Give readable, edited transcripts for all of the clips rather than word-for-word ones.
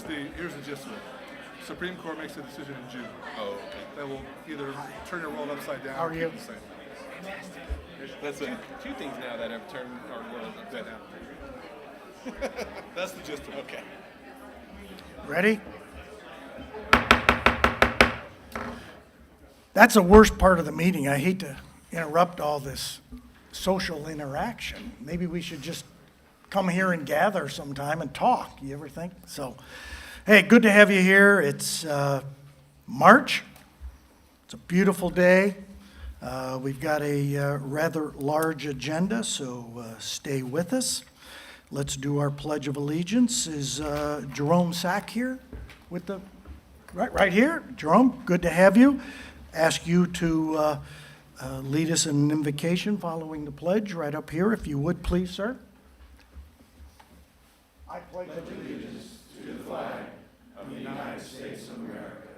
here's the gist of it. Supreme Court makes a decision in June. Oh, okay. That will either turn your world upside down How or are keep you? it the same. That's two things now that have turned our world upside down. That's the gist of it. Okay. Ready? That's the worst part of the meeting. I hate to interrupt all this social interaction. Maybe we should just come here and gather sometime and talk. You ever think? So, hey, good to have you here. It's March. It's a beautiful day. We've got a rather large agenda, so stay with us. Let's do our Pledge of Allegiance. Is Jerome Sack here with the, right here? Jerome, good to have you. Ask you to lead us in an invocation following the pledge right up here, if you would, please, sir. I pledge allegiance to the flag of the United States of America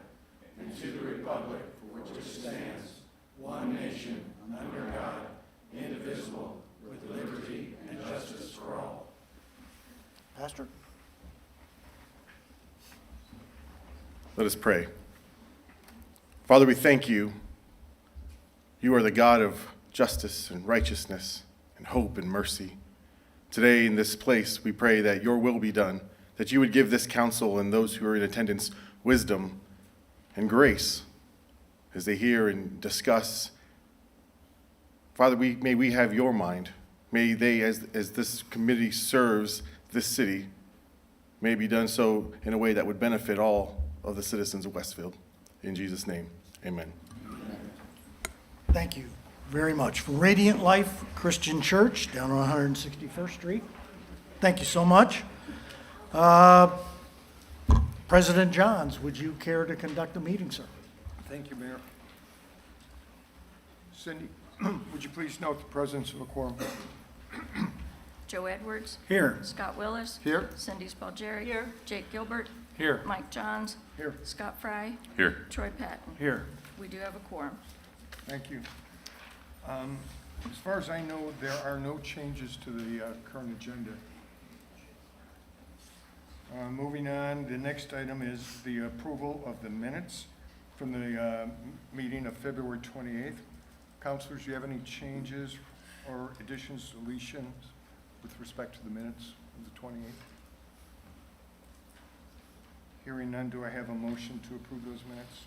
and to the republic for which it stands, one nation, under God, indivisible, with liberty and justice for all. Pastor. Let us pray. Father, we thank you. You are the God of justice and righteousness and hope and mercy. Today in this place, we pray that your will be done, that you would give this council and those who are in attendance wisdom and grace as they hear and discuss. Father, may we have your mind. May they, as this committee serves this city, may it be done so in a way that would benefit all of the citizens of Westfield. In Jesus' name, amen. Thank you very much. From Radiant Life Christian Church down on 161st Street. Thank you so much. President Johns, would you care to conduct the meeting, sir? Thank you, Mayor. Cindy, would you please note the presence of a quorum? Joe Edwards. Here. Scott Willis. Here. Cindy Spalgeri. Here. Jake Gilbert. Here. Mike Johns. Here. Scott Fry. Here. Troy Patton. Here. We do have a quorum. Thank you. As far as I know, there are no changes to the current agenda. Moving on, the next item is the approval of the minutes from the meeting of February 28th. Councilors, do you have any changes or additions, deletions with respect to the minutes of the 28th? Hearing none, do I have a motion to approve those minutes?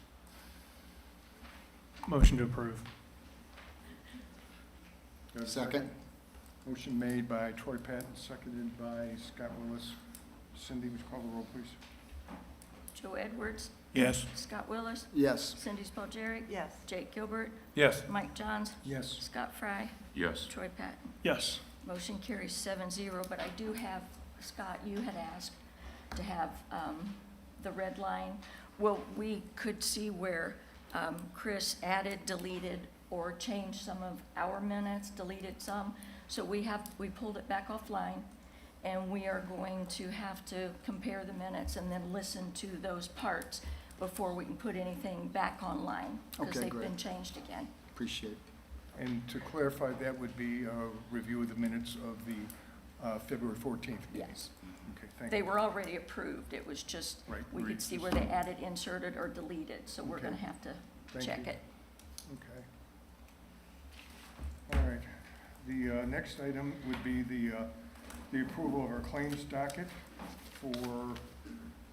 Motion to approve. Do I have a Second. Motion made by Troy Patton, seconded by Scott Willis. Cindy, would you call the roll, please? Joe Edwards. Yes. Scott Willis. Yes. Cindy Spalgeri. Yes. Jake Gilbert. Yes. Mike Johns. Yes. Scott Fry. Yes. Troy Patton. Yes. Motion carries 7-0, but I do have, Scott, you had asked to have the red line. Well, we could see where Chris added, deleted, or changed some of our minutes, deleted some. So we pulled it back offline, and we are going to have to compare the minutes and then listen to those parts before we can put anything back online, because Okay, they've great. been changed again. Appreciate it. And to clarify, that would be a review of the minutes of the February 14th meeting? Yes. Okay, thank They you. were already approved, it was just, Right, we could see where they added, inserted, or deleted, so we're Okay. gonna have to Thank check you. it. Okay. All right. The next item would be the approval of our claims docket for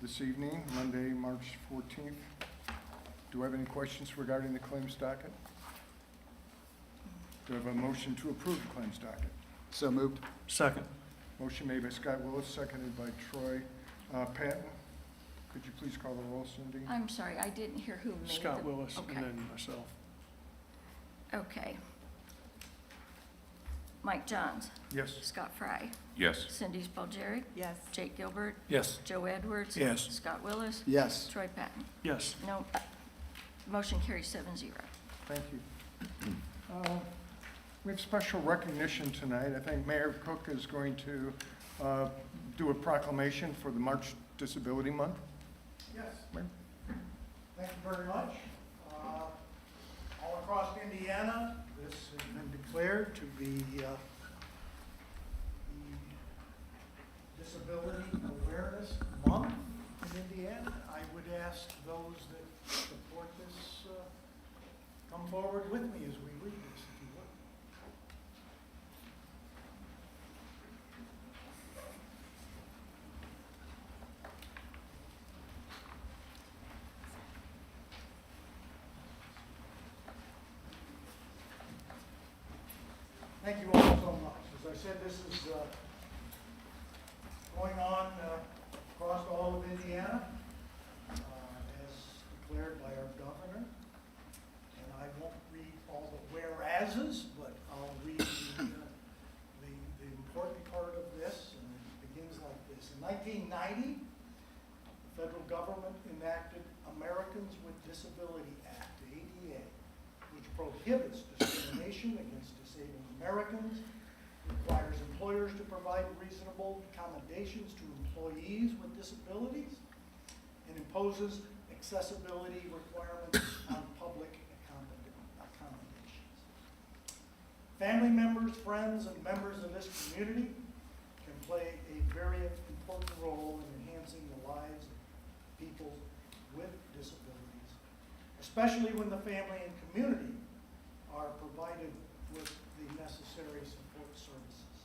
this evening, Monday, March 14th. Do I have any questions regarding the claims docket? Do I have a motion to approve the claims docket? So moved. Second. Motion made by Scott Willis, seconded by Troy Patton. Could you please call the roll, Cindy? I'm sorry, I didn't hear who made Scott the- Willis Okay. and then myself. Okay. Mike Johns, Yes. Scott Fry, Yes. Cindy Spalgeri, Yes. Jake Gilbert, Yes. Joe Edwards. Yes. Scott Willis, Yes. Troy Patton. Yes. No, motion carries 7-0. Thank you. We have special recognition tonight. I think Mayor Cook is going to do a proclamation for the March Disability Month. Yes. Mayor? Thank you very much. All across Indiana, this has been declared to be the Disability Awareness Month in forward with me as we read this, if you would. Thank you all so much. As I said, this is going on across all of Indiana, as declared by our governor. And I won't read all the whereases, but I'll read the important part of this, and it begins like this. In 1990, the federal government enacted Americans with Disability Act, ADA, which prohibits discrimination against disabled Americans, requires employers to provide reasonable accommodations to employees with disabilities, and imposes accessibility requirements on public accommodations. Family members, friends, and members of this community can play a very important role in enhancing the lives of people with disabilities, especially when the family and community are provided with the necessary support services.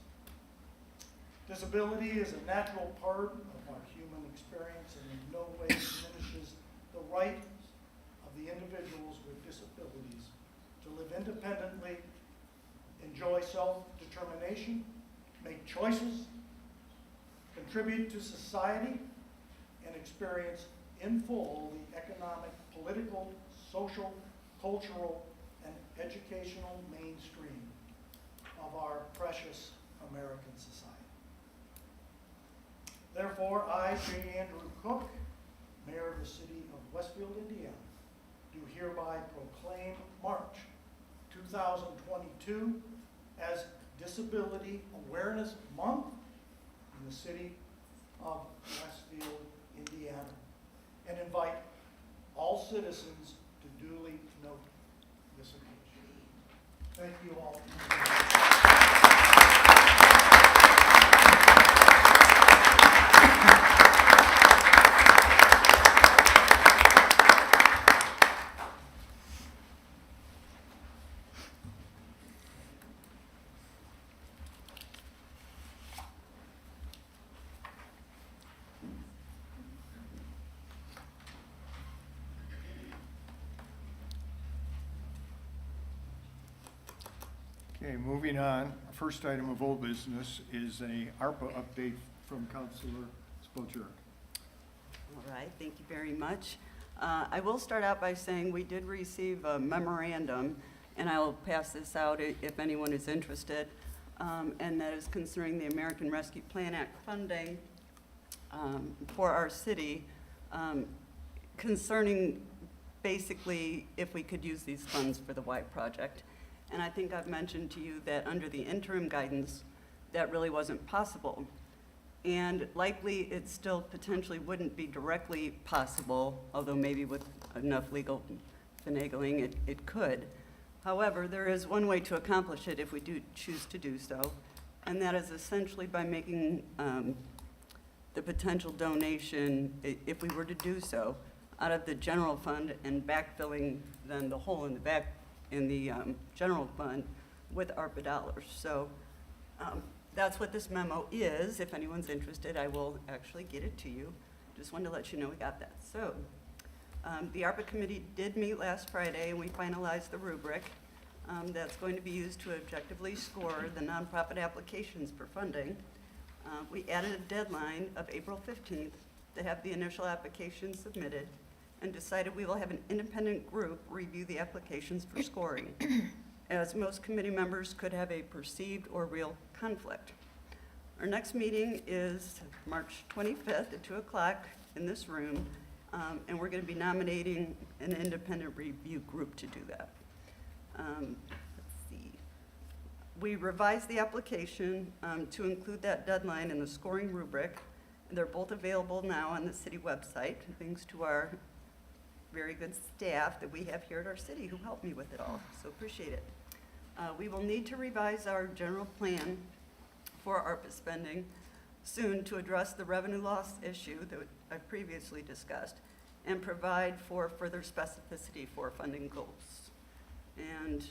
Disability is a natural part of our human experience and in no way diminishes the rights of the individuals with disabilities to live independently, enjoy self-determination, make choices, contribute to society, and experience in full the economic, political, social, cultural, and educational mainstream of our precious American society. Therefore, I, J. Andrew Cook, Mayor of the City of Westfield, Indiana, do hereby proclaim March 2022 as Disability Awareness Month in the City of Westfield, Indiana, and invite all citizens to duly note this occasion. Thank you all. Okay, moving on. First item of old business is a ARPA update from Councilor Spilcher. All right, thank you very much. I will start out by saying we did receive a memorandum, and I will pass this out if anyone is interested, and that is concerning the American Rescue Plan Act funding for our city, concerning basically if we could use these funds for the Y project. And I think I've mentioned to you that under the interim guidance, that really wasn't possible. And likely it still potentially wouldn't be directly possible, although maybe with enough legal finagling it could. However, there is one way to accomplish it if we do choose to do so, and that is essentially by making the potential donation, if we were to do so, out of the general fund and backfilling then the hole in the back in the general fund with ARPA dollars. So that's what this memo is. If anyone's interested, I will actually get it to you. Just wanted to let you know we got that. So the ARPA committee did meet last Friday, and we finalized the rubric that's going to be used to objectively score the nonprofit applications for funding. We added a deadline of April 15th to have the initial applications submitted, and decided we will have an independent group review the applications for scoring, as most committee members could have a perceived or real conflict. Our next meeting is March 25th at 2 o'clock in this room, and we're going to be nominating an independent review group to do that. Let's see. We revised the application to include that deadline in the scoring rubric. They're both available now on the city website, thanks to our very good staff that we have here at our city who helped me with it all, so appreciate it. We will need to revise our general plan for ARPA spending soon to address the revenue loss issue that I've previously discussed and provide for further specificity for funding goals. And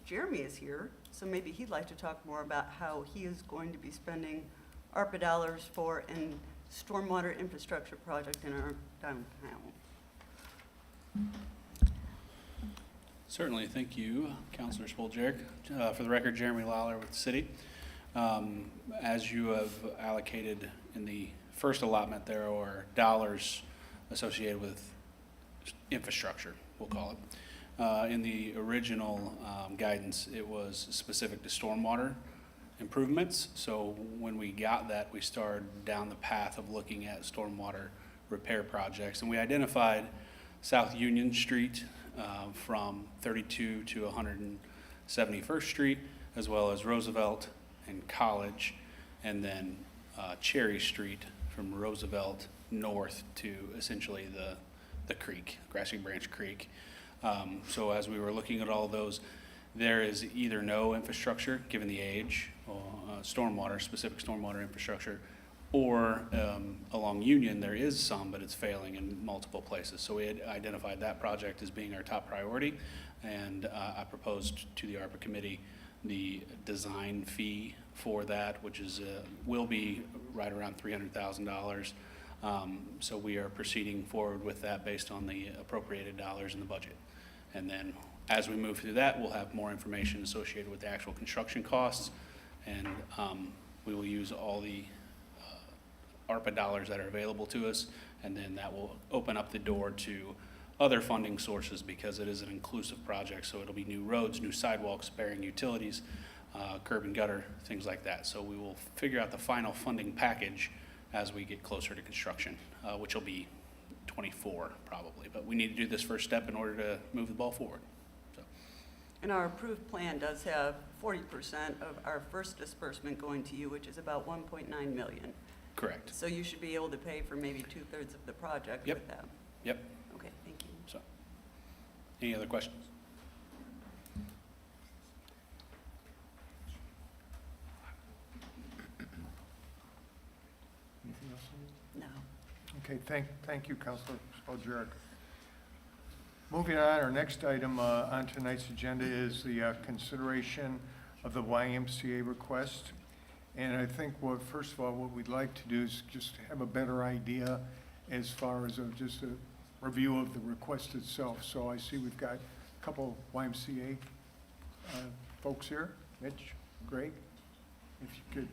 Jeremy is here, so maybe he'd like to talk more about how he is going to be spending ARPA dollars for a stormwater infrastructure project in our downtown. Certainly, thank you, Councilor Spoljarek. For the record, Jeremy Lawler with the city. As you have allocated in the first allotment, there are dollars associated with infrastructure, we'll call it. In the original guidance, it was specific to stormwater improvements. So when we got that, we started down the path of looking at stormwater repair projects. And we identified South Union Street from 32 to 171st Street, as well as Roosevelt and College, and then Cherry Street from Roosevelt north to essentially the creek, Grassy Branch Creek. So as we were looking at all those, there is either no infrastructure, given the age, stormwater, specific stormwater infrastructure, or along Union, there is some, but it's failing in multiple places. So we had identified that project as being our top priority, and I proposed to the ARPA committee the design fee for that, which is will be right around $300,000. So we are proceeding forward with that based on the appropriated dollars in the budget. And then as we move through that, we'll have more information associated with the actual construction costs, and we will use all the ARPA dollars that are available to us, and then that will open up the door to other funding sources because it is an inclusive project. So it'll be new roads, new sidewalks, sparing utilities, curb and gutter, things like that. So we will figure out the final funding package as we get closer to construction, which will be 24 probably. But we need to do this first step in order to move the ball forward. So. And our approved plan does have 40% of our first disbursement going to you, which is about 1.9 million. Correct. So you should be able to pay for maybe 2/3 of the project Yep. with that. Yep. Okay, thank you. So, any other questions? Anything else? No. Okay, thank you, Councilor Spoljarek. Moving on, our next item on tonight's agenda is the consideration of the YMCA request. And I think first of all, what we'd like to do is just have a better idea as far as just a review of the request itself. So I see we've got a couple YMCA folks here. Mitch, Greg, if you could.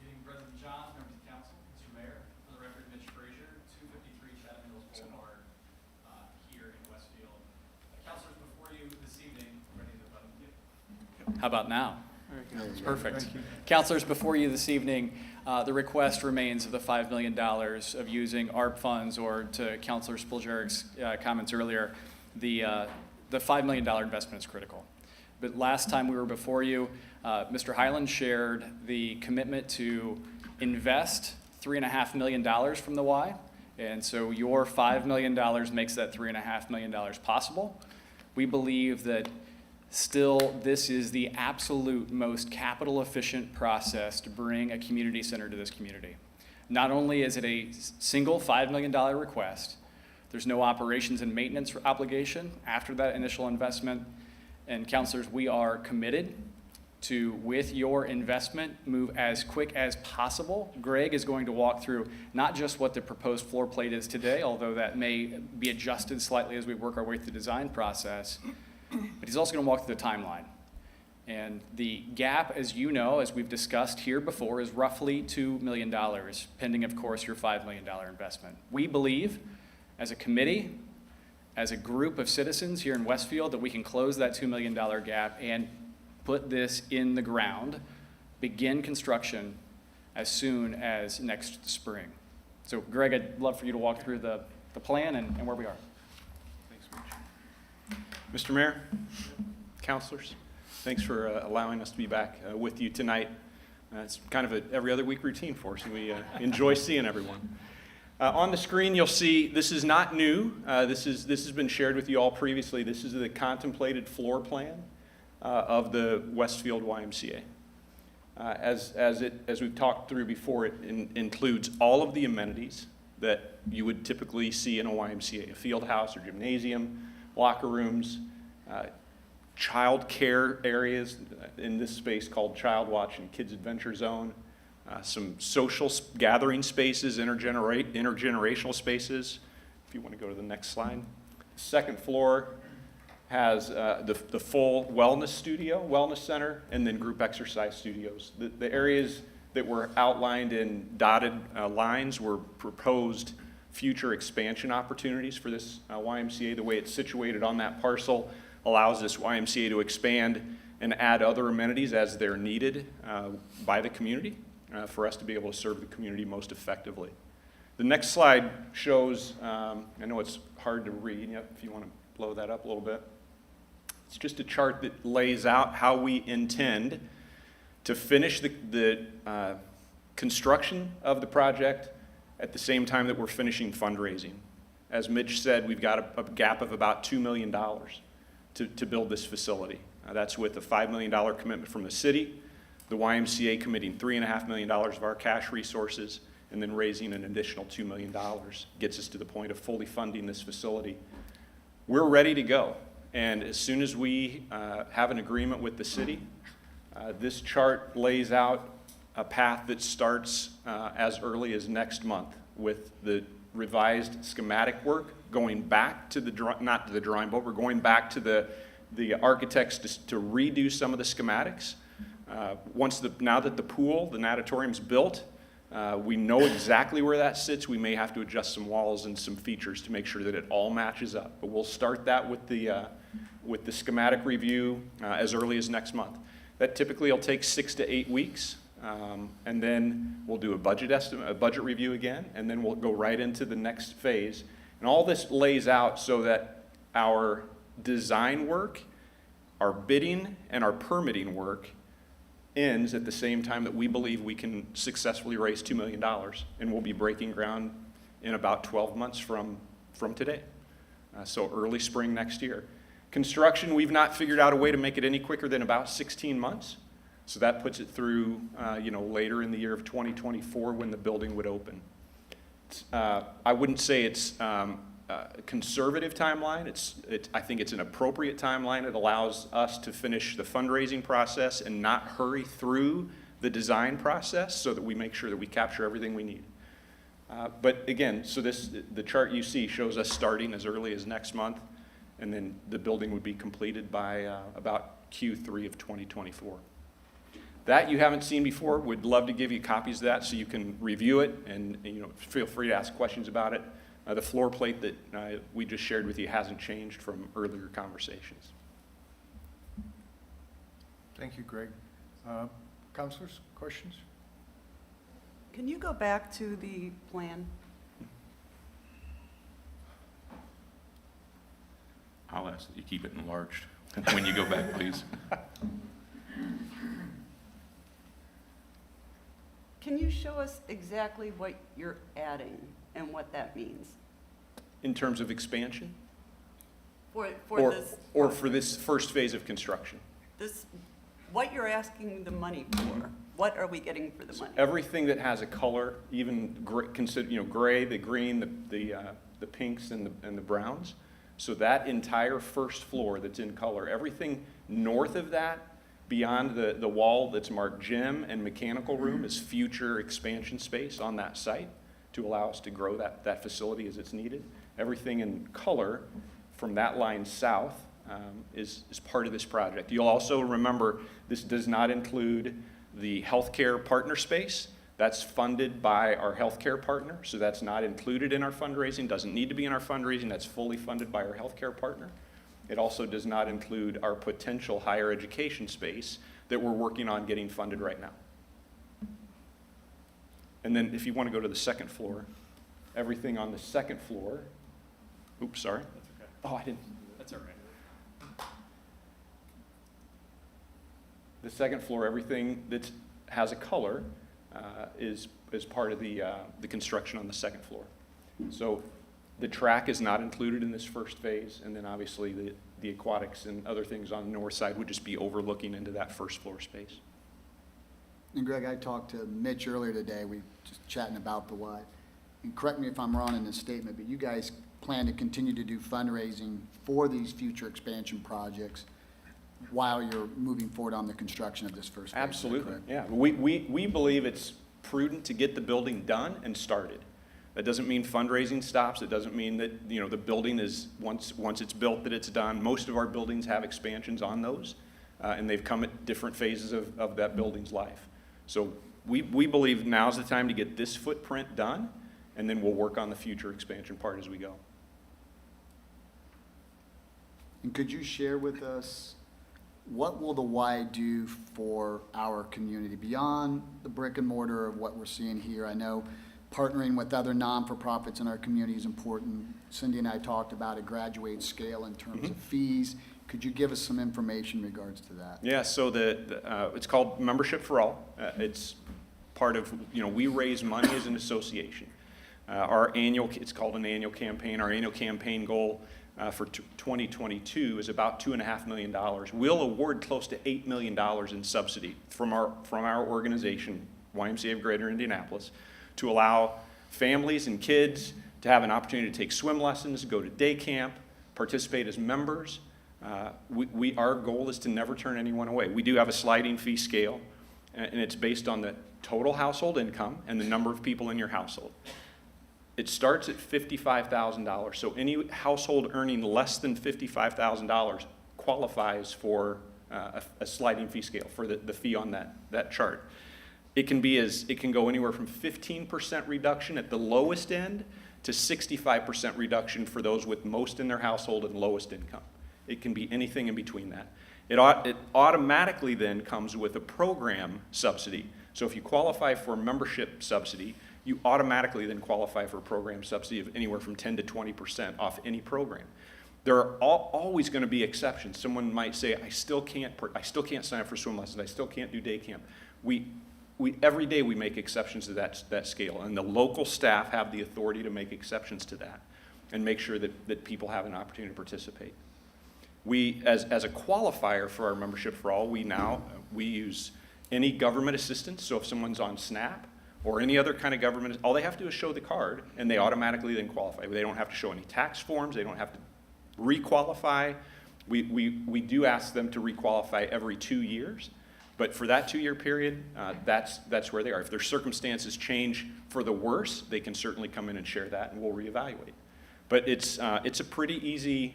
Meeting President John, members of council, Mr. Mayor, for the record, Mitch Frazier, 253 Chatham Mills Boulevard, here in Westfield. Councilors, before you this evening, ready to vote? How about now? Perfect. Thank you. Councilors, before you this evening, the request remains of the $5 million of using ARP funds, or to Councilor Spoljarek's comments earlier, the $5 million investment is critical. But last time we were before you, Mr. Highland shared the commitment to invest $3.5 million from the Y. And so your $5 million makes that $3.5 million possible. We believe that still this is the absolute most capital efficient process to bring a community center to this community. Not only is it a single $5 million request, there's no operations and maintenance obligation after that initial investment. And councilors, we are committed to, with your investment, move as quick as possible. Greg is going to walk through not just what the proposed floor plate is today, although that may be adjusted slightly as we work our way through the design process, but he's also going to walk through the timeline. And the gap, as you know, as we've discussed here before, is roughly $2 million, pending, of course, your $5 million investment. We believe, as a committee, as a group of citizens here in Westfield, that we can close that $2 million gap and put this in the ground, begin construction as soon as next spring. So Greg, I'd love for you to walk through the plan and where we are. Thanks, Mitch. Mr. Mayor, councilors, thanks for allowing us to be back with you tonight. It's kind of a every other week routine for us, and we enjoy seeing everyone. On the screen, you'll see this is not new. This has been shared with you all previously. This is the contemplated floor plan of the Westfield YMCA. As we've talked through before, it includes all of the amenities that you would typically see in a YMCA, a field house or gymnasium, locker rooms, child care areas in this space called Child Watch and Kids Adventure Zone, some social gathering spaces, intergenerational spaces. If you want to go to the next slide. Second floor has the full wellness center, and then group exercise studios. The areas that were outlined in dotted lines were proposed future expansion opportunities for this YMCA. The way it's situated on that parcel allows this YMCA to expand and add other amenities as they're needed by the community for us to be able to serve the community most effectively. The next slide shows, I know it's hard to read, if you want to blow that up a little bit. It's just a chart that lays out how we intend to finish the construction of the project at the same time that we're finishing fundraising. As Mitch said, we've got a gap of about $2 million to build this facility. That's with a $5 million commitment from the city, the YMCA committing $3.5 million of our cash resources, and then raising an additional $2 million gets us to the point of fully funding this facility. We're ready to go. And as soon as we have an agreement with the city, this chart lays out a path that starts as early as next month with the revised schematic work, going back to not to the drawing board, we're going back to the architects to redo some of the schematics. Now that the pool, the natatorium's built, we know exactly where that sits. We may have to adjust some walls and some features to make sure that it all matches up. But we'll start that with the schematic review as early as next month. That typically will take 6 to 8 weeks. And then we'll do a budget review again, and then we'll go right into the next phase. And all this lays out so that our design work, our bidding, and our permitting work ends at the same time that we believe we can successfully raise $2 million. And we'll be breaking ground in about 12 months from today. So early spring next year. Construction, we've not figured out a way to make it any quicker than about 16 months. So that puts it through, later in the year of 2024 when the building would open. I wouldn't say it's a conservative timeline. I think it's an appropriate timeline. It allows us to finish the fundraising process and not hurry through the design process so that we make sure that we capture everything we need. But again, so the chart you see shows us starting as early as next month, and then the building would be completed by about Q3 of 2024. That you haven't seen before, would love to give you copies of that so you can review it and feel free to ask questions about it. The floor plate that we just shared with you hasn't changed from earlier conversations. Thank you, Greg. Councilors, questions? Can you go back to the plan? I'll ask that you keep it enlarged when you go back, please. Can you show us exactly what you're adding and what that means? In terms of expansion? For this first phase of construction? What you're asking the money for, what are we getting for the money? Everything that has a color, even gray, the green, the pinks, and the browns. So that entire first floor that's in color, everything north of that, beyond the wall that's marked gym and mechanical room, is future expansion space on that site to allow us to grow that facility as it's needed. Everything in color from that line south is part of this project. You'll also remember this does not include the healthcare partner space. That's funded by our healthcare partner, so that's not included in our fundraising, doesn't need to be in our fundraising, that's fully funded by our healthcare partner. It also does not include our potential higher education space that we're working on getting funded right now. And then if you want to go to the second floor, everything on the second floor, oops, sorry. That's okay. Oh, I didn't. That's all right. The second floor, everything that has a color is part of the construction on the second floor. So the track is not included in this first phase, and then obviously the aquatics and other things on the north side would just be overlooking into that first floor space. And Greg, I talked to Mitch earlier today, we just chatting about the what, and correct me if I'm wrong in this statement, but you guys plan to continue to do fundraising for these future expansion projects while you're moving forward on the construction of this first phase? Absolutely, correct? yeah. We believe it's prudent to get the building done and started. That doesn't mean fundraising stops. It doesn't mean that, you know, the building is, once it's built, that it's done. Most of our buildings have expansions on those, and they've come at different phases of that building's life. So we believe now's the time to get this footprint done, and then we'll work on the future expansion part as we go. And could you share with us, what will the Y do for our community beyond the brick and mortar of what we're seeing here? I know partnering with other non-for-profits in our community is important. Cindy and I talked about a graduate scale in terms of fees. Could you give us some information in regards to that? Yeah, so it's called Membership for All. It's part of, you know, we raise money as an association. It's called an annual campaign. Our annual campaign goal for 2022 is about $2.5 million. We'll award close to $8 million in subsidy from our organization, YMCA of Greater Indianapolis, to allow families and kids to have an opportunity to take swim lessons, go to day camp, participate as members. Our goal is to never turn anyone away. We do have a sliding fee scale, and it's based on the total household income and the number of people in your household. It starts at $55,000, so any household earning less than $55,000 qualifies for a sliding fee scale, for the fee on that chart. It can go anywhere from 15% reduction at the lowest end to 65% reduction for those with most in their household and lowest income. It can be anything in between that. It automatically then comes with a program subsidy. So if you qualify for a membership subsidy, you automatically then qualify for a program subsidy of anywhere from 10 to 20% off any program. There are always going to be exceptions. Someone might say, I still can't sign up for swim lessons. I still can't do day camp. Every day we make exceptions to that scale, and the local staff have the authority to make exceptions to that and make sure that people have an opportunity to participate. We, as a qualifier for our Membership for All, we use any government assistance. So if someone's on SNAP or any other kind of government, all they have to do is show the card, and they automatically then qualify. They don't have to show any tax forms. They don't have to requalify. We do ask them to requalify every 2 years. But for that 2-year period, that's where they are. If their circumstances change for the worse, they can certainly come in and share that, and we'll reevaluate. But it's a pretty easy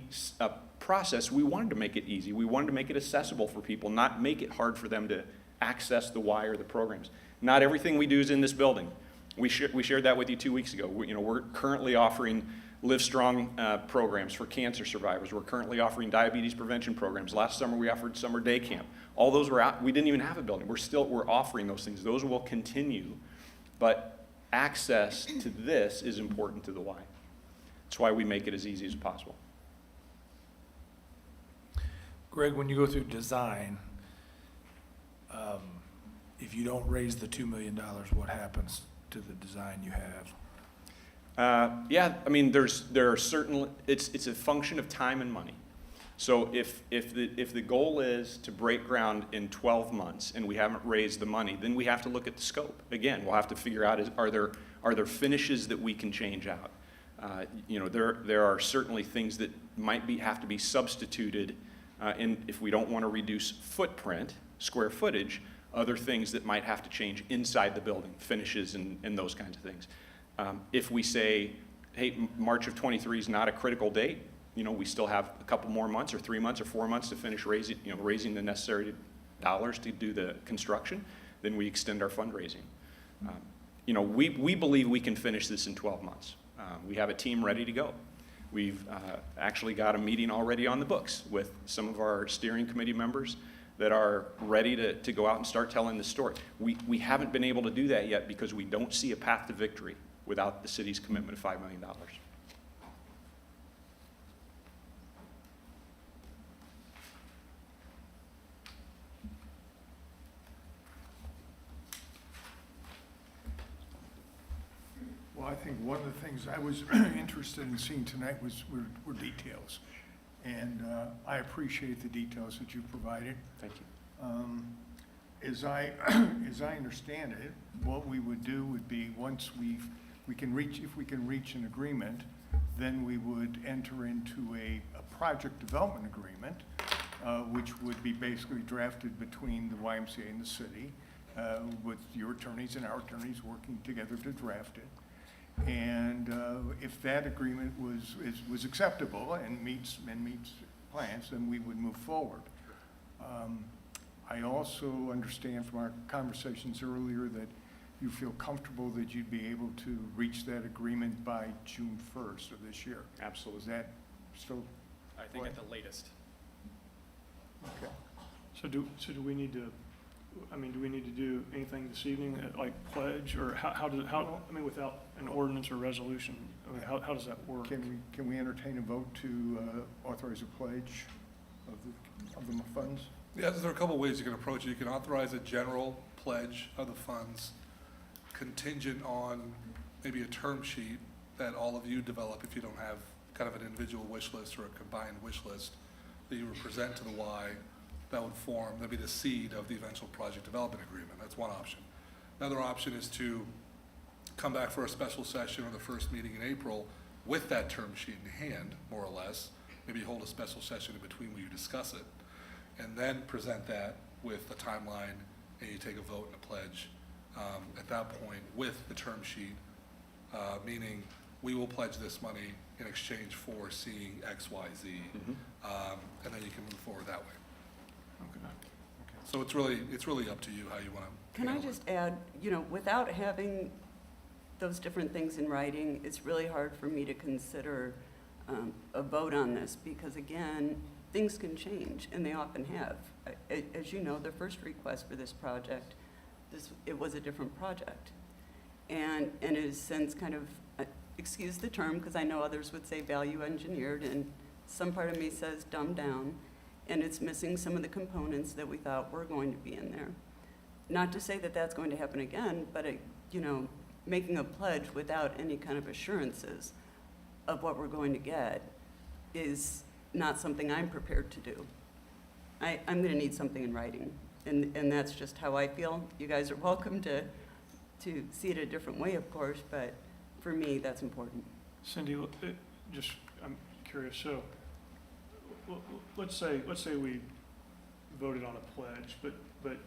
process. We wanted to make it easy. We wanted to make it accessible for people, not make it hard for them to access the Y or the programs. Not everything we do is in this building. We shared that with you 2 weeks ago. We're currently offering Live Strong programs for cancer survivors. We're currently offering diabetes prevention programs. Last summer we offered summer day camp. All those were out. We didn't even have a building. We're offering those things. Those will continue, but access to this is important to the Y. That's why we make it as easy as possible. Greg, when you go through design, if you don't raise the $2 million, what happens to the design you have? Yeah, I mean, there are certain. It's a function of time and money. So if the goal is to break ground in 12 months and we haven't raised the money, then we have to look at the scope. Again, we'll have to figure out are there finishes that we can change out. There are certainly things that might have to be substituted, if we don't want to reduce footprint, square footage, other things that might have to change inside the building, finishes and those kinds of things. If we say, hey, March of 23 is not a critical date, we still have a couple more months or 3 months or 4 months to finish raising the necessary dollars to do the construction, then we extend our fundraising. We believe we can finish this in 12 months. We have a team ready to go. We've actually got a meeting already on the books with some of our steering committee members that are ready to go out and start telling the story. We haven't been able to do that yet because we don't see a path to victory without the city's commitment of $5 million. Well, I think one of the things I was interested in seeing tonight were details. And I appreciate the details that you provided. Thank you. As I understand it, what we would do would be once we if we can reach an agreement, then we would enter into a project development agreement, which would be basically drafted between the YMCA and the city, with your attorneys and our attorneys working together to draft it. And if that agreement was acceptable and meets plans, then we would move forward. I also understand from our conversations earlier that you feel comfortable that you'd be able to reach that agreement by June 1st of this year. Absolutely. Is that still? I think at the latest. Okay. So do we need to, do we need to do anything this evening, like pledge, or without an ordinance or resolution, how does that work? Can we entertain a vote to authorize a pledge of the funds? Yeah, there are a couple ways you can approach it. You can authorize a general pledge of the funds contingent on maybe a term sheet that all of you develop if you don't have kind of an individual wish list or a combined wish list that you would present to the Y that would form, that'd be the seed of the eventual project development agreement. That's one option. Another option is to come back for a special session or the first meeting in April with that term sheet in hand, more or less. Maybe hold a special session in between where you discuss it, and then present that with a timeline, and you take a vote and a pledge at that point with the term sheet, meaning we will pledge this money in exchange for seeing X, Y, Z, and then you can move forward that way. Okay. So it's really up to you how you want to. Can I just add, without having those different things in writing, it's really hard for me to consider a vote on this because, again, things can change, and they often have. As you know, the first request for this project, it was a different project. And it has since kind of, excuse the term, because I know others would say value engineered, and some part of me says dumbed down, and it's missing some of the components that we thought were going to be in there. Not to say that that's going to happen again, but, making a pledge without any kind of assurances of what we're going to get is not something I'm prepared to do. I'm going to need something in writing, and that's just how I feel. You guys are welcome to see it a different way, of course, but for me, that's important. Cindy, I'm curious, so let's say we voted on a pledge, but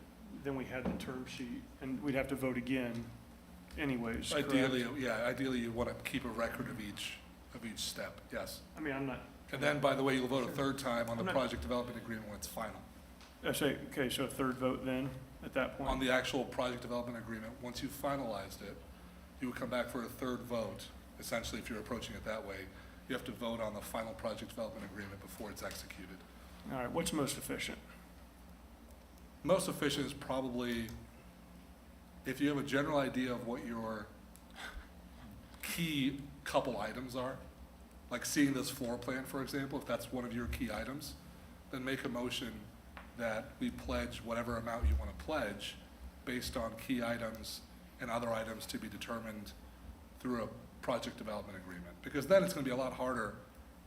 then we had the term sheet, and we'd have to vote again anyways, correct? Ideally you want to keep a record of each step, yes. I'm not. And then, by the way, you'll vote a third time on the project development agreement when it's final. Okay, so a third vote then, at that point? On the actual project development agreement, once you've finalized it, you would come back for a third vote. Essentially, if you're approaching it that way, you have to vote on the final project development agreement before it's executed. All right, what's most efficient? Most efficient is probably, if you have a general idea of what your key couple items are, like seeing this floor plan, for example, if that's one of your key items, then make a motion that we pledge whatever amount you want to pledge based on key items and other items to be determined through a project development agreement. Because then it's going to be a lot harder.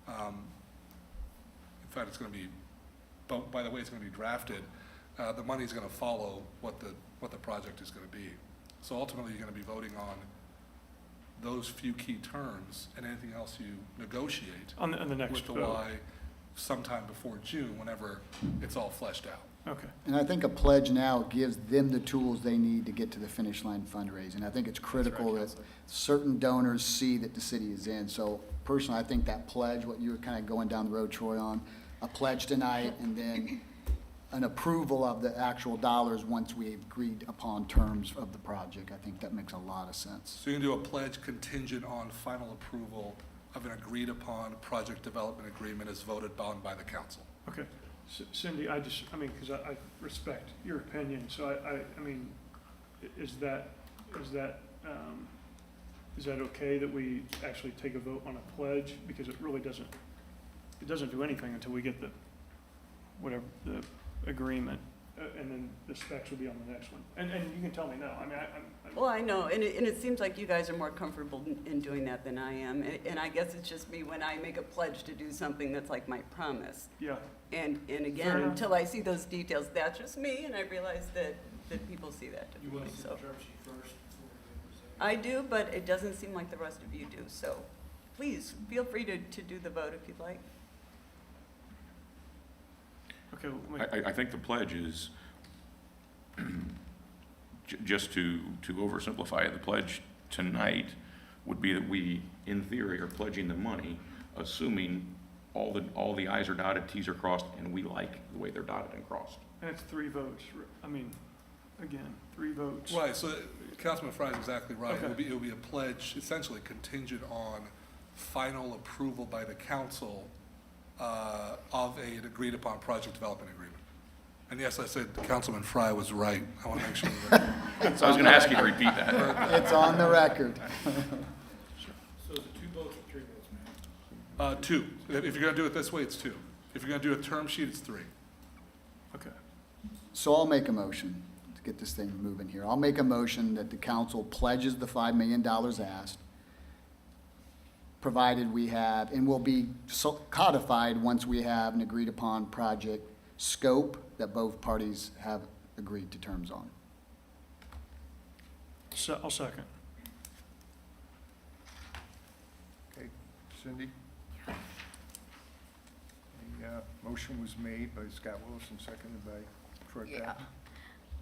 In fact, it's going to be, by the way it's going to be drafted, the money's going to follow what the project is going to be. So ultimately, you're going to be voting on those few key terms and anything else you negotiate On the next with the vote. Y sometime before June, whenever it's all fleshed out. Okay. And I think a pledge now gives them the tools they need to get to the finish line fundraising. I think it's critical that certain donors see that the city is in. So personally, I think that pledge, what you were kind of going down the road, Troy, on, a pledge tonight and then an approval of the actual dollars once we've agreed upon terms of the project. I think that makes a lot of sense. So you can do a pledge contingent on final approval of an agreed upon project development agreement as voted on by the council. Okay. Cindy, because I respect your opinion, so is that okay that we actually take a vote on a pledge? Because it really doesn't do anything until we get the agreement, and then the specs will be on the next one. And you can tell me no. Well, I know, and it seems like you guys are more comfortable in doing that than I am. And I guess it's just me when I make a pledge to do something that's like my promise. Yeah. And Fair again, enough. until I see those details, that's just me, and I realize that people see that differently. So term sheet first before we present I do, but it doesn't seem like the rest of you do, so please, feel free to do the vote if you'd like. Okay, wait. I think the pledge is, just to oversimplify it, the pledge tonight would be that we, in theory, are pledging the money, assuming all the i's are dotted, t's are crossed, and we like the way they're dotted and crossed. And it's 3 votes. I mean, again, 3 votes. Right, so Councilman Fry is exactly right. Okay. It will be a pledge essentially contingent on final approval by the council of an agreed upon project development agreement. And yes, I said Councilman Fry was right. I want to make sure that. So I was gonna ask you to repeat that. It's on the record. So is it 2 votes or 3 votes, man? 2. If you're gonna do it this way, it's 2. If you're gonna do a term sheet, it's 3. Okay. So I'll make a motion to get this thing moving here. I'll make a motion that the council pledges the $5 million asked, provided we have, and will be codified once we have an agreed upon project scope that both parties have agreed to terms on. So, I'll second. Okay, Cindy? The motion was made by Scott Wilson, seconded by Troy Yeah.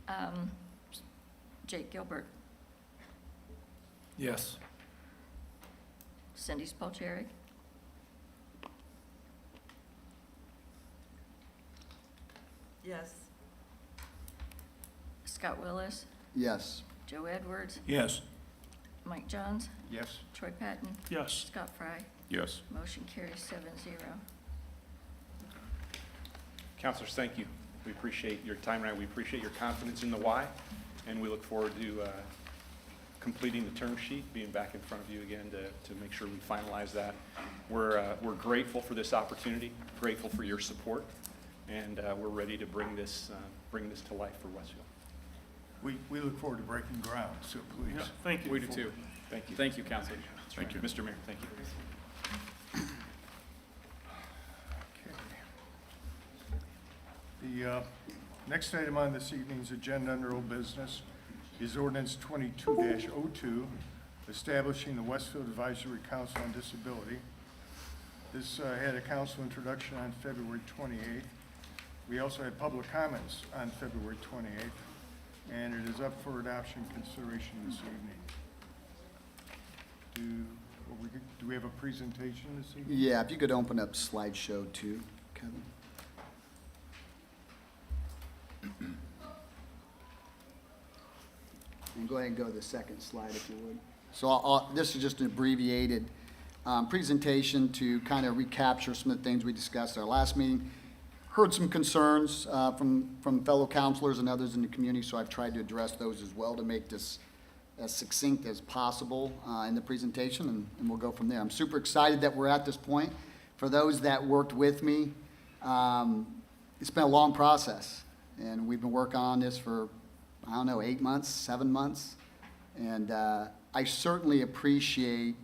Patton. Jake Gilbert, Yes. Cindy Spalcheric, Yes. Scott Willis, Yes. Joe Edwards, Yes. Mike Johns, Yes? Troy Patton, Yes. Scott Fry. Yes. Motion carries 7-0. Counselors, thank you. We appreciate your time tonight. We appreciate your confidence in the why, and we look forward to completing the term sheet, being back in front of you again to make sure we finalize that. We're grateful for this opportunity, grateful for your support, and we're ready to bring this to life for Westfield. We look forward to breaking ground, so please. Yeah, thank you. We do too. Thank you. Thank you, Counselor. Thank you. Mr. Mayor, thank you. The next item on this evening's agenda under old business is Ordinance 22-02, establishing the Westfield Advisory Council on Disability. This had a council introduction on February 28th. We also had public comments on February 28th, and it is up for adoption and consideration this evening. Do we have a presentation this evening? Yeah, if you could open up slideshow 2, Kevin. And go ahead and go to the second slide if you would. So this is just an abbreviated presentation to kind of recapture some of the things we discussed at our last meeting. Heard some concerns from fellow counselors and others in the community, so I've tried to address those as well to make this as succinct as possible in the presentation, and we'll go from there. I'm super excited that we're at this point. For those that worked with me, it's been a long process, and we've been working on this for, 8 months, 7 months, and I certainly appreciate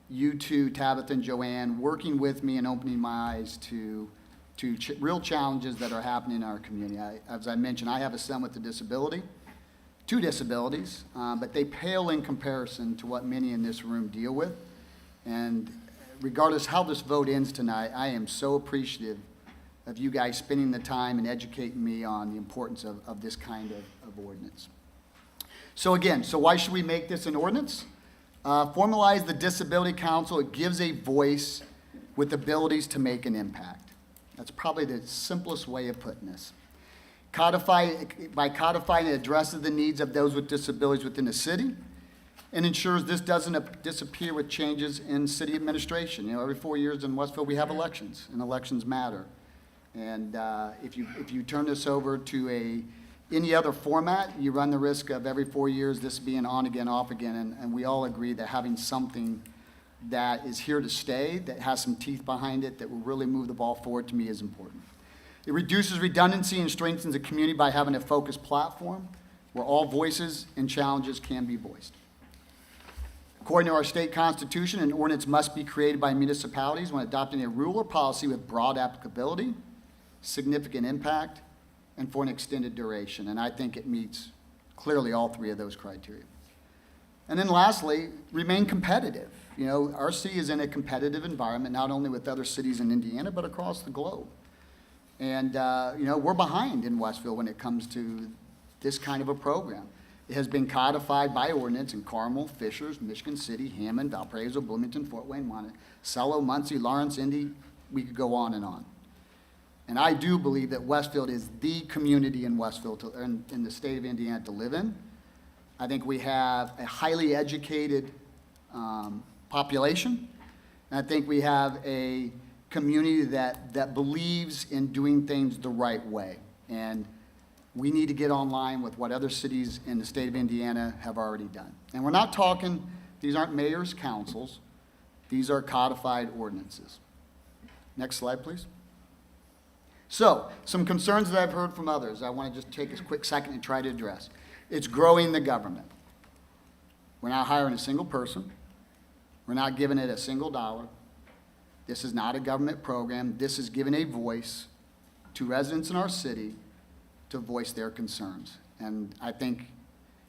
you two, Tabitha and Joanne, working with me and opening my eyes to real challenges that are happening in our community. As I mentioned, I have a son with a disability, 2 disabilities, but they pale in comparison to what many in this room deal with. And regardless how this vote ends tonight, I am so appreciative of you guys spending the time and educating me on the importance of this kind of ordinance. So again, why should we make this an ordinance? Formalize the Disability Council. It gives a voice with abilities to make an impact. That's probably the simplest way of putting this. By codifying, it addresses the needs of those with disabilities within the city and ensures this doesn't disappear with changes in city administration. Every 4 years in Westfield we have elections, and elections matter. And if you turn this over to any other format, you run the risk of every 4 years this being on again, off again, and we all agree that having something that is here to stay, that has some teeth behind it, that will really move the ball forward, to me is important. It reduces redundancy and strengthens the community by having a focused platform where all voices and challenges can be voiced. According to our state constitution, an ordinance must be created by municipalities when adopting a rule or policy with broad applicability, significant impact, and for an extended duration. And I think it meets clearly all 3 of those criteria. And then lastly, remain competitive. You know, our city is in a competitive environment, not only with other cities in Indiana, but across the globe. And, you know, we're behind in Westfield when it comes to this kind of a program. It has been codified by ordinance in Carmel, Fishers, Michigan City, Hammond, Valparaiso, Bloomington, Fort Wayne, Monticello, Muncie, Lawrence, Indy. We could go on and on. And I do believe that Westfield is the community in Westfield, in the state of Indiana to live in. I think we have a highly educated population. And I think we have a community that believes in doing things the right way. And we need to get online with what other cities in the state of Indiana have already done. And we're not talking, these aren't mayor's councils. These are codified ordinances. Next slide, please. So, some concerns that I've heard from others, I want to just take a quick second and try to address. It's growing the government. We're not hiring a single person. We're not giving it a single dollar. This is not a government program. This is giving a voice to residents in our city to voice their concerns. And I think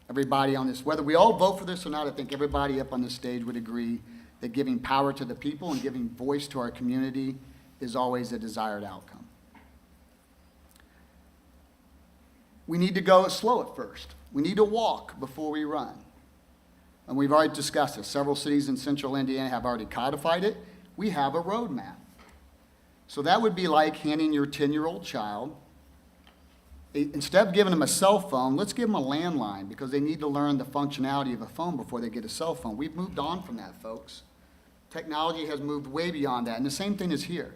everybody on this, whether we all vote for this or not, I think everybody up on this stage would agree that giving power to the people and giving voice to our community is always a desired outcome. We need to go slow at first. We need to walk before we run. And we've already discussed this. Several cities in central Indiana have already codified it. We have a roadmap. So that would be like handing your 10-year-old child, instead of giving them a cell phone, let's give them a landline because they need to learn the functionality of a phone before they get a cell phone. We've moved on from that, folks. Technology has moved way beyond that. And the same thing is here.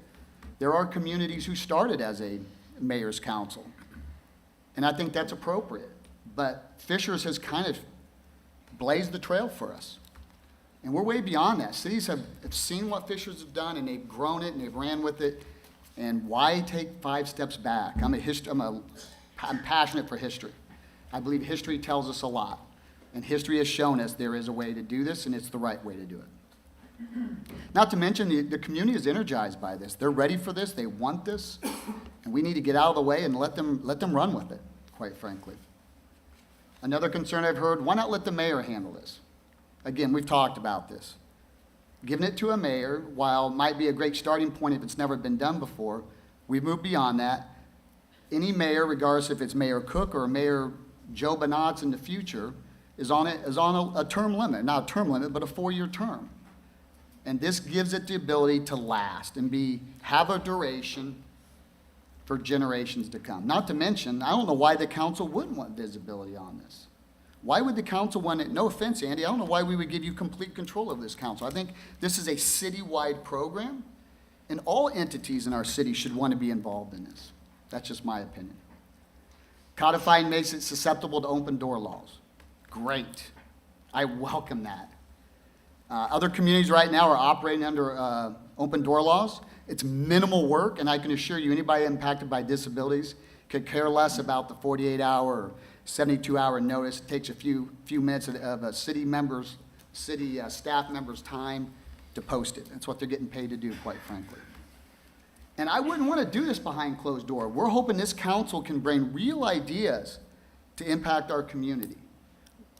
There are communities who started as a mayor's council. And I think that's appropriate. But Fishers has kind of blazed the trail for us. And we're way beyond that. Cities have seen what Fishers have done, and they've grown it, and they've ran with it. And why take 5 steps back? I'm passionate for history. I believe history tells us a lot. And history has shown us there is a way to do this, and it's the right way to do it. Not to mention, the community is energized by this. They're ready for this. They want this. And we need to get out of the way and let them run with it, quite frankly. Another concern I've heard, why not let the mayor handle this? Again, we've talked about this. Giving it to a mayor, while it might be a great starting point if it's never been done before, we've moved beyond that. Any mayor, regardless if it's Mayor Cook or Mayor Joe Bonats in the future, is on a term limit. Not a term limit, but a 4-year term. And this gives it the ability to last and have a duration for generations to come. Not to mention, I don't know why the council wouldn't want visibility on this. Why would the council want it? No offense, Andy, I don't know why we would give you complete control of this council. I think this is a citywide program, and all entities in our city should want to be involved in this. That's just my opinion. Codifying makes it susceptible to open door laws. Great. I welcome that. Other communities right now are operating under open door laws. It's minimal work, and I can assure you anybody impacted by disabilities could care less about the 48-hour or 72-hour notice. It takes a few minutes of a city staff member's time to post it. That's what they're getting paid to do, quite frankly. And I wouldn't want to do this behind closed door. We're hoping this council can bring real ideas to impact our community.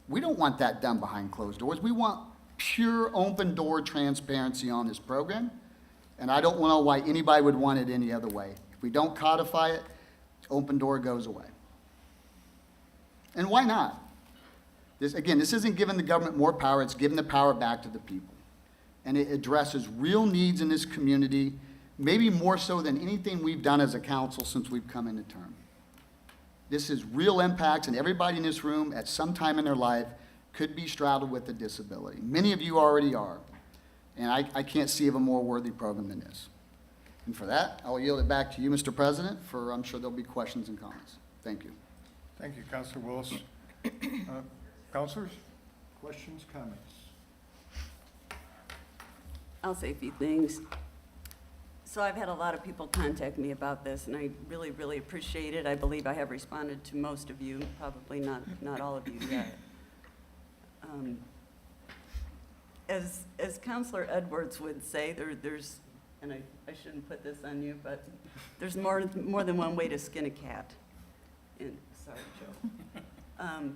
We don't want that done behind closed doors. We want pure open door transparency on this program. And I don't know why anybody would want it any other way. If we don't codify it, open door goes away. And why not? This isn't giving the government more power, it's giving the power back to the people. And it addresses real needs in this community, maybe more so than anything we've done as a council since we've come into term. This is real impacts, and everybody in this room at some time in their life could be straddled with a disability. Many of you already are. And I can't see of a more worthy program than this. And for that, I'll yield it back to you, Mr. President, for I'm sure there'll be questions and comments. Thank you. Thank you, Councilor Willis. Councilors, questions, comments? I'll say a few things. So I've had a lot of people contact me about this, and I really, really appreciate it. I believe I have responded to most of you, probably not all of you yet. As Councilor Edwards would say, there's, and I shouldn't put this on you, but there's more than one way to skin a cat. And sorry, Joe.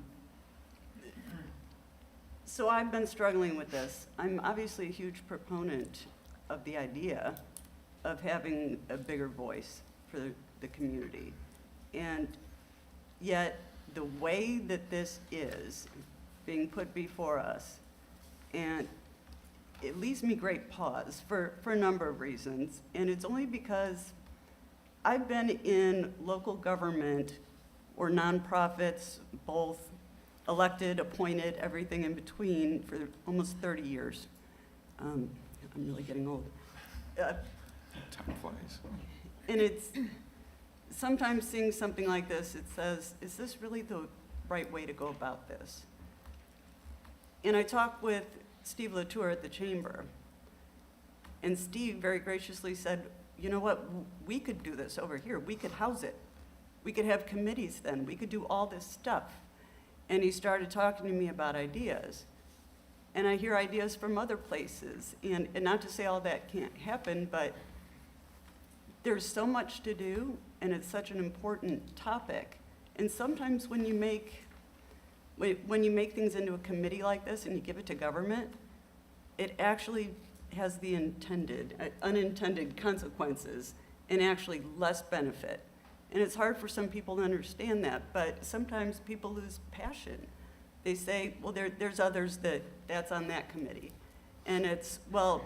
So I've been struggling with this. I'm obviously a huge proponent of the idea of having a bigger voice for the community. And yet, the way that this is being put before us, and it leaves me great pause for a number of reasons. And it's only because I've been in local government or nonprofits, both elected, appointed, everything in between, for almost 30 years. I'm really getting old. Time flies. And it's, sometimes seeing something like this, it says, is this really the right way to go about this? And I talked with Steve Latour at the Chamber, and Steve very graciously said, you know what, we could do this over here. We could house it. We could have committees then. We could do all this stuff. And he started talking to me about ideas. And I hear ideas from other places. And not to say all that can't happen, but there's so much to do, and it's such an important topic. And sometimes when you make things into a committee like this and you give it to government, it actually has the unintended consequences and actually less benefit. And it's hard for some people to understand that, but sometimes people lose passion. They say, well, there's others that's on that committee. And it's, well,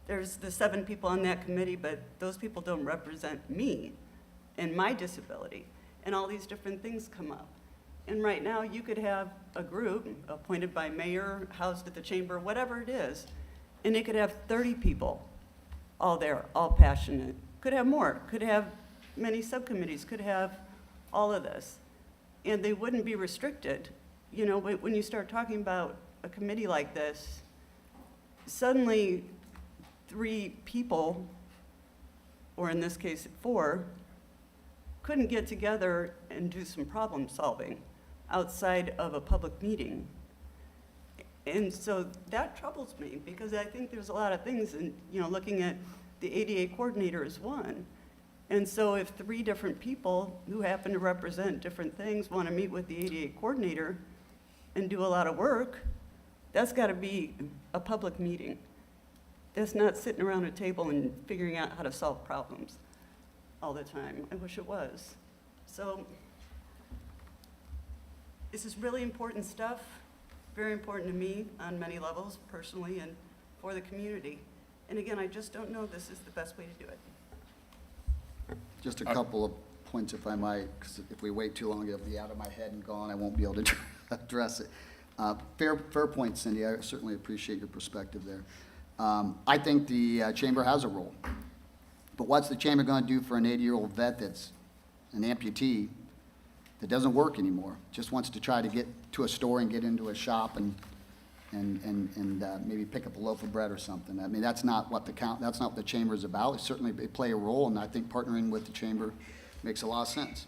there's the 7 people on that committee, but those people don't represent me and my disability. And all these different things come up. And right now, you could have a group appointed by mayor, housed at the chamber, whatever it is, and it could have 30 people all there, all passionate. Could have more, could have many subcommittees, could have all of this. And they wouldn't be restricted. You know, when you start talking about a committee like this, suddenly 3 people, or in this case 4, couldn't get together and do some problem solving outside of a public meeting. And so that troubles me, because I think there's a lot of things, and you know, looking at the ADA coordinator is one. And so if 3 different people who happen to represent different things want to meet with the ADA coordinator and do a lot of work, that's got to be a public meeting. That's not sitting around a table and figuring out how to solve problems all the time. I wish it was. So this is really important stuff, very important to me on many levels, personally and for the community. And again, I just don't know this is the best way to do it. Just a couple of points, if I might, because if we wait too long, it'll be out of my head and gone. I won't be able to address it. Fair point, Cindy. I certainly appreciate your perspective there. I think the chamber has a role. But what's the chamber going to do for an 80-year-old vet that's an amputee that doesn't work anymore, just wants to try to get to a store and get into a shop and maybe pick up a loaf of bread or something? I mean, that's not what the chamber is about. It certainly play a role, and I think partnering with the chamber makes a lot of sense.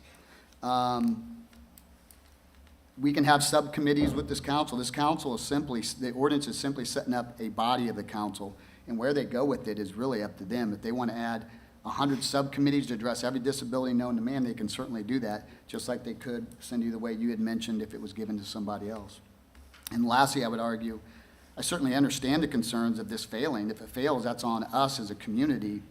We can have subcommittees with this council. This council is simply, the ordinance is simply setting up a body of the council, and where they go with it is really up to them. If they want to add 100 subcommittees to address every disability known to man, they can certainly do that, just like they could, Cindy, the way you had mentioned, if it was given to somebody else. And lastly, I would argue, I certainly understand the concerns of this failing. If it fails, that's on us as a community,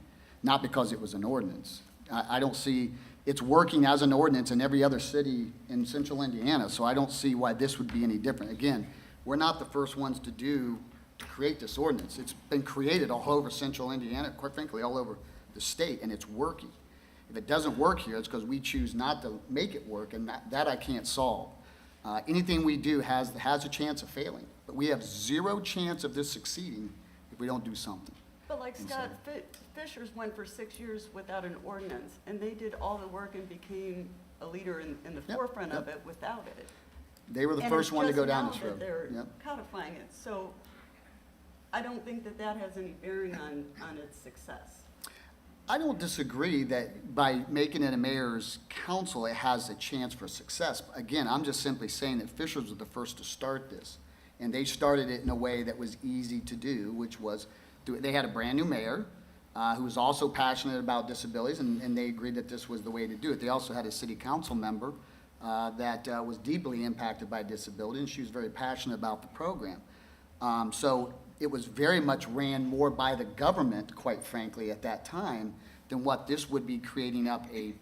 not because it was an ordinance. I don't see, it's working as an ordinance in every other city in central Indiana, so I don't see why this would be any different. Again, we're not the first ones to create this ordinance. It's been created all over central Indiana, quite frankly, all over the state, and it's working. If it doesn't work here, it's because we choose not to make it work, and that I can't solve. Anything we do has a chance of failing, but we have 0 chance of this succeeding if we don't do something. But like Scott, Fisher's went for 6 years without an ordinance, and they did all the work and became a leader in the forefront of it without it. They were the first one to go down this road. And it's just now that they're codifying it. So I don't think that has any bearing on its success. I don't disagree that by making it a mayor's council, it has a chance for success. Again, I'm just simply saying that Fishers was the first to start this, and they started it in a way that was easy to do, which was, they had a brand-new mayor who was also passionate about disabilities, and they agreed that this was the way to do it. They also had a city council member that was deeply impacted by disability, and she was very passionate about the program. So it was very much ran more by the government, quite frankly, at that time, than what this would be, creating up a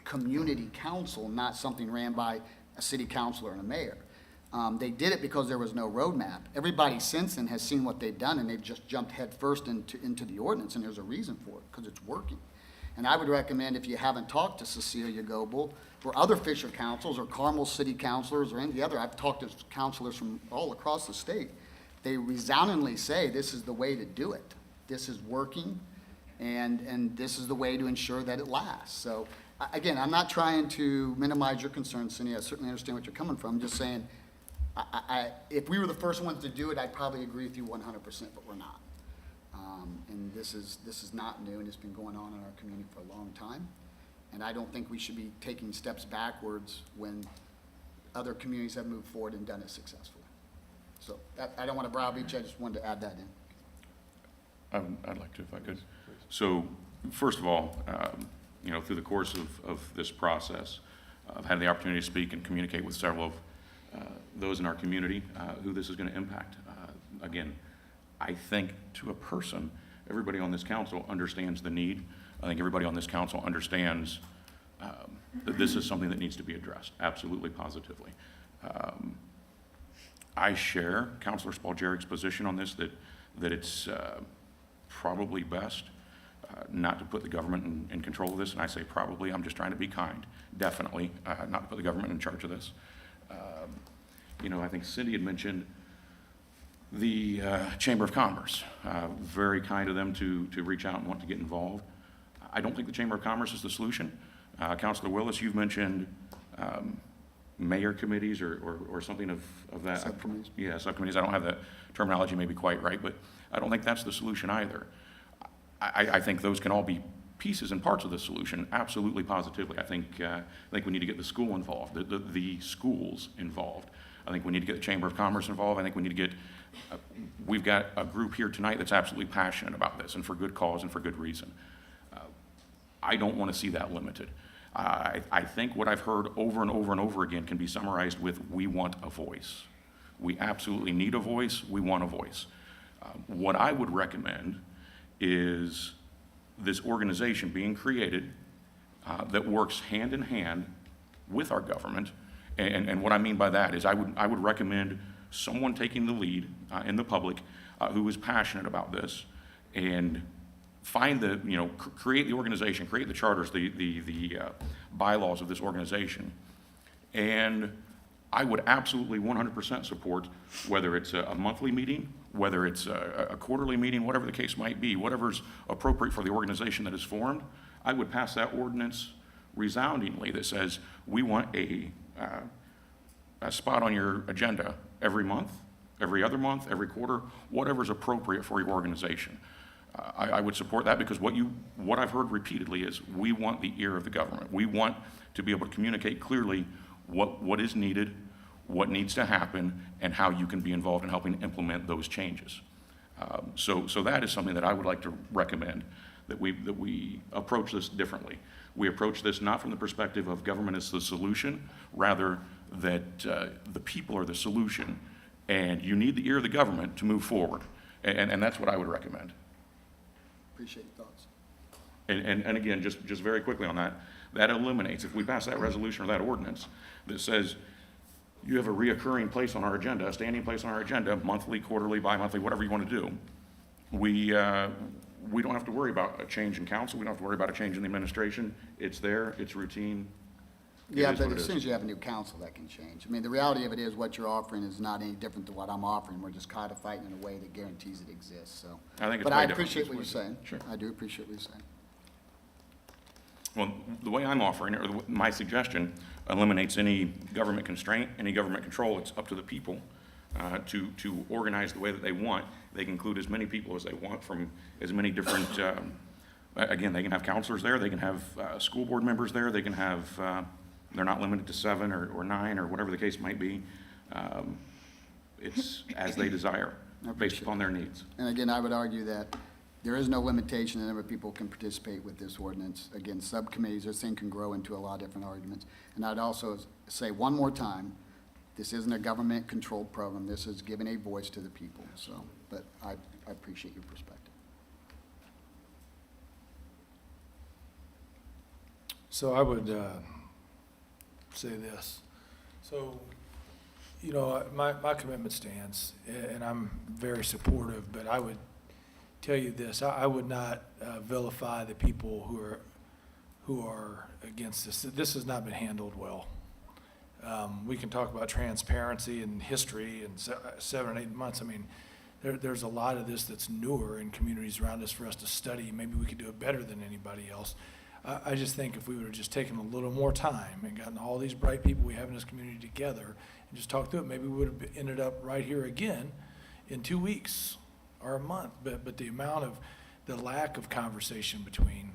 community council, not something ran by a city councilor and a mayor. They did it because there was no roadmap. Everybody since then has seen what they've done, and they've just jumped headfirst into the ordinance, and there's a reason for it, because it's working. And I would recommend, if you haven't talked to Cecilia Goebel, or other Fisher councils, or Carmel city councilors, or any of the other, I've talked to councilors from all across the state, they resoundingly say this is the way to do it. This is working, and this is the way to ensure that it lasts. So, again, I'm not trying to minimize your concerns, Cindy. I certainly understand what you're coming from. I'm just saying, if we were the first ones to do it, I'd probably agree with you 100%, but we're not. And this is not new, and it's been going on in our community for a long time. And I don't think we should be taking steps backwards when other communities have moved forward and done it successfully. So I don't want to browbeat you, I just wanted to add that in. I'd like to, if I could. So, first of all, through the course of this process, I've had the opportunity to speak and communicate with several of those in our community who this is going to impact. Again, I think to a person, everybody on this council understands the need. I think everybody on this council understands that this is something that needs to be addressed, absolutely, positively. I share Councilor Spaljerik's position on this, that it's probably best not to put the government in control of this, and I say probably, I'm just trying to be kind, definitely, not to put the government in charge of this. I think Cindy had mentioned the Chamber of Commerce. Very kind of them to reach out and want to get involved. I don't think the Chamber of Commerce is the solution. Councilor Willis, you've mentioned mayor committees or something of that. Subcommittees. Yeah, subcommittees. I don't have the terminology maybe quite right, but I don't think that's the solution either. I think those can all be pieces and parts of the solution, absolutely, positively. I think we need to get the school involved, the schools involved. I think we need to get the Chamber of Commerce involved. I think we need to get, we've got a group here tonight that's absolutely passionate about this, and for good cause and for good reason. I don't want to see that limited. I think what I've heard over and over and over again can be summarized with, we want a voice. We absolutely need a voice. We want a voice. What I would recommend is this organization being created that works hand in hand with our government. And what I mean by that is I would recommend someone taking the lead in the public who is passionate about this, and find create the organization, create the charters, the bylaws of this organization. And I would absolutely 100% support, whether it's a monthly meeting, whether it's a quarterly meeting, whatever the case might be, whatever's appropriate for the organization that is formed, I would pass that ordinance resoundingly that says we want a spot on your agenda every month, every other month, every quarter, whatever's appropriate for your organization. I would support that, because what I've heard repeatedly is we want the ear of the government. We want to be able to communicate clearly what is needed, what needs to happen, and how you can be involved in helping implement those changes. So that is something that I would like to recommend, that we approach this differently. We approach this not from the perspective of government as the solution, rather that the people are the solution, and you need the ear of the government to move forward. And that's what I would recommend. Appreciate your thoughts. And again, just very quickly on that eliminates, if we pass that resolution or that ordinance that says you have a reoccurring place on our agenda, a standing place on our agenda, monthly, quarterly, bi-monthly, whatever you want to do, we don't have to worry about a change in council. We don't have to worry about a change in the administration. It's there. It's routine. Yeah, but as soon as you have a new council, that can change. I mean, the reality of it is what you're offering is not any different than what I'm offering. We're just codifying it in a way that guarantees it exists, so. I think it's But way I different. appreciate what you're saying. Sure. I do appreciate what you're saying. Well, the way I'm offering it, or my suggestion, eliminates any government constraint, any government control. It's up to the people to organize the way that they want. They can include as many people as they want from as many different, again, they can have counselors there, they can have school board members there, they can have, they're not limited to 7 or 9 or whatever the case might be. It's as they desire, based upon their needs. And again, I would argue that there is no limitation in the number of people can participate with this ordinance. Again, subcommittees, this thing can grow into a lot of different arguments. And I'd also say one more time, This isn't a government-controlled program. This is giving a voice to the people, so, but I appreciate your perspective. So I would say this. So, you know, my commitment stands, and I'm very supportive, but I would tell you this. I would not vilify the people who are against this. This has not been handled well. We can talk about transparency and history and 7 or 8 months. I mean, there's a lot of this that's newer in communities around us for us to study. Maybe we could do it better than anybody else. I just think if we would have just taken a little more time and gotten all these bright people we have in this community together and just talked through it, maybe we would have ended up right here again in 2 weeks or a month. But the lack of conversation between,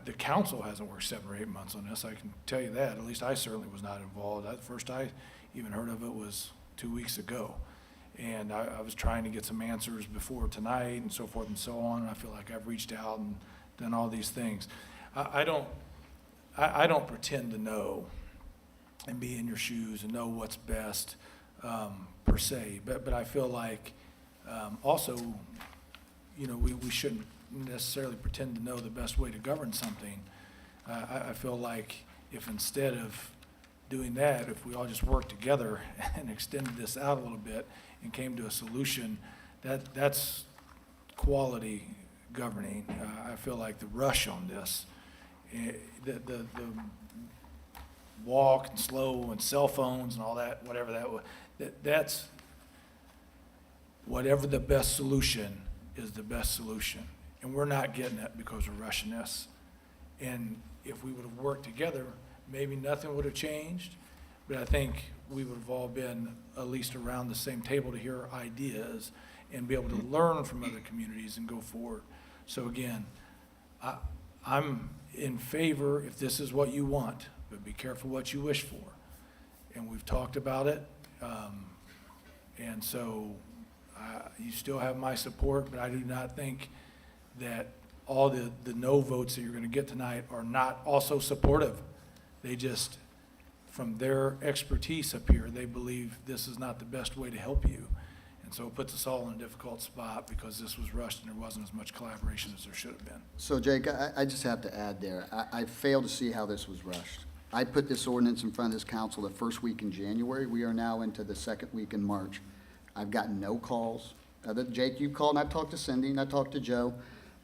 the council hasn't worked 7 or 8 months on this, I can tell you that. At least I certainly was not involved. The first I even heard of it was 2 weeks ago. And I was trying to get some answers before tonight and so forth and so on. And I feel like I've reached out and done all these things. I don't pretend to know and be in your shoes and know what's best per se. But I feel like also, you know, we shouldn't necessarily pretend to know the best way to govern something. I feel like if instead of doing that, if we all just worked together and extended this out a little bit and came to a solution, that's quality governing. I feel like the rush on this, the walk and slow and cell phones and all that, whatever that's whatever the best solution is the best solution. And we're not getting that because we're rushing this. And if we would have worked together, maybe nothing would have changed, but I think we would have all been at least around the same table to hear ideas and be able to learn from other communities and go forward. So again, I'm in favor if this is what you want, but be careful what you wish for. And we've talked about it, and so you still have my support, but I do not think that all the no votes that you're going to get tonight are not also supportive. They just, from their expertise up here, they believe this is not the best way to help you. And so it puts us all in a difficult spot because this was rushed and there wasn't as much collaboration as there should have been. So Jake, I just have to add there, I fail to see how this was rushed. I put this ordinance in front of this council the first week in January. We are now into the second week in March. I've gotten no calls. Jake, you called and I've talked to Cindy and I talked to Joe.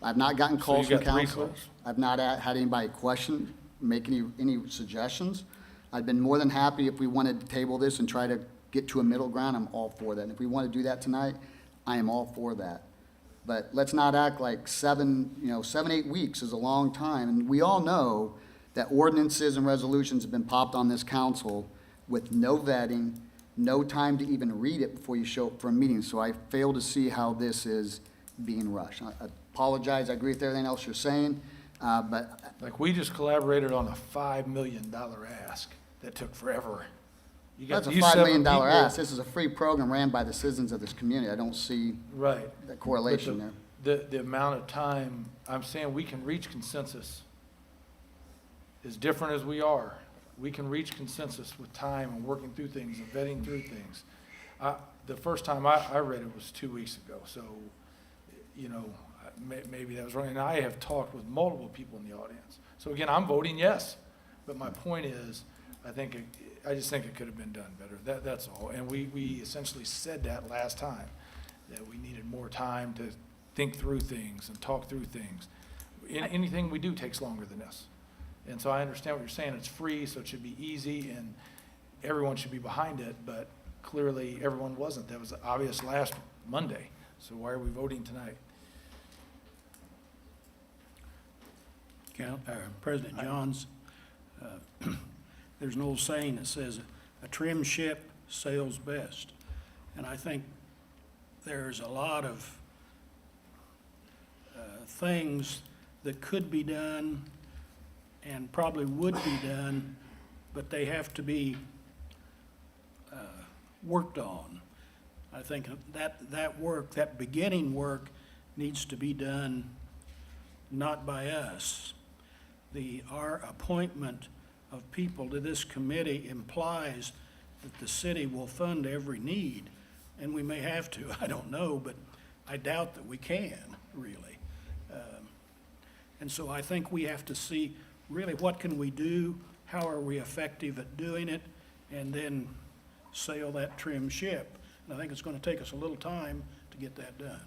I've not gotten calls you from got 3 counselors. calls? I've not had anybody question, make any suggestions. I've been more than happy if we wanted to table this and try to get to a middle ground, I'm all for that. And if we want to do that tonight, I am all for that. But let's not act like 7, 8 weeks is a long time. And we all know that ordinances and resolutions have been popped on this council with no vetting, no time to even read it before you show up for a meeting. So I fail to see how this is being rushed. I apologize, I agree with everything else you're saying, but. Like, we just collaborated on a $5 million ask that took forever. You got That's a these $5 7 million people- ask. This is a free program ran by the citizens of this community. I don't see Right. that correlation there. But the amount of time, I'm saying we can reach consensus. As different as we are, we can reach consensus with time and working through things and vetting through things. The first time I read it was 2 weeks ago, so, maybe that was wrong. And I have talked with multiple people in the audience. So again, I'm voting yes, but my point is, I just think it could have been done better. That's all. And we essentially said that last time, that we needed more time to think through things and talk through things. Anything we do takes longer than this. And so I understand what you're saying. It's free, so it should be easy, and everyone should be behind it, but clearly everyone wasn't. That was obvious last Monday. So why are we voting tonight? President Johns, there's an old saying that says, a trim ship sails best. And I think there's a lot of things that could be done and probably would be done, but they have to be worked on. I think that work, that beginning work, needs to be done not by us. Our appointment of people to this committee implies that the city will fund every need, and we may have to, I don't know, but I doubt that we can, really. And so I think we have to see really what can we do, how are we effective at doing it, and then sail that trim ship. And I think it's going to take us a little time to get that done.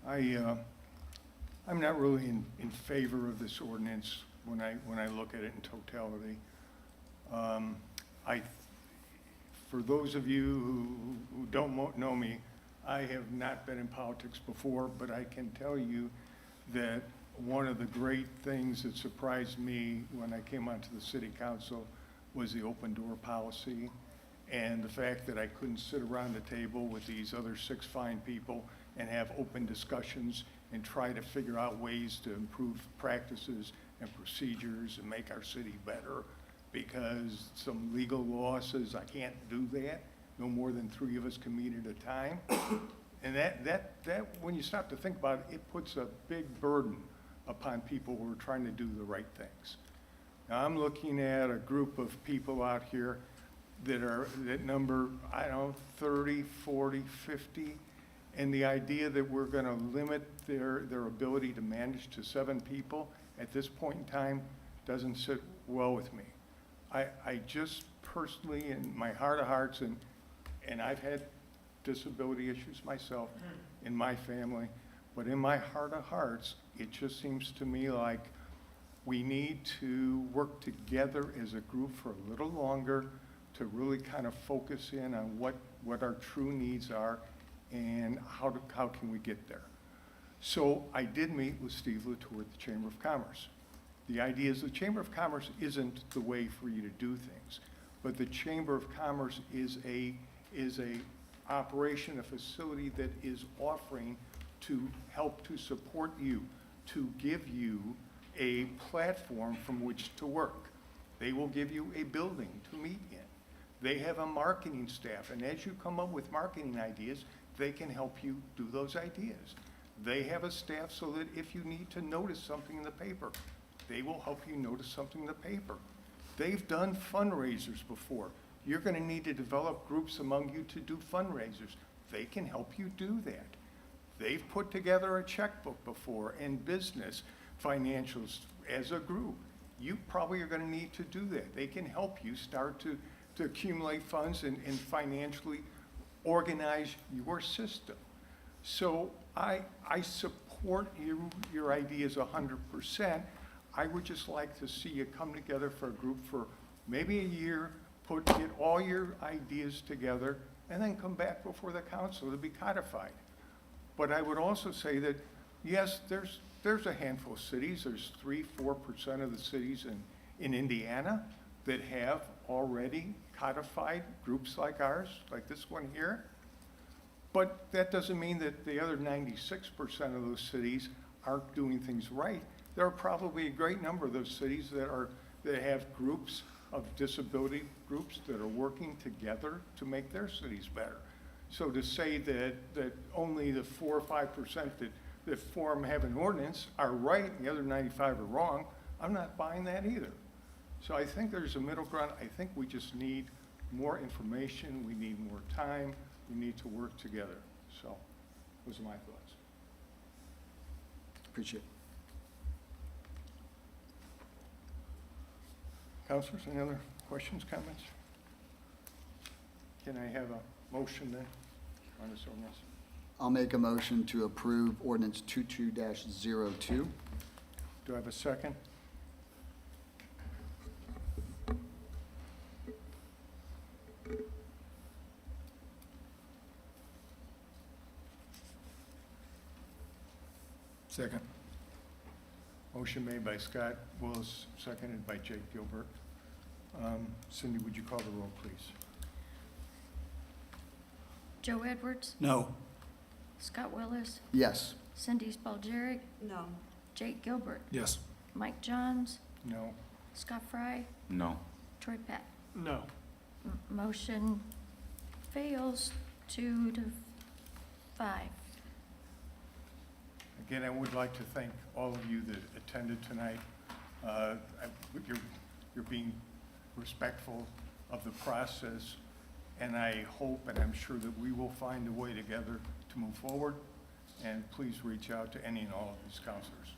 I'm not really in favor of this ordinance when I look at it in totality. For those of you who don't know me, I have not been in politics before, but I can tell you that one of the great things that surprised me when I came onto the city council was the open door policy and the fact that I couldn't sit around the table with these other 6 fine people and have open discussions and try to figure out ways to improve practices and procedures and make our city better, because some legal law says I can't do that. No more than 3 of us can meet at a time. And that when you stop to think about it, it puts a big burden upon people who are trying to do the right things. Now, I'm looking at a group of people out here that number, I don't know, 30, 40, 50, and the idea that we're gonna limit their ability to manage to 7 people at this point in time doesn't sit well with me. I just personally, in my heart of hearts, and I've had disability issues myself in my family, but in my heart of hearts, it just seems to me like we need to work together as a group for a little longer to really kind of focus in on what our true needs are and how can we get there. So I did meet with Steve Latour at the Chamber of Commerce. The idea is the Chamber of Commerce isn't the way for you to do things, but the Chamber of Commerce is a operation, a facility that is offering to help to support you, to give you a platform from which to work. They will give you a building to meet in. They have a marketing staff, and as you come up with marketing ideas, they can help you do those ideas. They have a staff so that if you need to notice something in the paper, they will help you notice something in the paper. They've done fundraisers before. You're going to need to develop groups among you to do fundraisers. They can help you do that. They've put together a checkbook before and business financials as a group. You probably are going to need to do that. They can help you start to accumulate funds and financially organize your system. So I support your ideas 100%. I would just like to see you come together for a group for maybe a year, get all your ideas together, and then come back before the council to be codified. But I would also say that, yes, there's a handful of cities, there's 3-4% of the cities in Indiana that have already codified groups like ours, like this one here. But that doesn't mean that the other 96% of those cities aren't doing things right. There are probably a great number of those cities that have groups of disability groups that are working together to make their cities better. So to say that only the 4 or 5% that form have an ordinance are right and the other 95 are wrong, I'm not buying that either. So I think there's a middle ground. I think we just need more information. We need more time. We need to work together. So those are my thoughts. Appreciate it. Councilors, any other questions, comments? Can I have a motion then on this ordinance? I'll make a motion to approve ordinance 22-02. Do I have a second? Second. Motion made by Scott Willis, seconded by Jake Gilbert. Cindy, would you call the roll, please? Joe Edwards, No. Scott Willis, Yes. Cindy Spalgeric, No. Jake Gilbert, Yes. Mike Johns, No. Scott Fry, No. Troy Peck. No. Motion fails 2-5. Again, I would like to thank all of you that attended tonight. You're being respectful of the process, and I hope and I'm sure that we will find a way together to move forward. And please reach out to any and all of these counselors.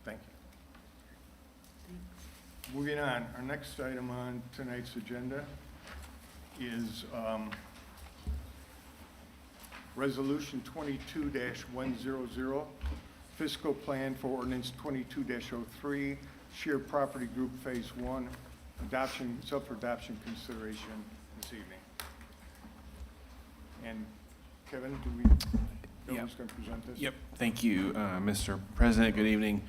Thank you. Moving on, our next item on tonight's agenda is Resolution 22-100, Fiscal Plan for Ordinance 22-03, Shared Property Group Phase 1, Adoption, Self-Adoption Consideration this evening. And Kevin, do we know who's going to present this? Yep. Thank you, Mr. President. Good evening.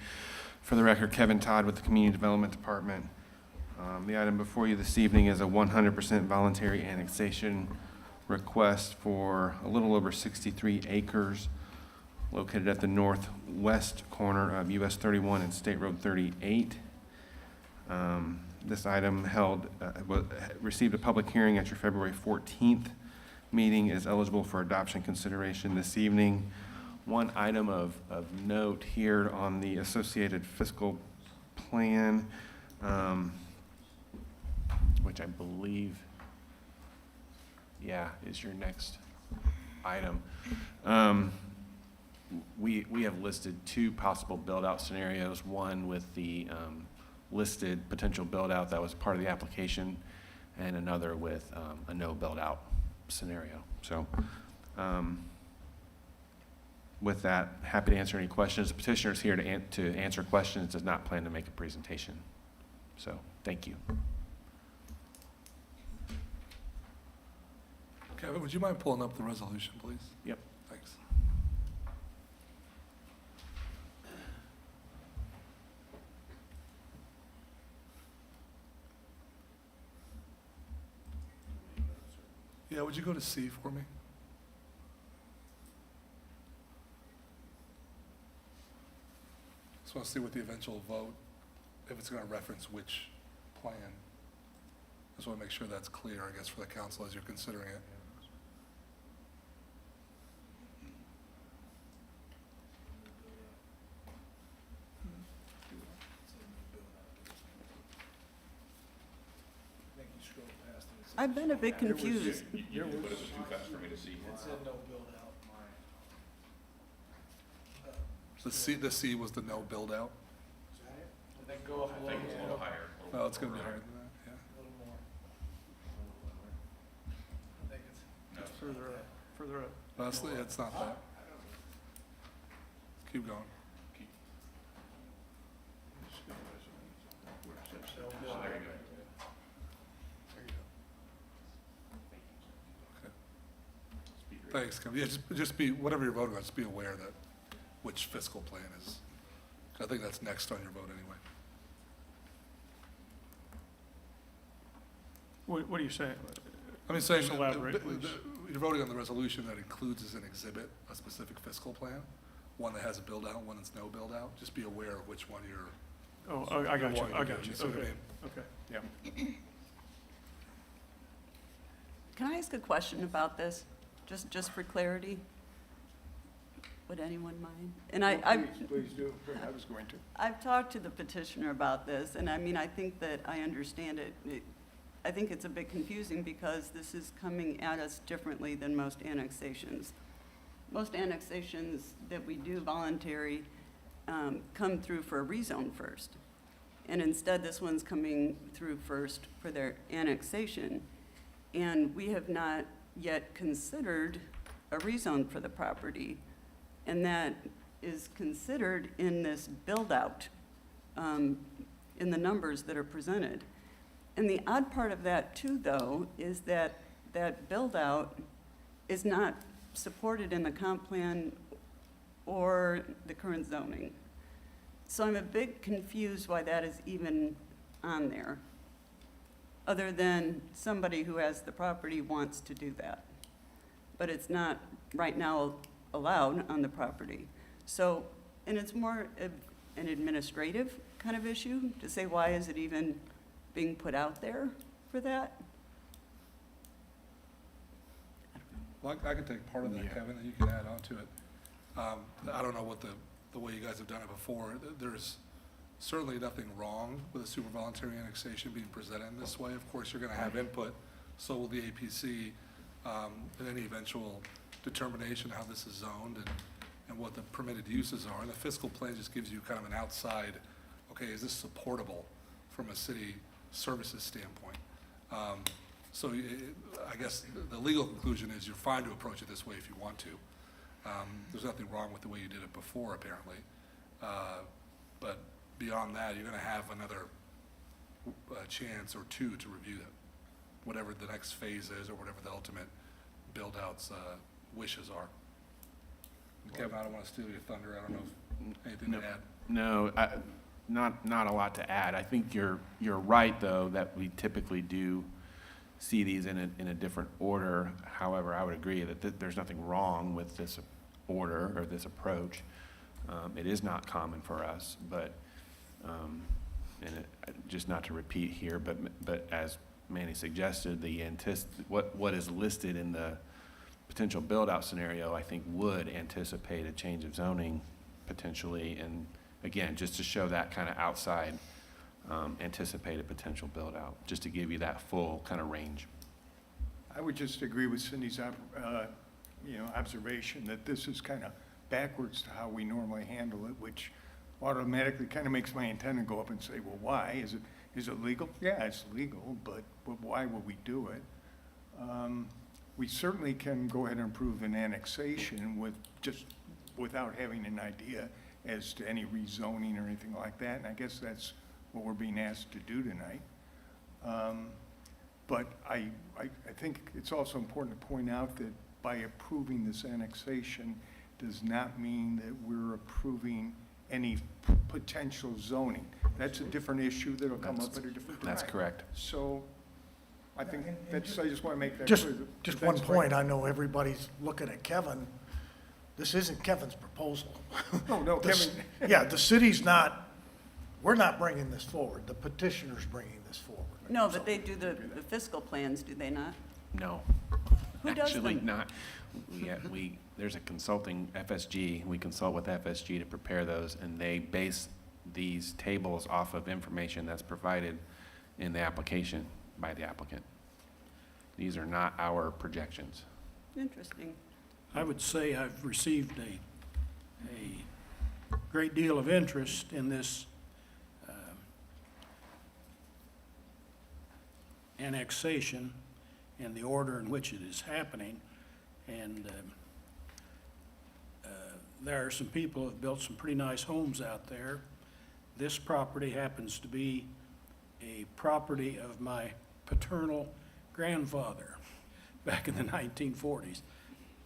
For the record, Kevin Todd with the Community Development Department. The item before you this evening is a 100% voluntary annexation request for a little over 63 acres located at the northwest corner of US 31 and State Road 38. This item received a public hearing at your February 14th meeting, is eligible for adoption consideration this evening. One item of note here on the associated fiscal plan, which I believe, is your next item. We have listed two possible build-out scenarios, one with the listed potential build-out that was part of the application, and another with a no build-out scenario. So with that, happy to answer any questions. The petitioner is here to answer questions, does not plan to make a presentation. So thank you. Kevin, would you mind pulling up the resolution, please? Yep. Thanks. Yeah, would you go to C for me? Just want to see what the eventual vote, if it's going to reference which plan. Just want to make sure that's clear, I guess, for the council as you're considering it. I've been a bit confused. But it was too fast for me to see. The C was the no build out. I think it's a little higher. Oh, it's going to be higher than that, yeah. It's further up. No, it's not that. Keep going. So there you go. Thanks, Kevin. Yeah, just be, whatever you're voting on, just be aware that which fiscal plan is. I think that's next on your vote anyway. What are you saying? I mean, saying, Just elaborate, please. you're voting on the resolution that includes as an exhibit a specific fiscal plan, one that has a build out, one that's no build out. Just be aware of which one you're. Oh, I got you, I got you, See what I okay, mean? okay. Yeah. Can I ask a question about this, just for clarity? Would anyone mind? And Please do. I was going to. I've talked to the petitioner about this, and I mean, I think that I understand it. I think it's a bit confusing because this is coming at us differently than most annexations. Most annexations that we do voluntary come through for a rezone first. And instead, this one's coming through first for their annexation. And we have not yet considered a rezone for the property. And that is considered in this build-out, in the numbers that are presented. And the odd part of that too, though, is that that build-out is not supported in the comp plan or the current zoning. So I'm a bit confused why that is even on there, other than somebody who has the property wants to do that. But it's not right now allowed on the property. So, and it's more an administrative kind of issue to say, why is it even being put out there for that? Well, I can take part of that, Kevin, and you can add on to it. I don't know what the way you guys have done it before. There's certainly nothing wrong with a super voluntary annexation being presented in this way. Of course, you're gonna have input, so will the APC, in any eventual determination how this is zoned and what the permitted uses are. And the fiscal plan just gives you kind of an outside, okay, is this supportable from a city services standpoint? So I guess the legal conclusion is you're fine to approach it this way if you want to. There's nothing wrong with the way you did it before, apparently. But beyond that, you're gonna have another chance or two to review it, whatever the next phase is or whatever the ultimate build-out's wishes are. Kevin, I don't wanna steal your thunder. I don't know if anything to add. No, not a lot to add. I think you're right, though, that we typically do see these in a different order. However, I would agree that there's nothing wrong with this order or this approach. It is not common for us, but, just not to repeat here, but as Manny suggested, what is listed in the potential build-out scenario, I think would anticipate a change of zoning potentially, and again, just to show that kind of outside anticipated potential build-out, just to give you that full kind of range. I would just agree with Cindy's, observation that this is kind of backwards to how we normally handle it, which automatically kind of makes my antenna go up and say, well, why? Is it legal? Yeah, it's legal, but why would we do it? We certainly can go ahead and approve an annexation without having an idea as to any rezoning or anything like that, and I guess that's what we're being asked to do tonight. But I think it's also important to point out that by approving this annexation does not mean that we're approving any potential zoning. That's a different issue that'll come up at a different time. That's correct. So I think I just want to make that Just, clear. just one point, I know everybody's looking at Kevin. This isn't Kevin's proposal. No, Kevin. Yeah, the city's not, we're not bringing this forward. The petitioner's bringing this forward. No, but they do the fiscal plans, do they not? No. Who does Actually, them? not. Yeah, there's a consulting FSG. We consult with FSG to prepare those, and they base these tables off of information that's provided in the application by the applicant. These are not our projections. Interesting. I would say I've received a great deal of interest in this annexation and the order in which it is happening. And there are some people who have built some pretty nice homes out there. This property happens to be a property of my paternal grandfather back in the 1940s.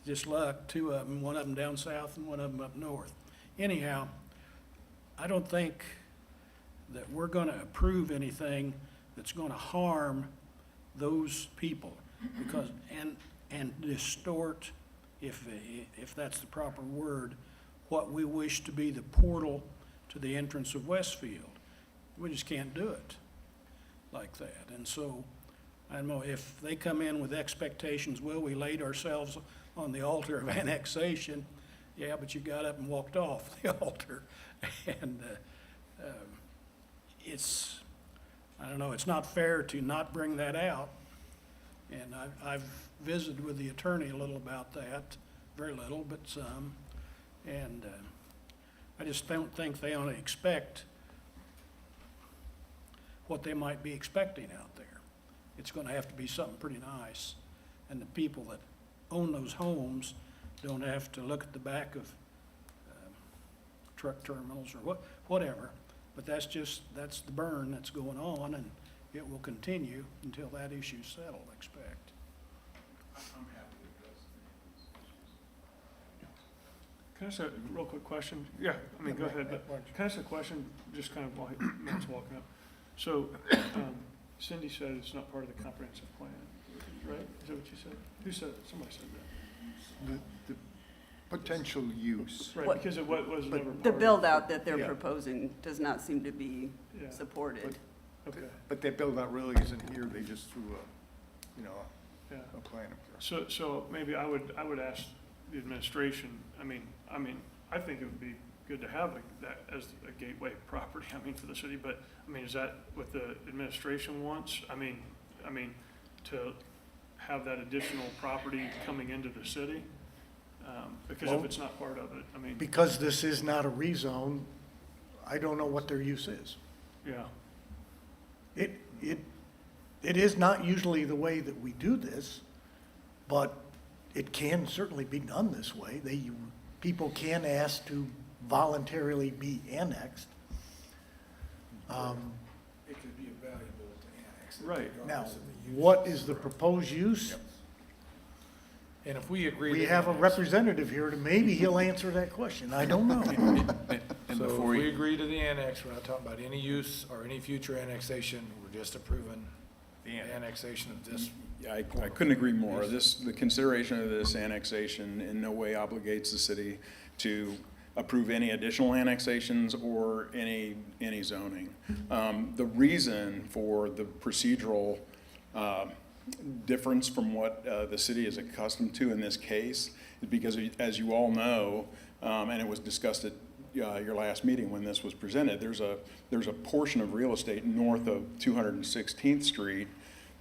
Just luck, two of them, one of them down south and one of them up north. Anyhow, I don't think that we're going to approve anything that's going to harm those people, because and distort, if that's the proper word, what we wish to be the portal to the entrance of Westfield. We just can't do it like that. And so, I don't know, if they come in with expectations, well, we laid ourselves on the altar of annexation, yeah, but you got up and walked off the altar. And it's, I don't know, it's not fair to not bring that out. And I've visited with the attorney a little about that, very little, but some. And I just don't think they ought to expect what they might be expecting out there. It's going to have to be something pretty nice. And the people that own those homes don't have to look at the back of truck terminals or whatever. But that's the burn that's going on, and it will continue until that issue's settled, I expect. I'm happy to address Can I ask a real quick question? Yeah, I mean, go ahead, but can I ask a question, just kind of while Matt's walking up? So, Cindy said it's not part of the comprehensive plan, right? Is that what you said? Who said it? Somebody said that. The potential use. Right, What- because it was never part The of. build-out that they're Yeah. proposing does not seem to be Yeah, supported. okay, But that build-out really isn't here, they just threw yeah. a plan up there. So maybe I would ask the administration, I mean, I think it would be good good to have that as a gateway property, I mean, for the city, but, I mean, is that what the administration wants? I mean, to have that additional property coming into the city? Because if Well, it's not part of it, I mean, Because this is not a rezone, I don't know what their use is. yeah. It is not usually the way that we do this, but it can certainly be done this way. People can ask to voluntarily be annexed. It could be valuable to annex. Right. Now, what is the proposed use? And if we agree. We to have a annex- representative here, and maybe he'll answer that question. I don't know. And So if before we you, agree to the annex, we're not talking about any use or any future annexation, we're just approving the annexation of this. I couldn't agree more. The consideration of this annexation in no way obligates the city to approve any additional annexations or any zoning. The reason for the procedural difference from what the city is accustomed to in this case is because, as you all know, and it was discussed at your last meeting when this was presented, there's a portion of real estate north of 216th Street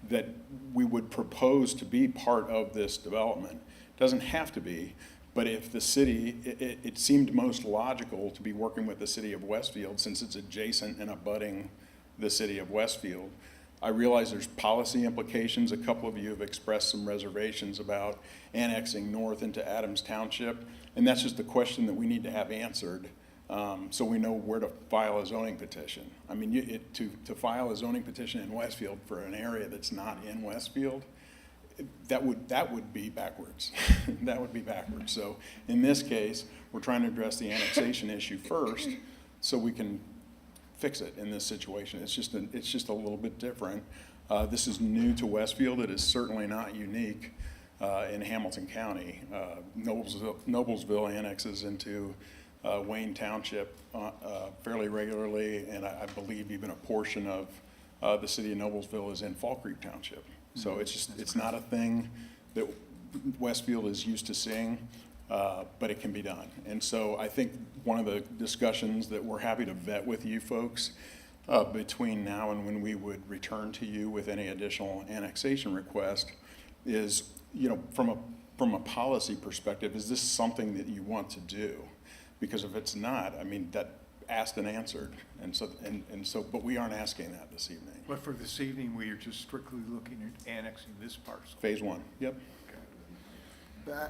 that we would propose to be part of this development. Doesn't have to be, but if the city, it seemed most logical to be working with the city of Westfield since it's adjacent and abutting the city of Westfield. I realize there's policy implications. A couple of you have expressed some reservations about annexing north into Adams Township, and that's just a question that we need to have answered, so we know where to file a zoning petition. I mean, to file a zoning petition in Westfield for an area that's not in Westfield, that would be backwards. That would be backwards. So in this case, we're trying to address the annexation issue first, so we can fix it in this situation. It's just a little bit different. This is new to Westfield. It is certainly not unique in Hamilton County. Noblesville annexes into Wayne Township fairly regularly, and I believe even a portion of the city of Noblesville is in Fall Creek Township. So it's not a thing that Westfield is used to seeing, but it can be done. And so I think one of the discussions that we're happy to vet with you folks between now and when we would return to you with any additional annexation request is, from a policy perspective, is this something that you want to do? Because if it's not, I mean, that asked and answered. And so, but we aren't asking that this evening. But for this evening, we are just strictly looking at annexing this parcel. Phase one, yep.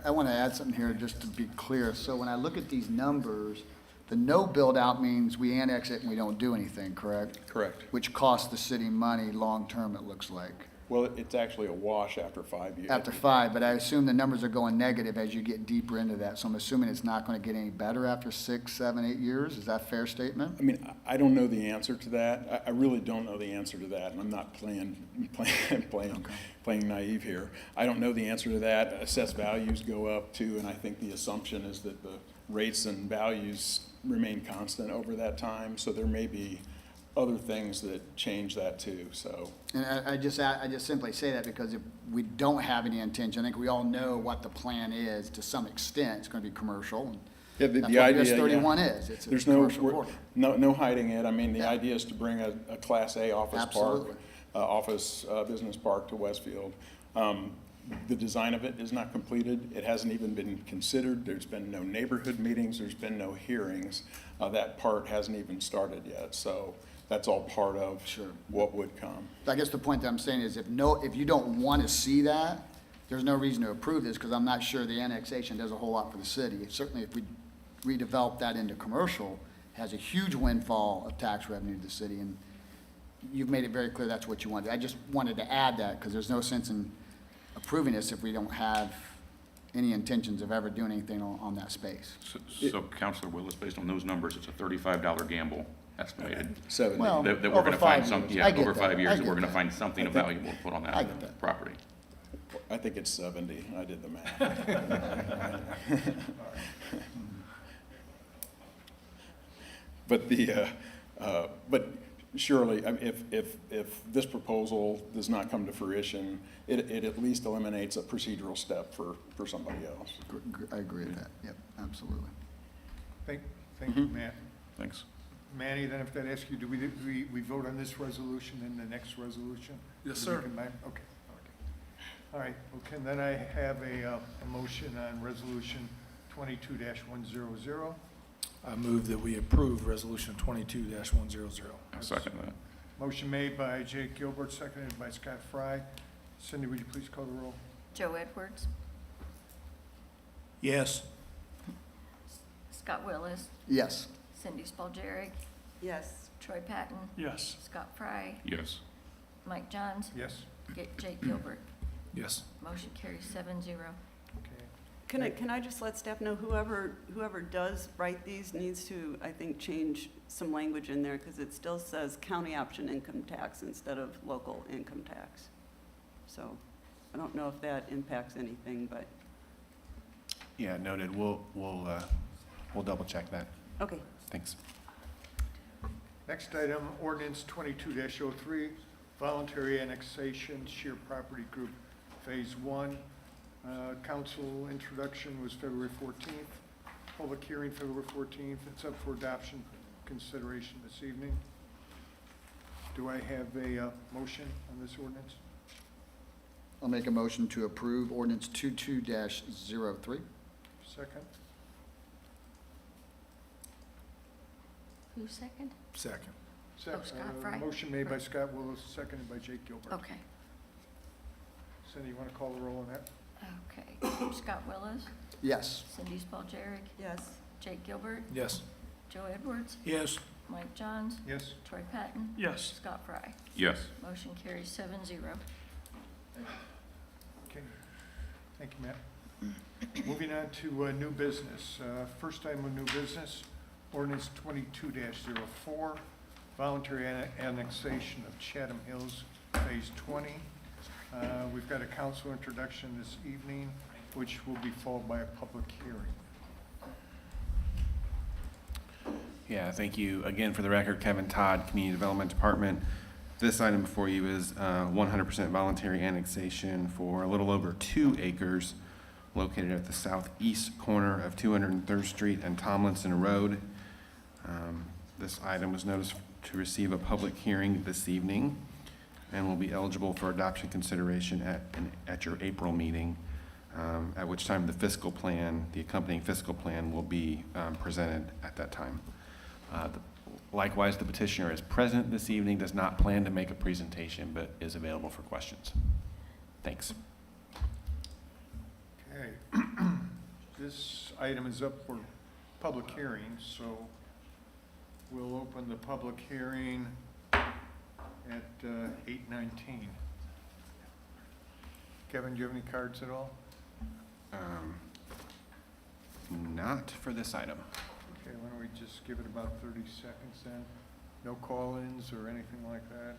I want to add something here just to be clear. So when I look at these numbers, the no build out means we annex it and we don't do anything, correct? Correct. Which costs the city money long-term, it looks like. Well, it's actually a wash after 5 years. After 5, but I assume the numbers are going negative as you get deeper into that. So I'm assuming it's not going to get any better after 6, 7, 8 years. Is that a fair statement? I mean, I don't know the answer to that. I really don't know the answer to that, and I'm not playing naive here. I don't know the answer to that. Assessed values go up too, and I think the assumption is that the rates and values remain constant over that time. So there may be other things that change that too, so. And I just simply say that because if we don't have any intention, I think we all know what the plan is to some extent. It's going to be commercial. And Yeah, that's the what idea, US 31 yeah. is. It's a There's commercial corridor. no hiding it. I mean, the Yeah. idea is to bring a Class A office Absolutely. park, business park to Westfield. The design of it is not completed. It hasn't even been considered. There's been no neighborhood meetings. There's been no hearings. That part hasn't even started yet. So that's all part of what would come. I guess the point that I'm saying is if you don't want to see that, there's no reason to approve this because I'm not sure the annexation does a whole lot for the city. Certainly if we redevelop that into commercial, it has a huge windfall of tax revenue to the city, and you've made it very clear that's what you want. I just wanted to add that because there's no sense in approving this if we don't have any intentions of ever doing anything on that space. So Councilor Willis, based on those numbers, it's a $35 gamble estimated. Well, That we're over gonna 5 find years. something, I yeah, get over that. 5 I years, that get we're gonna that. find something of value to put on I get that. property. I think it's 70. I did the math. But surely, I mean, if this proposal does not come to fruition, it at least eliminates a procedural step for somebody else. I agree with that. Yep, absolutely. Thank Thank you, Matt. Thanks. Manny, then if I'd ask you, do we vote on this resolution and the next resolution? Yes, Do we sir. combine? Okay. All right, okay, then I have a motion on resolution 22-100. I move that we approve Resolution 22-100. I second that. Motion made by Jake Gilbert, seconded by Scott Fry. Cindy, would you please call the roll? Joe Edwards, Yes. Scott Willis, Yes. Cindy Spalgeric, Yes. Troy Patton, Yes. Scott Fry, Yes. Mike Johns, Yes. Jake Gilbert. Yes. Motion carries 7-0. Okay. Can I just let staff know, whoever does write these needs to, I think, change some language in there, because it still says county option income tax instead of local income tax. So I don't know if that impacts anything, but, Yeah, noted. We'll double check that. okay. Thanks. Next item, ordinance 22-03, voluntary annexation, sheer property group, phase 1. Council introduction was February 14th. Public hearing February 14th. It's up for adoption consideration this evening. Do I have a motion on this ordinance? I'll make a motion to approve ordinance 22-03. Second? Who's second? Second. Sec- Scott Fry. Motion made by Scott Willis, seconded by Jake Gilbert. Okay, Cindy, you want to call the roll on that? okay. Scott Willis, Yes. Cindy Spalgeric, Yes. Jake Gilbert, Yes. Joe Edwards, Yes. Mike Johns, Yes. Troy Patton, Yes. Scott Fry. Yes. Motion carries 7-0. Okay. Thank you, Matt. Moving on to new business. First item of new business, ordinance 22-04, voluntary annexation of Chatham Hills, Phase 20. We've got a council introduction this evening, which will be followed by a public hearing. Yeah, thank you. Again, for the record, Kevin Todd, Community Development Department. This item before you is 100% voluntary annexation for a little over 2 acres located at the southeast corner of 203rd Street and Tomlinson Road. This item was noticed to receive a public hearing this evening and will be eligible for adoption consideration at your April meeting, at which time the fiscal plan, the accompanying fiscal plan, will be presented at that time. Likewise, the petitioner is present this evening, does not plan to make a presentation, but is available for questions. Thanks. Okay. This item is up for public hearing, so we'll open the public hearing at 8:19. Kevin, do you have any cards at all? Not for this item. Okay, why don't we just give it about 30 seconds then? No call-ins or anything like that?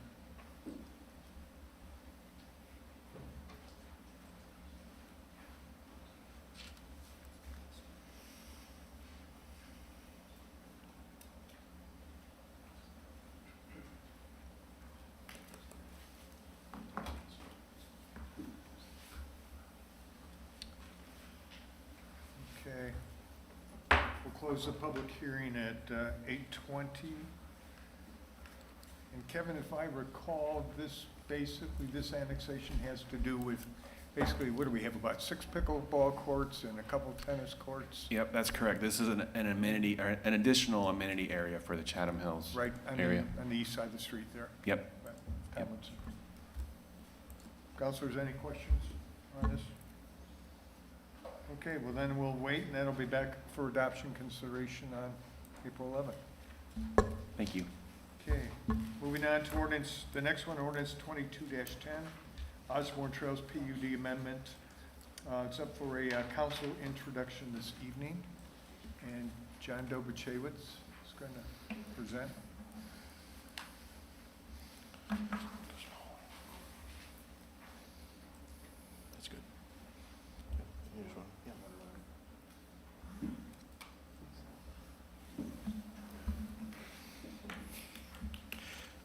Okay. We'll close the public hearing at 8:20. And Kevin, if I recall, this annexation has to do with, basically, what do we have, about 6 pickleball courts and a couple tennis courts? Yep, that's correct. This is an amenity, or an additional amenity area for the Chatham Hills Right on area. the east side of the street there. Yep. Right, Tomlinson. Counselors, any questions on this? Okay, well then we'll wait, and that'll be back for adoption consideration on April 11th. Thank you. Okay, moving on to ordinance, the next one, ordinance 22-10, Osborne Trails PUD amendment. It's up for a council introduction this evening, and John Dobachewicz is going to present. That's good. Here's one. Yeah.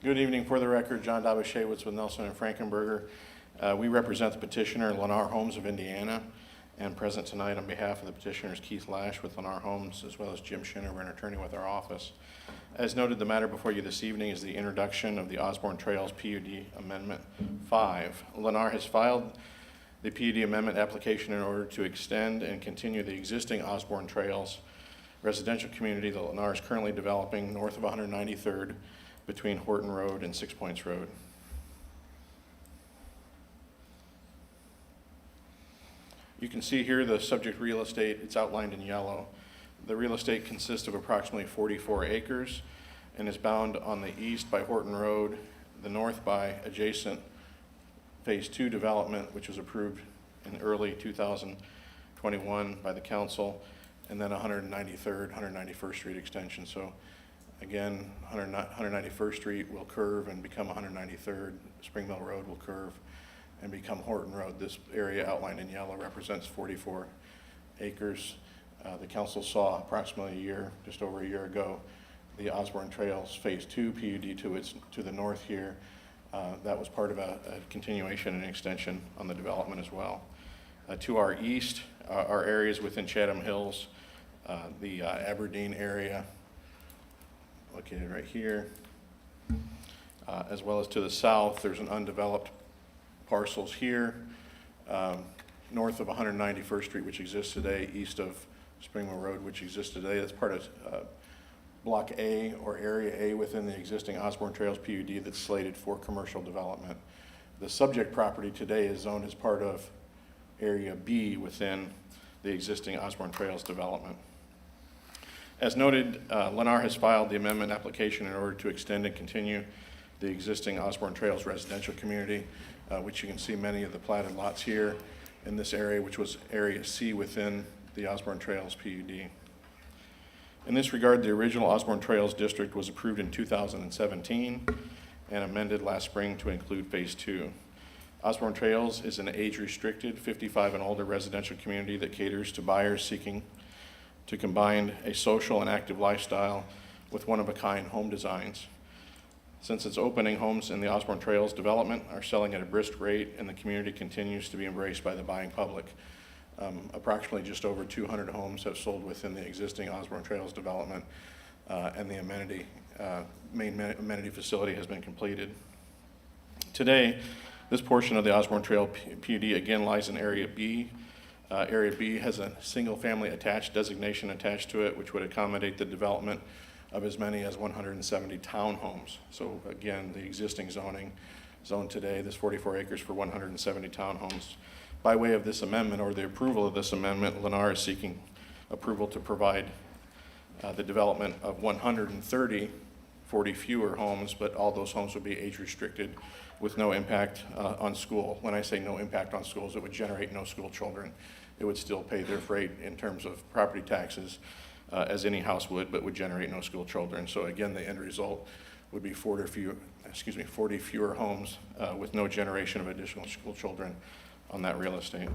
Good evening. For the record, John Dobachewicz with Nelson and Frankenberger. We represent the petitioner, Lennar Homes of Indiana, and present tonight on behalf of the petitioners Keith Lash with Lennar Homes, as well as Jim Schinover, an attorney with our office. As noted, the matter before you this evening is the introduction of the Osborne Trails PUD Amendment 5. Lennar has filed the PUD amendment application in order to extend and continue the existing Osborne Trails residential community that Lennar is currently developing north of 193rd between Horton Road and 6 Points Road. You can see here the subject real estate. It's outlined in yellow. The real estate consists of approximately 44 acres and is bound on the east by Horton Road, the north by adjacent Phase 2 development, which was approved in early 2021 by the council, and then 193rd, 191st Street extension. So again, 191st Street will curve and become 193rd. Spring Mill Road will curve and become Horton Road. This area outlined in yellow represents 44 acres. The council saw approximately just over a year ago, the Osborne Trails Phase 2 PUD to the north here. That was part of a continuation and extension on the development as well. To our east are areas within Chatham Hills, the Aberdeen area, located right here, as well as to the south, there's an undeveloped parcels here, north of 191st Street, which exists today, east of Spring Mill Road, which exists today. That's part of Block A or Area A within the existing Osborne Trails PUD that's slated for commercial development. The subject property today is zoned as part of Area B within the existing Osborne Trails development. As noted, Lennar has filed the amendment application in order to extend and continue the existing Osborne Trails residential community, which you can see many of the platted lots here in this area, which was Area C within the Osborne Trails PUD. In this regard, the original Osborne Trails District was approved in 2017 and amended last spring to include Phase 2. Osborne Trails is an age-restricted 55 and older residential community that caters to buyers seeking to combine a social and active lifestyle with one-of-a-kind home designs. Since its opening, homes in the Osborne Trails development are selling at a brisk rate, and the community continues to be embraced by the buying public. Approximately just over 200 homes have sold within the existing Osborne Trails development, and the main amenity facility has been completed. Today, this portion of the Osborne Trail PUD again lies in Area B. Area B has a single-family attached designation attached to it, which would accommodate the development of as many as 170 townhomes. So again, the existing zone today, this 44 acres for 170 townhomes. By way of this amendment, or the approval of this amendment, Lennar is seeking approval to provide the development of 130 40 fewer homes, but all those homes would be age restricted with no impact on school. When I say no impact on schools, it would generate no school children. It would still pay their freight in terms of property taxes as any house would, but would generate no school children. So again, the end result would be 40 fewer homes with no generation of additional school children on that real estate.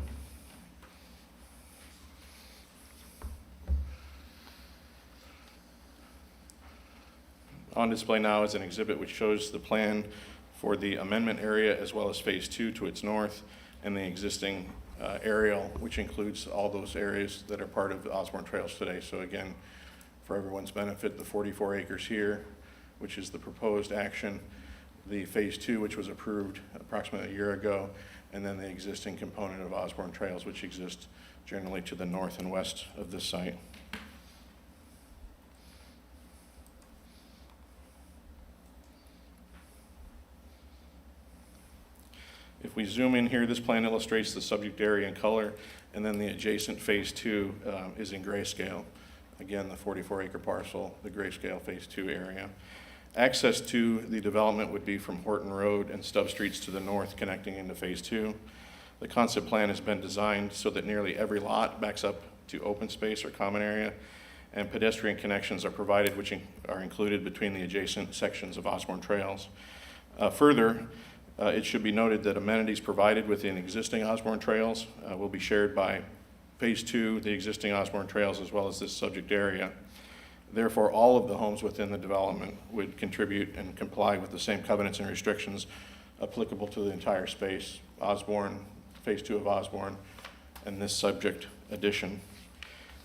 On display now is an exhibit which shows the plan for the amendment area as well as Phase 2 to its north, and the existing aerial, which includes all those areas that are part of the Osborne Trails today. So again, for everyone's benefit, the 44 acres here, which is the proposed action, the Phase 2, which was approved approximately a year ago, and then the existing component of Osborne Trails, which exists generally to the north and west of this site. If we zoom in here, this plan illustrates the subject area in color, and then the adjacent Phase 2 is in grayscale. Again, the 44-acre parcel, the grayscale Phase 2 area. Access to the development would be from Horton Road and Stub Streets to the north, connecting into Phase 2. The concept plan has been designed so that nearly every lot backs up to open space or common area, and pedestrian connections are provided, which are included between the adjacent sections of Osborne Trails. Further, it should be noted that amenities provided within existing Osborne Trails will be shared by Phase 2, the existing Osborne Trails, as well as this subject area. Therefore, all of the homes within the development would contribute and comply with the same covenants and restrictions applicable to the entire space. Osborne, Phase 2 of Osborne, and this subject addition.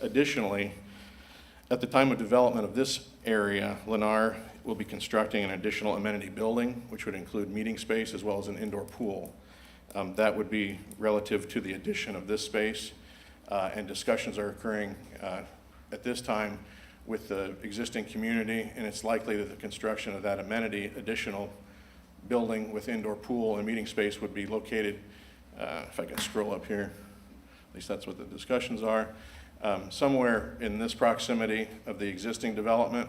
Additionally, at the time of development of this area, Lennar will be constructing an additional amenity building, which would include meeting space as well as an indoor pool. That would be relative to the addition of this space, and discussions are occurring at this time with the existing community, and it's likely that the construction of that amenity additional building with indoor pool and meeting space would be located, if I can scroll up here, at least that's what the discussions are, somewhere in this proximity of the existing development,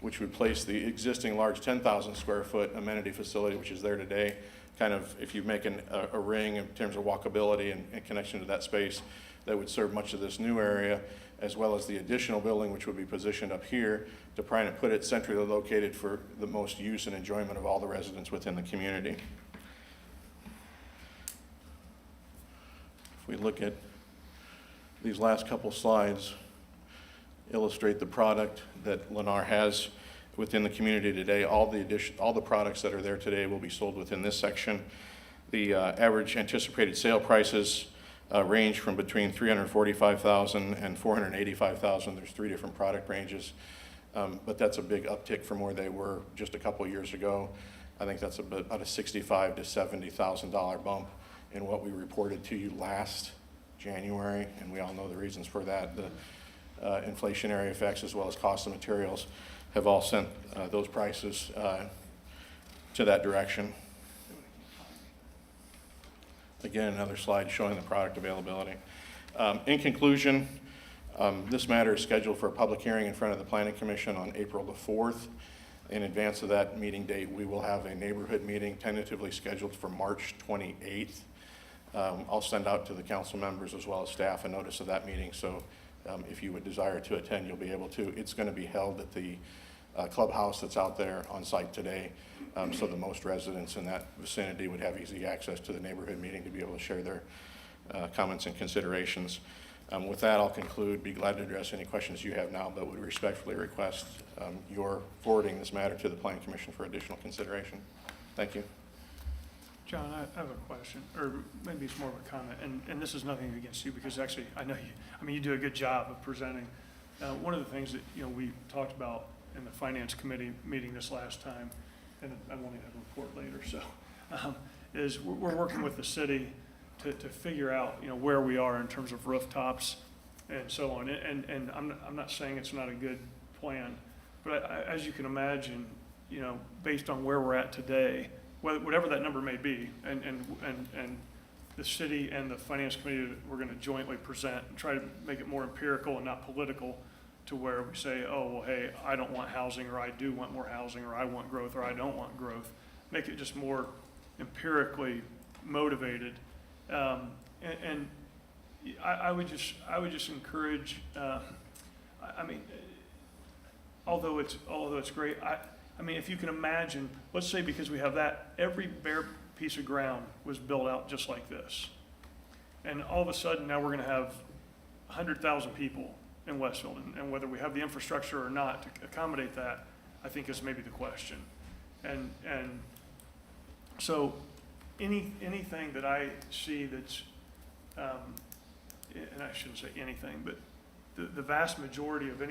which would place the existing large 10,000 square foot amenity facility, which is there today, kind of, if you make a ring in terms of walkability and connection to that space, that would serve much of this new area, as well as the additional building, which would be positioned up here to try and put it centrally located for the most use and enjoyment of all the residents within the community. If we look at these last couple slides, illustrate the product that Lennar has within the community today. All the products that are there today will be sold within this section. The average anticipated sale prices range from between $345,000 and $485,000. There's 3 different product ranges, but that's a big uptick from where they were just a couple years ago. I think that's about a $65,000 to $70,000 bump in what we reported to you last January, and we all know the reasons for that. The inflationary effects as well as cost of materials have all sent those prices to that direction. Again, another slide showing the product availability. In conclusion, this matter is scheduled for a public hearing in front of the Planning Commission on April the 4th. In advance of that meeting date, we will have a neighborhood meeting tentatively scheduled for March 28th. I'll send out to the council members as well as staff a notice of that meeting, so if you would desire to attend, you'll be able to. It's going to be held at the clubhouse that's out there on site today, so the most residents in that vicinity would have easy access to the neighborhood meeting to be able to share their comments and considerations. With that, I'll conclude. Be glad to address any questions you have now, but would respectfully request your forwarding this matter to the Planning Commission for additional consideration. Thank you. John, I have a question, or maybe it's more of a comment, and this is nothing against you, because actually, I know you do a good job of presenting. One of the things that, we talked about in the Finance Committee meeting this last time, and I won't have a report later, so, is we're working with the city to figure out, where we are in terms of rooftops and so on, and I'm not saying it's not a good plan, but as you can imagine, based on where we're at today, whatever that number may be, and the city and the Finance Committee, we're going to jointly present and try to make it more empirical and not political, to where we say, oh, well, hey, I don't want housing, or I do want more housing, or I want growth, or I don't want growth. Make it just more empirically motivated. And I would just encourage, although it's great, I mean, if you can imagine, let's say because we have that, every bare piece of ground was built out just like this. And all of a sudden, now we're going to have 100,000 people in Westfield. And whether we have the infrastructure or not to accommodate that, I think is maybe the question. And so anything that I see that's, and I shouldn't say anything, but the vast majority of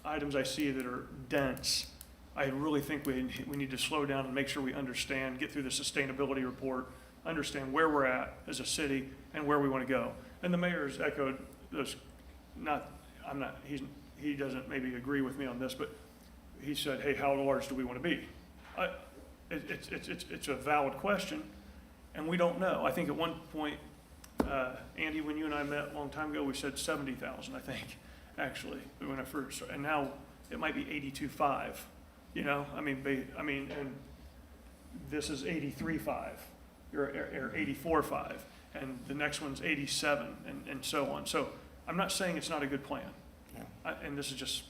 items I see that are dense, I really think we need to slow down and make sure we understand, get through the sustainability report, understand where we're at as a city and where we want to go. And the mayor's echoed those, he doesn't maybe agree with me on this, but he said, hey, how large do we want to be? It's a valid question, and we don't know. I think at one point, Andy, when you and I met a long time ago, we said 70,000, I think, actually, when I first started. And now it might be 82.5, and this is 83.5, or 84.5, and the next one's 87, and so on. So I'm not saying it's not a good plan. Yeah. And this is just,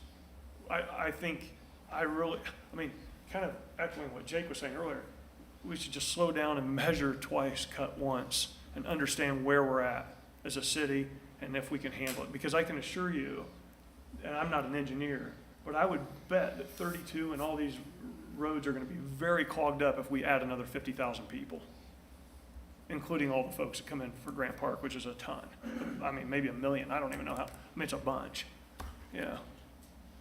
kind of echoing what Jake was saying earlier, we should just slow down and measure twice, cut once, and understand where we're at as a city and if we can handle it. Because I can assure you, and I'm not an engineer, but I would bet that 32 and all these roads are going to be very clogged up if we add another 50,000 people including all the folks that come in for Grant Park, which is a ton. I mean, maybe 1 million, I don't even know how, I mean, it's a bunch, yeah.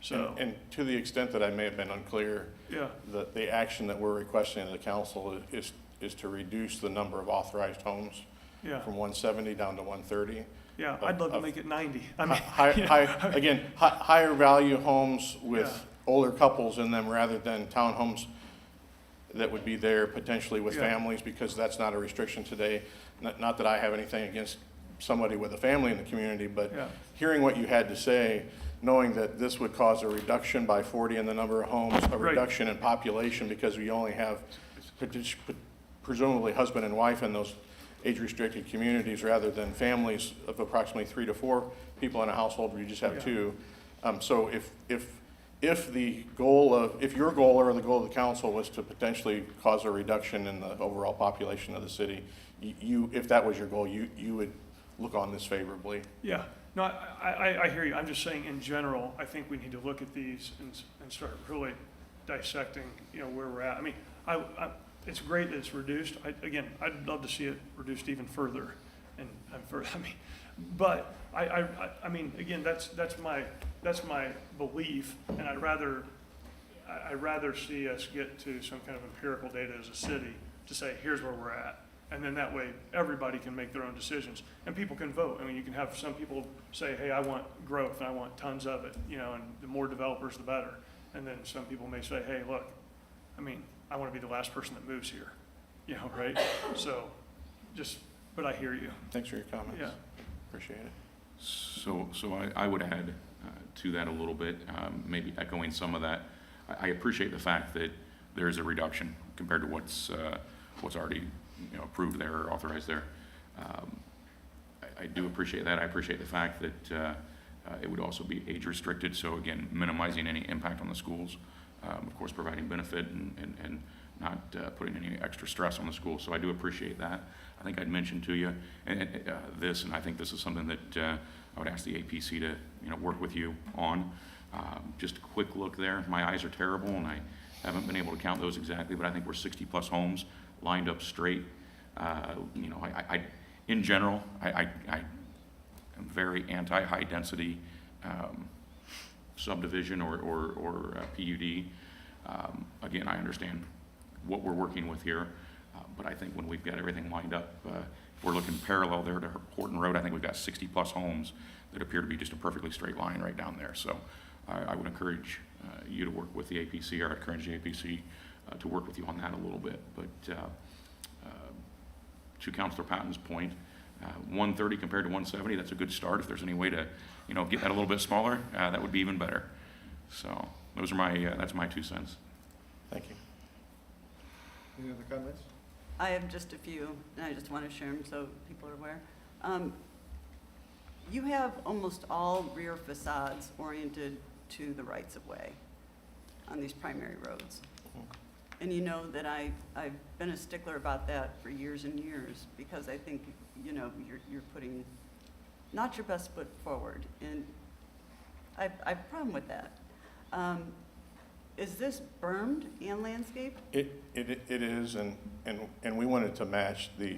So, And to the extent that I may have been unclear, yeah, the action that we're requesting of the council is to reduce the number of authorized homes yeah, from 170 down to 130. yeah, I'd love to of- make it 90. I mean, Higher value homes with Yeah. older couples in them rather than townhomes that would be there potentially with Yeah. families, because that's not a restriction today. Not that I have anything against somebody with a family in the community, but Yeah. hearing what you had to say, knowing that this would cause a reduction by 40 in the number of homes, a Right. reduction in population because we only have presumably husband and wife in those age-restricted communities rather than families of approximately 3 to 4 people in a household where you just have Yeah. two. So if the goal of, if your goal or the goal of the council was to potentially cause a reduction in the overall population of the city, if that was your goal, you would look on this favorably. yeah, no, I hear you. I'm just saying in general, I think we need to look at these and start really dissecting, you know, where we're at. I mean, it's great that it's reduced. Again, I'd love to see it reduced even further and further, I mean, but I mean, again, that's my belief, and I'd rather see us get to some kind of empirical data as a city to say, here's where we're at. And then that way, everybody can make their own decisions, and people can vote. I mean, you can have some people say, hey, I want growth, and I want tons of it, you know, and the more developers, the better. And then some people may say, hey, look, I mean, I want to be the last person that moves here, you know, right? So, but I hear you. Thanks for your comments. Yeah. Appreciate it. So I would add to that a little bit, maybe echoing some of that. I appreciate the fact that there is a reduction compared to what's already, you know, approved there or authorized there. I do appreciate that. I appreciate the fact that it would also be age restricted. So again, minimizing any impact on the schools, of course, providing benefit and not putting any extra stress on the school. So I do appreciate that. I think I'd mentioned to you and I think this is something that I would ask the APC to, you know, work with you on. Just a quick look there. My eyes are terrible, and I haven't been able to count those exactly, but I think we're 60-plus homes lined up straight. You know, in general, I am very anti-high density subdivision or PUD. Again, I understand what we're working with here, but I think when we've got everything lined up, if we're looking parallel there to Horton Road, I think we've got 60-plus homes that appear to be just a perfectly straight line right down there. So I would encourage you to work with the APC, or I'd encourage the APC to work with you on that a little bit. But to Councilor Patton's point, 130 compared to 170, that's a good start. If there's any way to, you know, get that a little bit smaller, that would be even better. So those are that's my 2 cents. Thank you. Any other comments? I have just a few, and I just want to share them so people are aware. You have almost all rear facades oriented to the rights of way on these primary roads. And you know that I've been a stickler about that for years and years, because I think, you know, you're putting not your best foot forward, and I have a problem with that. Is this bermed and landscaped? It is, and we wanted to match the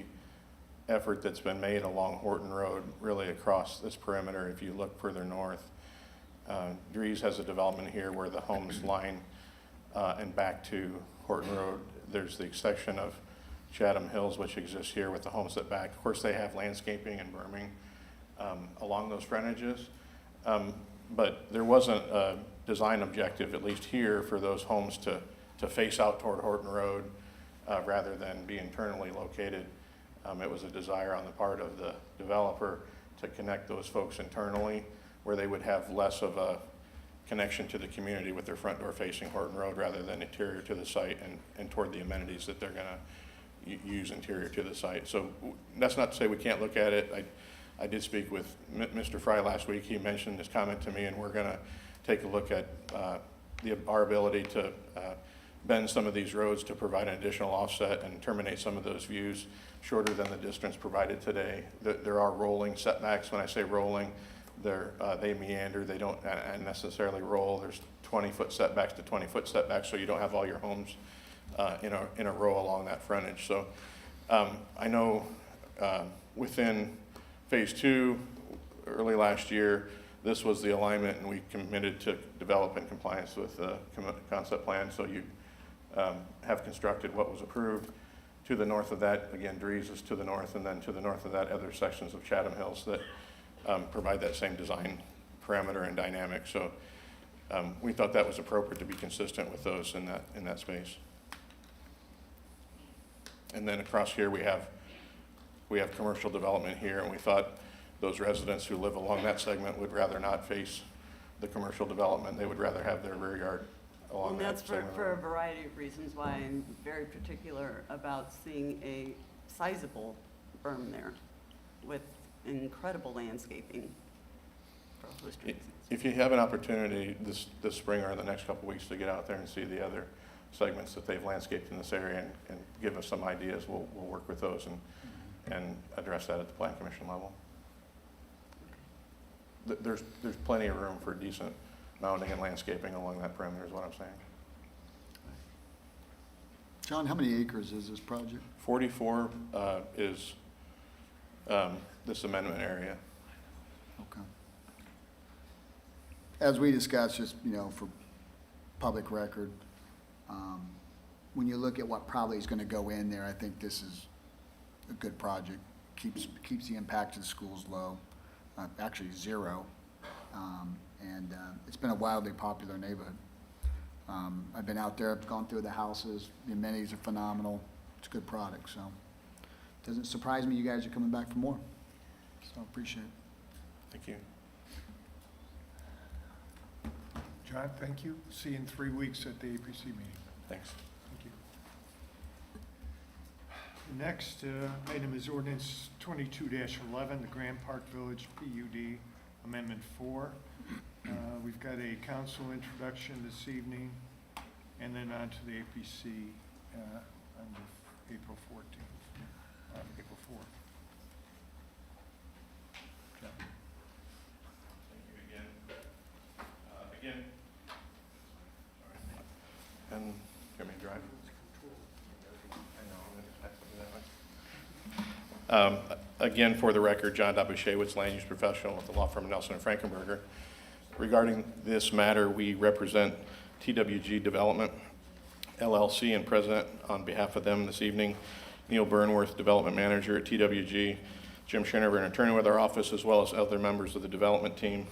effort that's been made along Horton Road, really across this perimeter. If you look further north, Dries has a development here where the homes line and back to Horton Road. There's the section of Chatham Hills, which exists here with the homes that back. Of course, they have landscaping and berming along those frontages, but there wasn't a design objective, at least here, for those homes to face out toward Horton Road rather than be internally located. It was a desire on the part of the developer to connect those folks internally, where they would have less of a connection to the community with their front door facing Horton Road rather than interior to the site and toward the amenities that they're going to use interior to the site. So that's not to say we can't look at it. I did speak with Mr. Fry last week. He mentioned this comment to me, and we're going to take a look at our ability to bend some of these roads to provide an additional offset and terminate some of those views shorter than the distance provided today. There are rolling setbacks. When I say rolling, they meander. They don't necessarily roll. There's 20-foot setbacks to 20-foot setbacks, so you don't have all your homes in a row along that frontage. So I know within Phase 2, early last year, this was the alignment, and we committed to develop in compliance with the concept plan. So you have constructed what was approved. To the north of that, again, Dries is to the north, and then to the north of that, other sections of Chatham Hills that provide that same design parameter and dynamic. So we thought that was appropriate to be consistent with those in that space. And then across here, we have commercial development here, and we thought those residents who live along that segment would rather not face the commercial development. They would rather have their rear yard along And that that's segment. for a variety of reasons why I'm very particular about seeing a sizable berm there with incredible landscaping for a host of reasons. If you have an opportunity this spring or the next couple of weeks to get out there and see the other segments that they've landscaped in this area and give us some ideas, we'll work with those and address that at the Plan Commission level. There's plenty of room for decent mounding and landscaping along that perimeter is what I'm saying. John, how many acres is this project? 44 is this amendment area. Okay. As we discussed, just, for public record, when you look at what probably is going to go in there, I think this is a good project. Keeps the impact to the schools low, actually zero. And it's been a wildly popular neighborhood. I've been out there, I've gone through the houses, the amenities are phenomenal. It's a good product, so. Doesn't surprise me you guys are coming back for more. So I appreciate it. Thank you. John, thank you. See you in 3 weeks at the APC meeting. Thanks. Thank you. The next item is ordinance 22-11, the Grand Park Village PUD Amendment 4. We've got a council introduction this evening, and then on to the APC on April 14th, April 4th. John. Thank you again. And you want me to drive? I know. Again, for the record, John Dabushewitz, land use professional with the law firm Nelson and Frankenberger. Regarding this matter, we represent TWG Development, LLC, and present on behalf of them this evening, Neil Burnworth, Development Manager at TWG, Jim Schinover, an attorney with our office, as well as other members of the development team.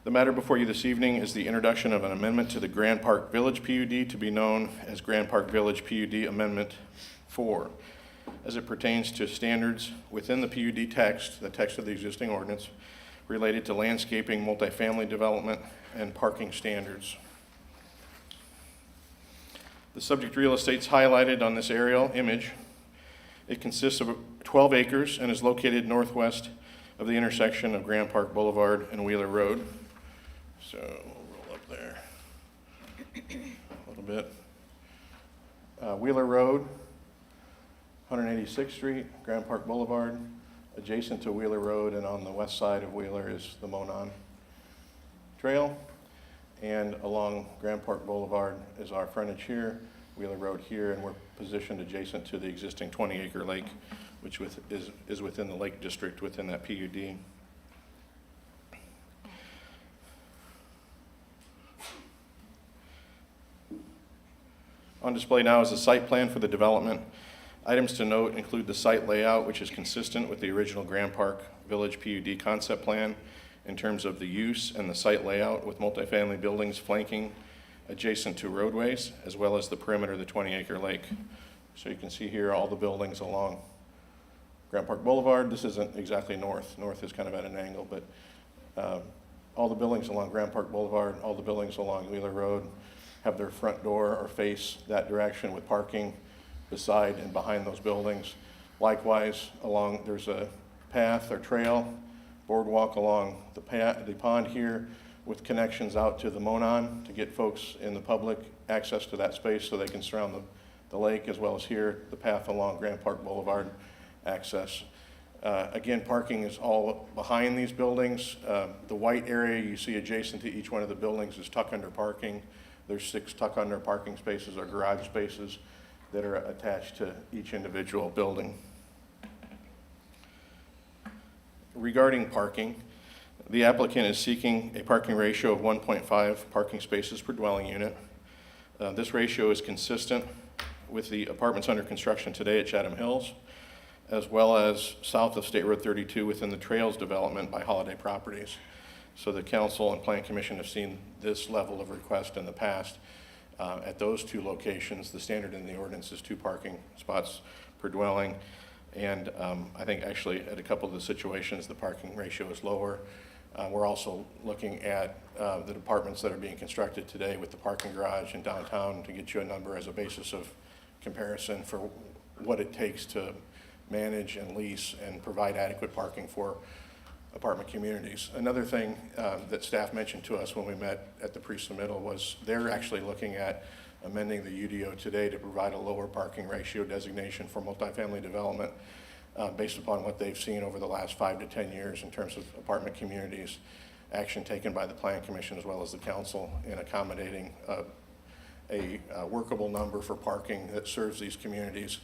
The matter before you this evening is the introduction of an amendment to the Grand Park Village PUD to be known as Grand Park Village PUD Amendment 4, as it pertains to standards within the PUD text, the text of the existing ordinance, related to landscaping, multifamily development, and parking standards. The subject real estate's highlighted on this aerial image. It consists of 12 acres and is located northwest of the intersection of Grand Park Boulevard and Wheeler Road. So we'll roll up there a little bit. Wheeler Road, 186th Street, Grand Park Boulevard. Adjacent to Wheeler Road and on the west side of Wheeler is the Monon Trail. And along Grand Park Boulevard is our frontage here, Wheeler Road here, and we're positioned adjacent to the existing 20-acre lake, which is within the Lake District within that PUD. On display now is the site plan for the development. Items to note include the site layout, which is consistent with the original Grand Park Village PUD concept plan in terms of the use and the site layout, with multifamily buildings flanking adjacent to roadways, as well as the perimeter of the 20-acre lake. So you can see here all the buildings along Grand Park Boulevard. This isn't exactly north. North is kind of at an angle, but all the buildings along Grand Park Boulevard, all the buildings along Wheeler Road have their front door or face that direction with parking beside and behind those buildings. Likewise, there's a path or trail, boardwalk along the pond here with connections out to the Monon to get folks in the public access to that space so they can surround the lake, as well as here, the path along Grand Park Boulevard access. Again, parking is all behind these buildings. The white area you see adjacent to each one of the buildings is tuck-under parking. There's 6 tuck-under parking spaces or garage spaces that are attached to each individual building. Regarding parking, the applicant is seeking a parking ratio of 1.5 parking spaces per dwelling unit. This ratio is consistent with the apartments under construction today at Chatham Hills, as well as south of State Road 32 within the Trails development by Holiday Properties. So the council and plan commission have seen this level of request in the past. At those two locations, the standard in the ordinance is 2 parking spots per dwelling. And I think actually at a couple of the situations, the parking ratio is lower. We're also looking at the departments that are being constructed today with the parking garage in downtown to get you a number as a basis of comparison for what it takes to manage and lease and provide adequate parking for apartment communities. Another thing that staff mentioned to us when we met at the pre-submittal was they're actually looking at amending the UDO today to provide a lower parking ratio designation for multifamily development based upon what they've seen over the last 5 to 10 years in terms of apartment communities, action taken by the Plan Commission as well as the council in accommodating a workable number for parking that serves these communities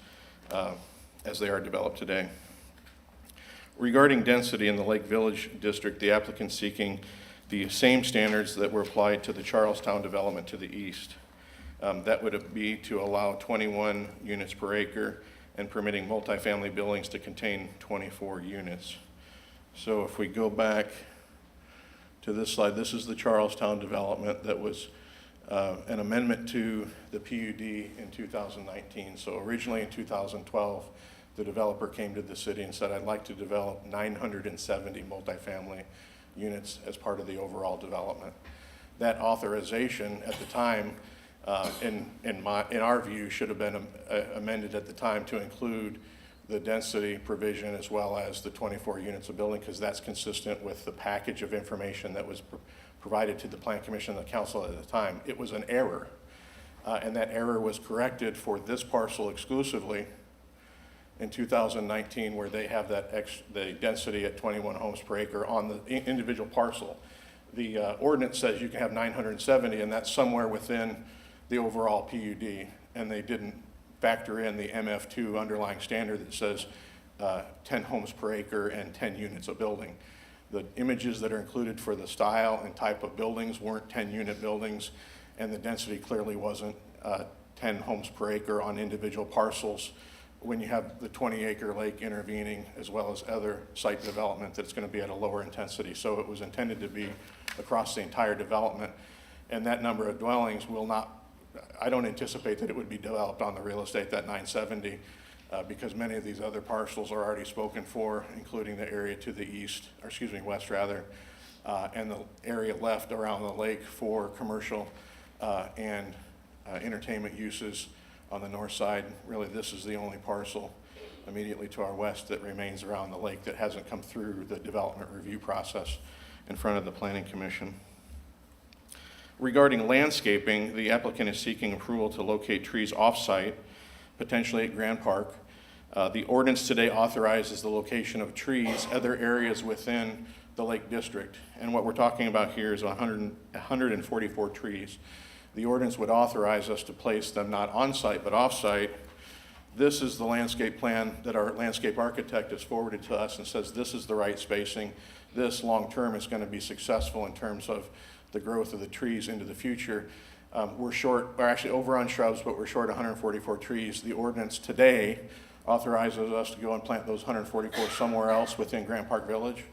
as they are developed today. Regarding density in the Lake Village District, the applicant seeking the same standards that were applied to the Charlestown development to the east. That would be to allow 21 units per acre and permitting multifamily buildings to contain 24 units. So if we go back to this slide, this is the Charlestown development that was an amendment to the PUD in 2019. So originally in 2012, the developer came to the city and said, I'd like to develop 970 multifamily units as part of the overall development. That authorization at the time, in our view, should have been amended at the time to include the density provision as well as the 24 units of building, because that's consistent with the package of information that was provided to the Plan Commission and the council at the time. It was an error, and that error was corrected for this parcel exclusively in 2019, where they have the density at 21 homes per acre on the individual parcel. The ordinance says you can have 970, and that's somewhere within the overall PUD, and they didn't factor in the MF2 underlying standard that says 10 homes per acre and 10 units of building. The images that are included for the style and type of buildings weren't 10-unit buildings, and the density clearly wasn't 10 homes per acre on individual parcels when you have the 20-acre lake intervening as well as other site development that's going to be at a lower intensity. So it was intended to be across the entire development, and that number of dwellings will not, I don't anticipate that it would be developed on the real estate, that 970, because many of these other parcels are already spoken for, including the area to the east, or excuse me, west rather, and the area left around the lake for commercial and entertainment uses on the north side. Really, this is the only parcel immediately to our west that remains around the lake that hasn't come through the development review process in front of the Planning Commission. Regarding landscaping, the applicant is seeking approval to locate trees off-site, potentially at Grand Park. The ordinance today authorizes the location of trees, other areas within the Lake District. And what we're talking about here is 144 trees. The ordinance would authorize us to place them not on-site but off-site. This is the landscape plan that our landscape architect has forwarded to us and says this is the right spacing. This long-term is going to be successful in terms of the growth of the trees into the future. We're short, or actually over on shrubs, but we're short 144 trees. The ordinance today authorizes us to go and plant those 144 somewhere else within Grand Park Village.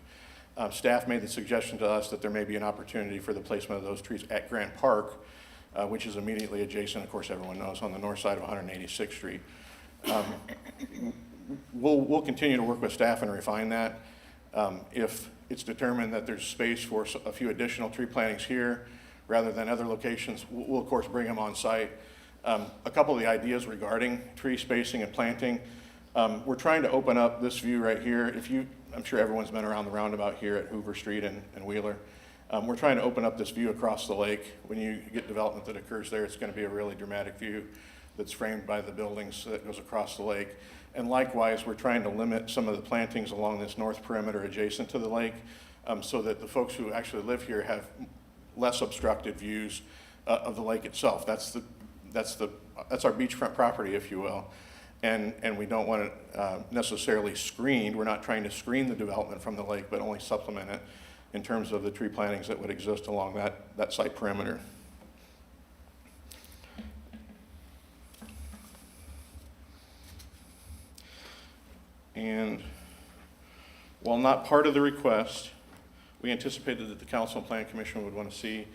Staff made the suggestion to us that there may be an opportunity for the placement of those trees at Grand Park, which is immediately adjacent, of course, everyone knows, on the north side of 186th Street. We'll continue to work with staff and refine that. If it's determined that there's space for a few additional tree plantings here rather than other locations, we'll of course bring them on site. A couple of the ideas regarding tree spacing and planting, we're trying to open up this view right here. I'm sure everyone's been around the roundabout here at Hoover Street and Wheeler. We're trying to open up this view across the lake. When you get development that occurs there, it's going to be a really dramatic view that's framed by the buildings that goes across the lake. And likewise, we're trying to limit some of the plantings along this north perimeter adjacent to the lake so that the folks who actually live here have less obstructed views of the lake itself. That's our beachfront property, if you will. and we don't want it necessarily screened. We're not trying to screen the development from the lake, but only supplement it in terms of the tree plantings that would exist along that site perimeter. And while not part of the request, we anticipated that the Council and Plan Commission would want to see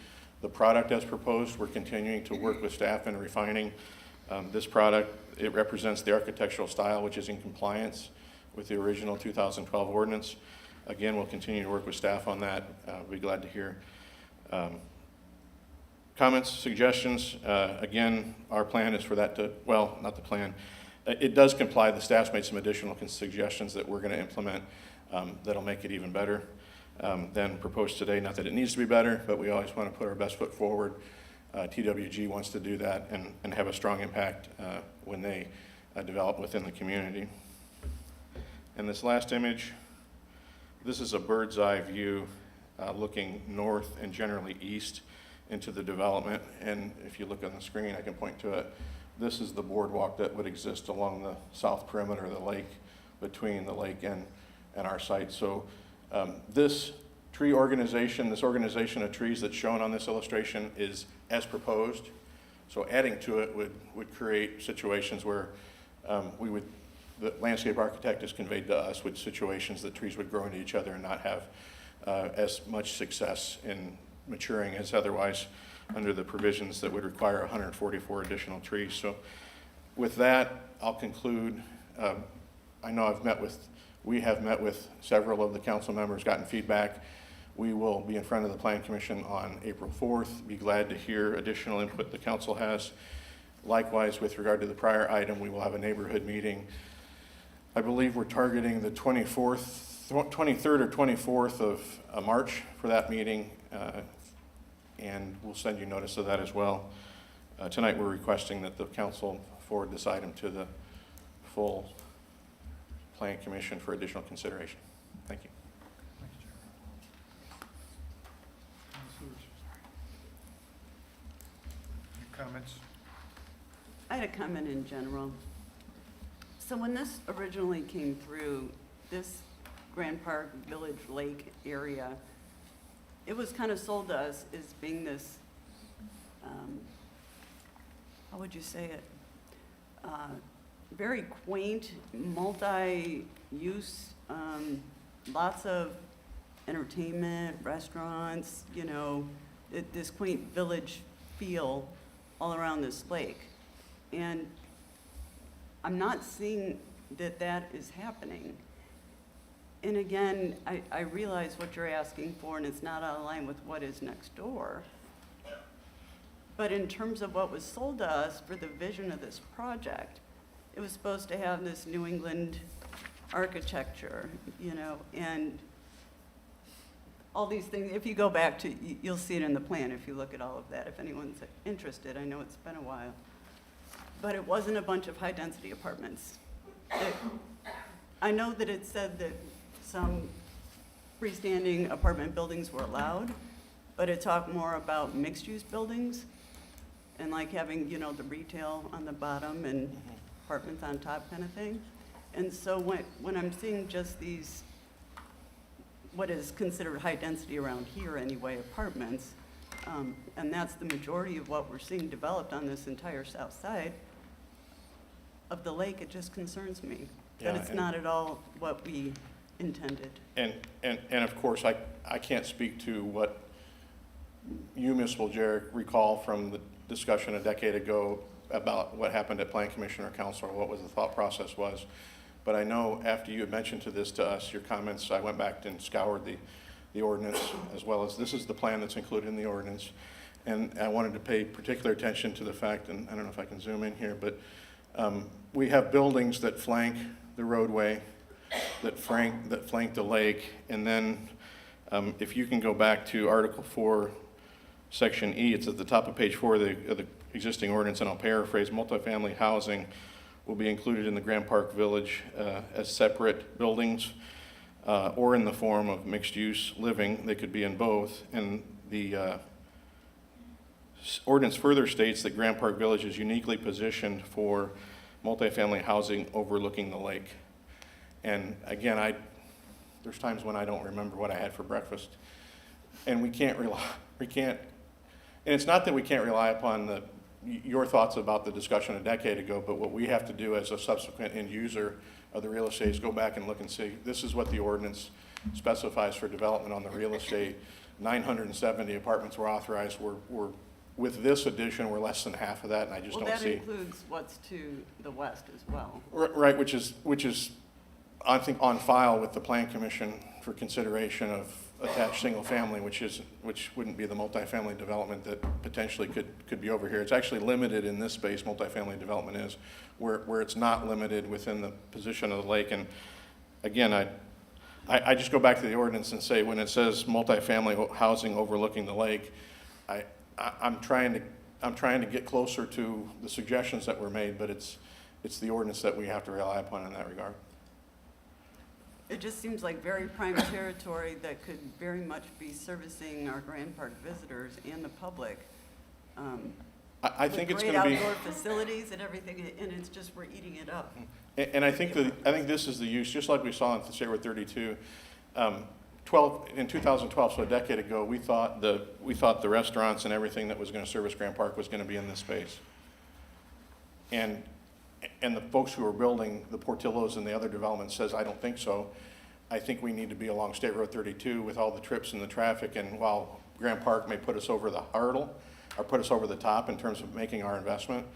the product as proposed. We're continuing to work with staff in refining this product. It represents the architectural style, which is in compliance with the original 2012 ordinance. Again, we'll continue to work with staff on that. We'll be glad to hear comments, suggestions. Again, our plan is for that to, well, not the plan. It does comply. The staff's made some additional suggestions that we're going to implement that'll make it even better than proposed today. Not that it needs to be better, but we always want to put our best foot forward. TWG wants to do that and have a strong impact when they develop within the community. And this last image, this is a bird's eye view looking north and generally east into the development. And if you look on the screen, I can point to it. This is the boardwalk that would exist along the south perimeter of the lake, between the lake and our site. So this tree organization, this organization of trees that's shown on this illustration is as proposed. So adding to it would create situations where the landscape architect has conveyed to us with situations that trees would grow into each other and not have as much success in maturing as otherwise under the provisions that would require 144 additional trees. So with that, I'll conclude. I know we have met with several of the council members, gotten feedback. We will be in front of the Plan Commission on April 4th. Be glad to hear additional input the council has. Likewise, with regard to the prior item, we will have a neighborhood meeting. I believe we're targeting the 23rd or 24th of March for that meeting, and we'll send you notice of that as well. Tonight we're requesting that the council forward this item to the full Plan Commission for additional consideration. Thank you. Any comments? I had a comment in general. So when this originally came through, this Grand Park Village Lake area, it was kind of sold to us as being this, how would you say it? Very quaint, multi-use, lots of entertainment, restaurants, you know, this quaint village feel all around this lake. And I'm not seeing that that is happening. And again, I realize what you're asking for, and it's not out of line with what is next door. But in terms of what was sold to us for the vision of this project, it was supposed to have this New England architecture, you know, and all these things. If you go back to, you'll see it in the plan if you look at all of that, if anyone's interested. I know it's been a while. But it wasn't a bunch of high-density apartments. I know that it said that some freestanding apartment buildings were allowed, but it talked more about mixed-use buildings and like having, you know, the retail on the bottom and apartments on top kind of thing. And so when I'm seeing just these, what is considered high density around here anyway, apartments, and that's the majority of what we're seeing developed on this entire south side of the lake, it just concerns me that it's not at all what we intended. And of course, I can't speak to what you, Ms. Woljeric, recall from the discussion a decade ago about what happened at Plan Commission or Council, or what was the thought process was. But I know after you had mentioned to us, your comments, I went back and scoured the ordinance, as well as this is the plan that's included in the ordinance. And I wanted to pay particular attention to the fact, and I don't know if I can zoom in here, but we have buildings that flank the roadway, that flank the lake. And then if you can go back to Article 4, Section E, it's at the top of page 4 of the existing ordinance, and I'll paraphrase: multifamily housing will be included in the Grand Park Village as separate buildings or in the form of mixed-use living. They could be in both. And the ordinance further states that Grand Park Village is uniquely positioned for multifamily housing overlooking the lake. And again, there's times when I don't remember what I had for breakfast. And and it's not that we can't rely upon your thoughts about the discussion a decade ago, but what we have to do as a subsequent end user of the real estate is go back and look and see, this is what the ordinance specifies for development on the real estate. 970 apartments were authorized. With this addition, we're less than half of that, and I just don't see. Well, that includes what's to the west as well. Right, which is, I think, on file with the Plan Commission for consideration of attached single family, which wouldn't be the multifamily development that potentially could be over here. It's actually limited in this space, multifamily development is, where it's not limited within the position of the lake. And again, I just go back to the ordinance and say, when it says multifamily housing overlooking the lake, I'm trying to get closer to the suggestions that were made, but it's the ordinance that we have to rely upon in that regard. It just seems like very prime territory that could very much be servicing our Grand Park visitors and the public. I think it's going to be. Great outdoor facilities and everything, and it's just, we're eating it up. And I think this is the use, just like we saw in State Road 32. In 2012, so a decade ago, we thought the restaurants and everything that was going to service Grand Park was going to be in this space. And the folks who are building the Portillos and the other developments says, I don't think so. I think we need to be along State Road 32 with all the trips and the traffic. And while Grand Park may put us over the hurdle or put us over the top in terms of making our investment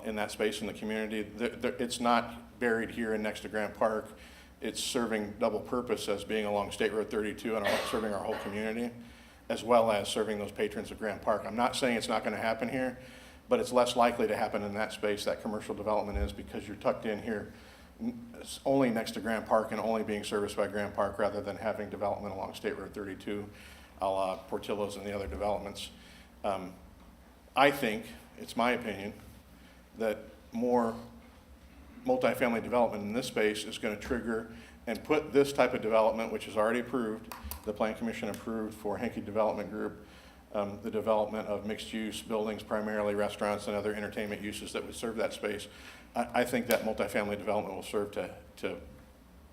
in that space in the community, it's not buried here and next to Grand Park. It's serving double purpose as being along State Road 32 and serving our whole community, as well as serving those patrons of Grand Park. I'm not saying it's not going to happen here, but it's less likely to happen in that space, that commercial development is, because you're tucked in here only next to Grand Park and only being serviced by Grand Park rather than having development along State Road 32, a la Portillo's and the other developments. I think, it's my opinion, that more multifamily development in this space is going to trigger and put this type of development, which is already approved, the Plan Commission approved for Ymca Development Group, the development of mixed-use buildings, primarily restaurants and other entertainment uses that would serve that space. I think that multifamily development will serve to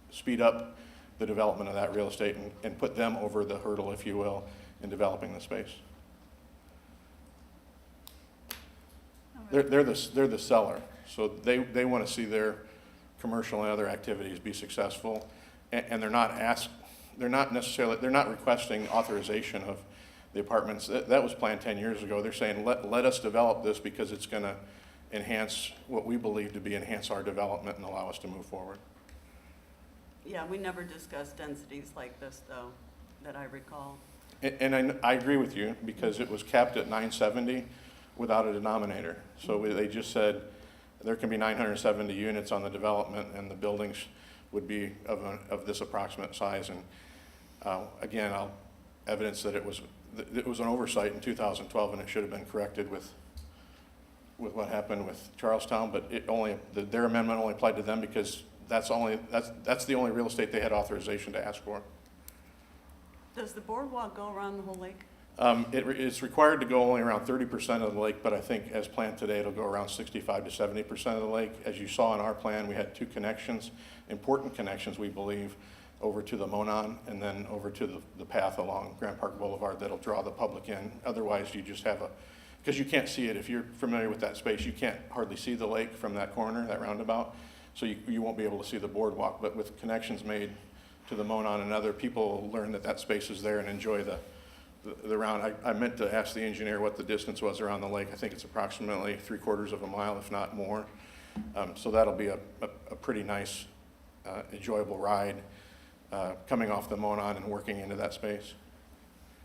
speed up the development of that real estate and put them over the hurdle, if you will, in developing the space. They're the seller, so they want to see their commercial and other activities be successful, and they're not requesting authorization of the apartments. That was planned 10 years ago. They're saying, let us develop this because it's going to enhance what we believe to be enhance our development and allow us to move forward. Yeah, we never discussed densities like this, though, that I recall. And I agree with you, because it was capped at 970 without a denominator. So they just said there can be 970 units on the development, and the buildings would be of this approximate size. And again, I'll evidence that it was an oversight in 2012, and it should have been corrected with what happened with Charlestown. But their amendment only applied to them because that's the only real estate they had authorization to ask for. Does the boardwalk go around the whole lake? It's required to go only around 30% of the lake, but I think as planned today, it'll go around 65 to 70% of the lake. As you saw in our plan, we had two connections, important connections, we believe, over to the Monon and then over to the path along Grand Park Boulevard that'll draw the public in. Otherwise, you just have because you can't see it. If you're familiar with that space, you can't hardly see the lake from that corner, that roundabout, so you won't be able to see the boardwalk. But with connections made to the Monon and other, people will learn that space is there and enjoy the round. I meant to ask the engineer what the distance was around the lake. I think it's approximately 3/4 of a mile, if not more. So that'll be a pretty nice, enjoyable ride coming off the Monon and working into that space.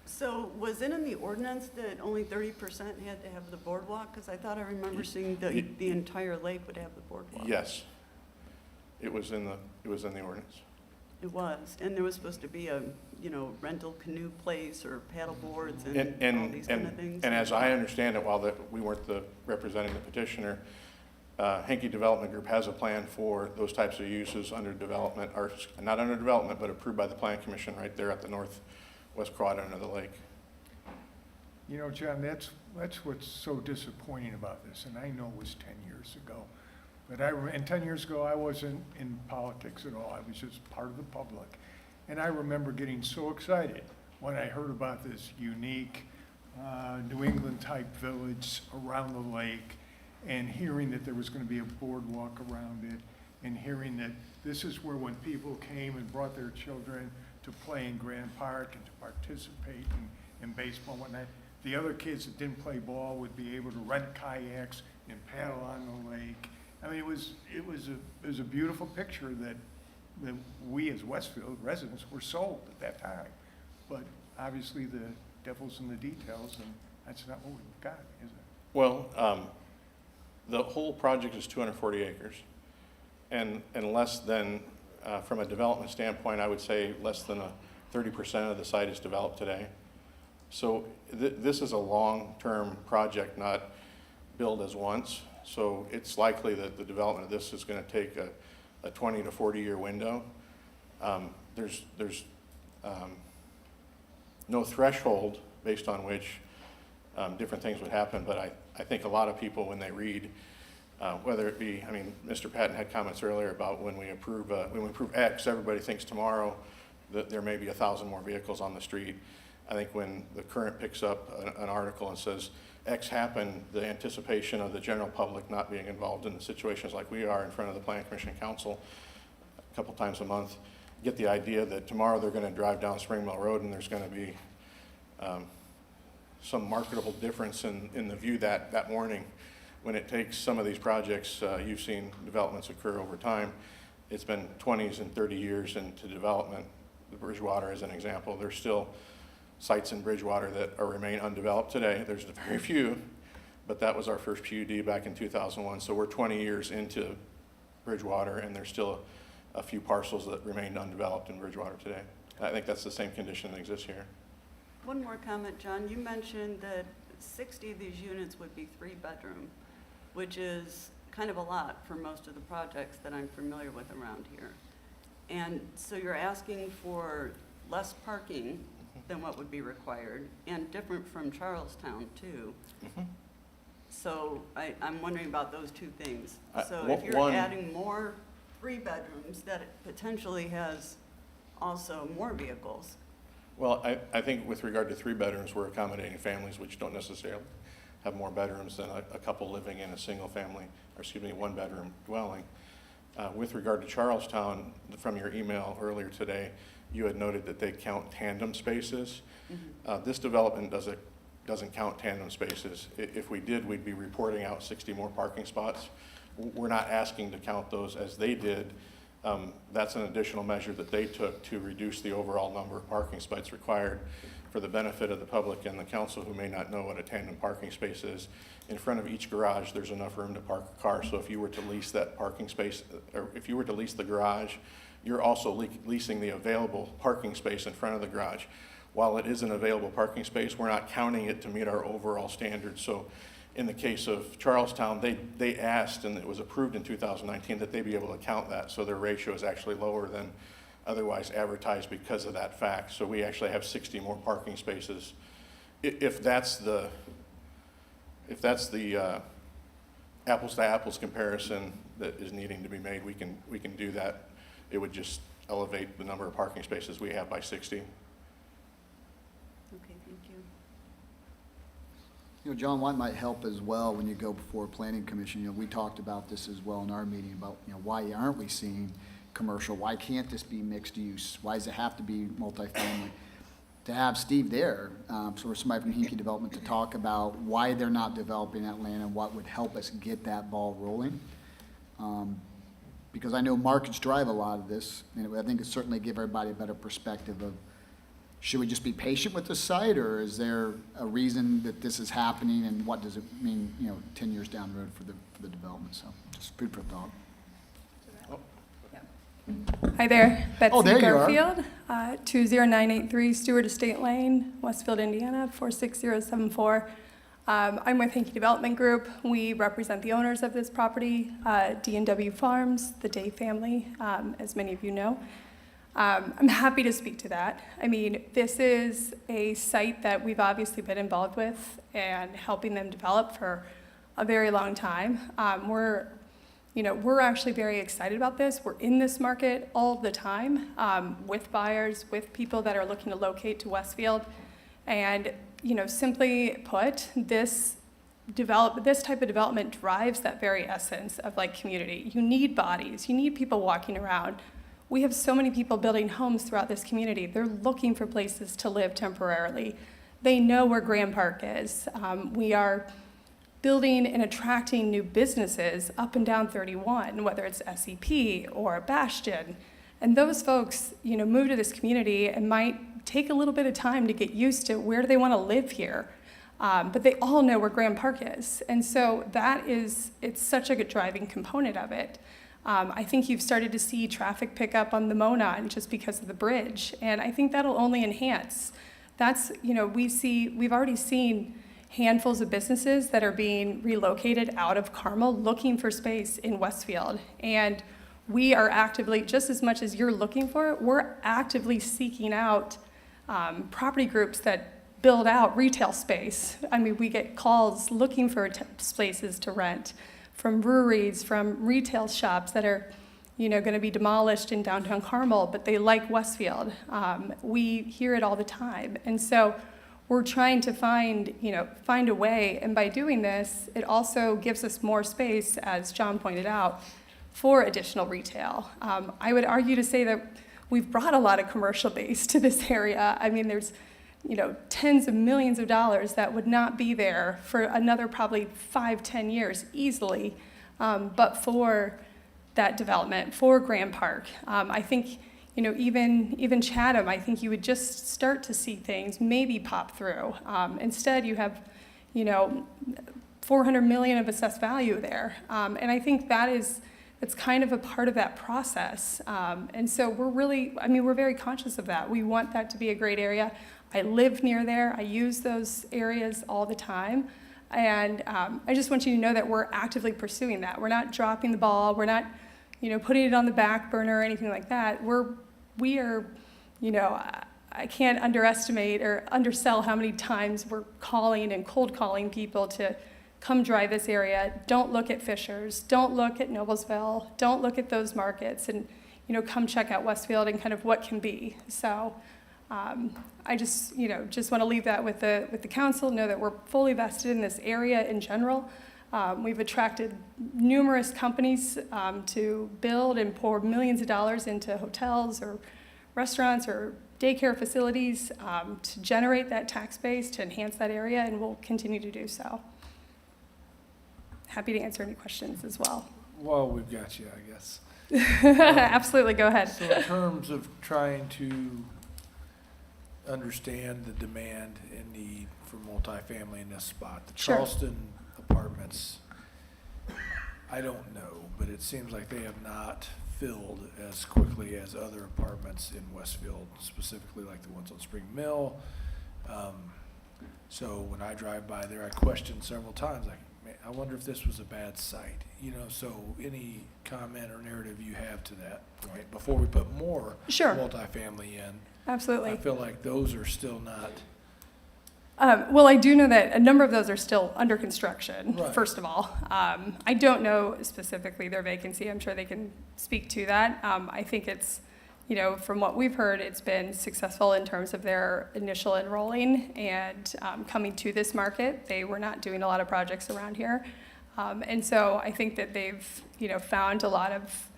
So was it in the ordinance that only 30% had to have the boardwalk? Because I thought I remember seeing the entire lake would have the boardwalk. Yes, it was in the ordinance. It was, and there was supposed to be a rental canoe place or paddle boards and all these kind of things. And as I understand it, while we weren't representing the petitioner, Ymca Development Group has a plan for those types of uses under development, or not under development, but approved by the Plan Commission right there at the northwest quadrant of the lake. You know, John, that's what's so disappointing about this, and I know it was 10 years ago. But and 10 years ago, I wasn't in politics at all. I was just part of the public. And I remember getting so excited when I heard about this unique New England-type village around the lake, and hearing that there was going to be a boardwalk around it, and hearing that this is where when people came and brought their children to play in Grand Park and to participate in baseball and whatnot, the other kids that didn't play ball would be able to rent kayaks and paddle on the lake. I mean, it was a beautiful picture that we as Westfield residents were sold at that time. But obviously the devil's in the details, and that's not what we've got, is it? Well, the whole project is 240 acres. And less than, from a development standpoint, I would say less than 30% of the site is developed today. So this is a long-term project, not build as once. So it's likely that the development of this is going to take a 20 to 40-year window. There's no threshold based on which different things would happen, but I think a lot of people, when they read, whether it be, I mean, Mr. Patton had comments earlier about when we approve X, everybody thinks tomorrow that there may be 1,000 more vehicles on the street. I think when the Current picks up an article and says X happened, the anticipation of the general public not being involved in the situations like we are in front of the Planning Commission and Council a couple times a month, get the idea that tomorrow they're going to drive down Spring Mill Road and there's going to be some marketable difference in the view that morning. When it takes some of these projects, you've seen developments occur over time. It's been 20s and 30 years into development. The Bridgewater is an example. There's still sites in Bridgewater that remain undeveloped today. There's very few, but that was our first PUD back in 2001. So we're 20 years into Bridgewater, and there's still a few parcels that remain undeveloped in Bridgewater today. I think that's the same condition that exists here. One more comment, John. You mentioned that 60 of these units would be 3-bedroom, which is kind of a lot for most of the projects that I'm familiar with around here. And so you're asking for less parking than what would be required, and different from Charlestown too. So I'm wondering about those two things. So if you're adding more 3-bedrooms, that it potentially has also more vehicles. Well, I think with regard to 3 bedrooms, we're accommodating families which don't necessarily have more bedrooms than a couple living in a single family, or excuse me, 1-bedroom dwelling. With regard to Charlestown, from your email earlier today, you had noted that they count tandem spaces. This development doesn't count tandem spaces. If we did, we'd be reporting out 60 more parking spots. We're not asking to count those as they did. That's an additional measure that they took to reduce the overall number of parking spots required for the benefit of the public and the council who may not know what a tandem parking space is. In front of each garage, there's enough room to park a car. So if you were to lease that parking space, or if you were to lease the garage, you're also leasing the available parking space in front of the garage. While it is an available parking space, we're not counting it to meet our overall standards. So in the case of Charlestown, they asked, and it was approved in 2019, that they be able to count that. So their ratio is actually lower than otherwise advertised because of that fact. So we actually have 60 more parking spaces. If that's the apples to apples comparison that is needing to be made, we can do that. It would just elevate the number of parking spaces we have by 60. Okay, thank you. You know, John, what might help as well when you go before Planning Commission, you know, we talked about this as well in our meeting about, you know, why aren't we seeing commercial? Why can't this be mixed use? Why does it have to be multifamily? To have Steve there, so we're somebody from Ymca Development, to talk about why they're not developing that land and what would help us get that ball rolling. Because I know markets drive a lot of this, and I think it certainly give everybody a better perspective of, should we just be patient with the site, or is there a reason that this is happening, and what does it mean, you know, 10 years down the road for the development? So just food for thought. Hi there, Betsy Oh, there you are. Garfield, 20983 Stewart Estate Lane, Westfield, Indiana, 46074. I'm with Ymca Development Group. We represent the owners of this property, D&W Farms, the Day family, as many of you know. I'm happy to speak to that. I mean, this is a site that we've obviously been involved with and helping them develop for a very long time. We're we're actually very excited about this. We're in this market all the time with buyers, with people that are looking to locate to Westfield. And, simply put, this type of development drives that very essence of like community. You need bodies, you need people walking around. We have so many people building homes throughout this community. They're looking for places to live temporarily. They know where Grand Park is. We are building and attracting new businesses up and down 31, whether it's SEP or Bastion. And those folks, move to this community and might take a little bit of time to get used to where do they want to live here. But they all know where Grand Park is. And so it's such a good driving component of it. I think you've started to see traffic pick up on the Monon just because of the bridge. And I think that'll only enhance. We've already seen handfuls of businesses that are being relocated out of Carmel looking for space in Westfield. And we are actively, just as much as you're looking for it, we're actively seeking out property groups that build out retail space. I mean, we get calls looking for spaces to rent from breweries, from retail shops that are, going to be demolished in downtown Carmel, but they like Westfield. We hear it all the time. And so we're trying to find a way, and by doing this, it also gives us more space, as John pointed out, for additional retail. I would argue to say that we've brought a lot of commercial base to this area. I mean, there's tens of millions of dollars that would not be there for another probably 5-10 years easily, but for that development, for Grand Park. I think, even Chatham, I think you would just start to see things maybe pop through. Instead, you have, $400 million of assessed value there. And I think it's kind of a part of that process. And so we're very conscious of that. We want that to be a great area. I live near there. I use those areas all the time. And I just want you to know that we're actively pursuing that. We're not dropping the ball. We're not, putting it on the back burner or anything like that. We are, I can't underestimate or undersell how many times we're calling and cold calling people to come drive this area. Don't look at Fishers. Don't look at Noblesville. Don't look at those markets, and come check out Westfield and kind of what can be. So I just want to leave that with the council. Know that we're fully vested in this area in general. We've attracted numerous companies to build and pour millions of dollars into hotels or restaurants or daycare facilities to generate that tax base, to enhance that area, and we'll continue to do so. Happy to answer any questions as well. Well, we've got you, I guess. Absolutely, go ahead. So in terms of trying to understand the demand and need for multifamily in this spot, the Sure. Charleston apartments, I don't know, but it seems like they have not filled as quickly as other apartments in Westfield, specifically like the ones on Spring Mill. So when I drive by there, I question several times, like, man, I wonder if this was a bad site. So any comment or narrative you have to that point before we put more Sure. multifamily in? Absolutely. I feel like those are still not. Well, I do know that a number of those are still under construction, Right. first of all. I don't know specifically their vacancy. I'm sure they can speak to that. I think it's, from what we've heard, it's been successful in terms of their initial enrolling and coming to this market. They were not doing a lot of projects around here. And so I think that they've, found a lot of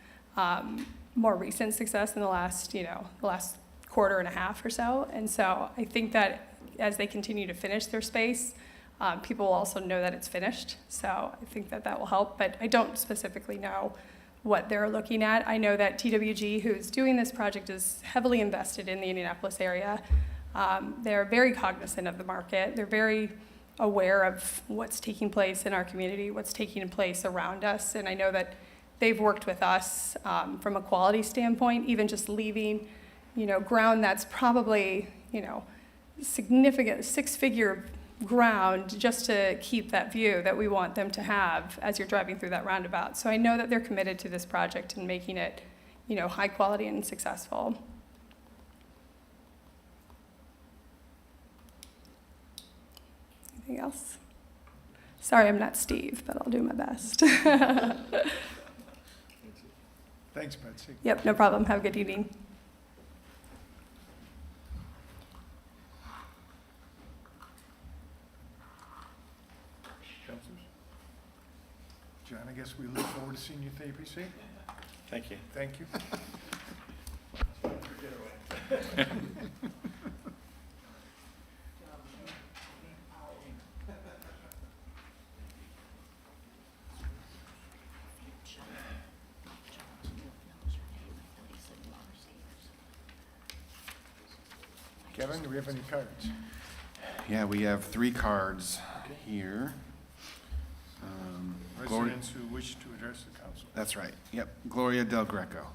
more recent success in the last quarter and a half or so. And so I think that as they continue to finish their space, people will also know that it's finished. So I think that will help, but I don't specifically know what they're looking at. I know that TWG, who's doing this project, is heavily invested in the Indianapolis area. They're very cognizant of the market. They're very aware of what's taking place in our community, what's taking place around us. And I know that they've worked with us from a quality standpoint, even just leaving, ground that's probably, significant six-figure ground just to keep that view that we want them to have as you're driving through that roundabout. So I know that they're committed to this project and making it, high quality and successful. Anything else? Sorry, I'm not Steve, but I'll do my best. Thanks, Betsy. Yep, no problem. Have a good evening. Councilors? John, I guess we look forward to seeing you at the APC. Thank you. Thank you. Kevin, do we have any cards? Yeah, we have 3 cards here. Gloria- Residents who wish to address the council. That's right, yep. Gloria Del Greco.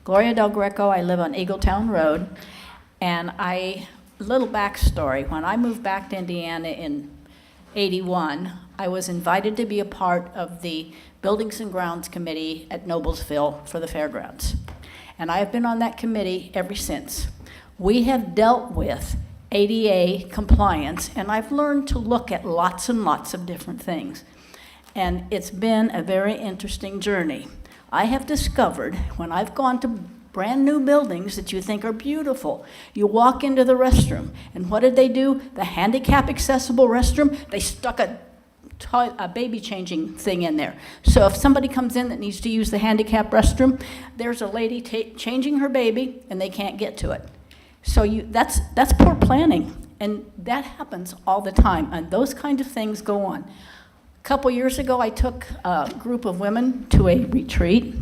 Gloria Del Greco, I live on Eagletown Road, and little backstory, when I moved back to Indiana in '81, I was invited to be a part of the Buildings and Grounds Committee at Noblesville for the fairgrounds. And I have been on that committee ever since. We have dealt with ADA compliance, and I've learned to look at lots and lots of different things. And it's been a very interesting journey. I have discovered when I've gone to brand new buildings that you think are beautiful, you walk into the restroom, and what did they do? The handicap accessible restroom, they stuck a baby changing thing in there. So if somebody comes in that needs to use the handicap restroom, there's a lady changing her baby and they can't get to it. So that's poor planning, and that happens all the time, and those kind of things go on. A couple years ago, I took a group of women to a retreat,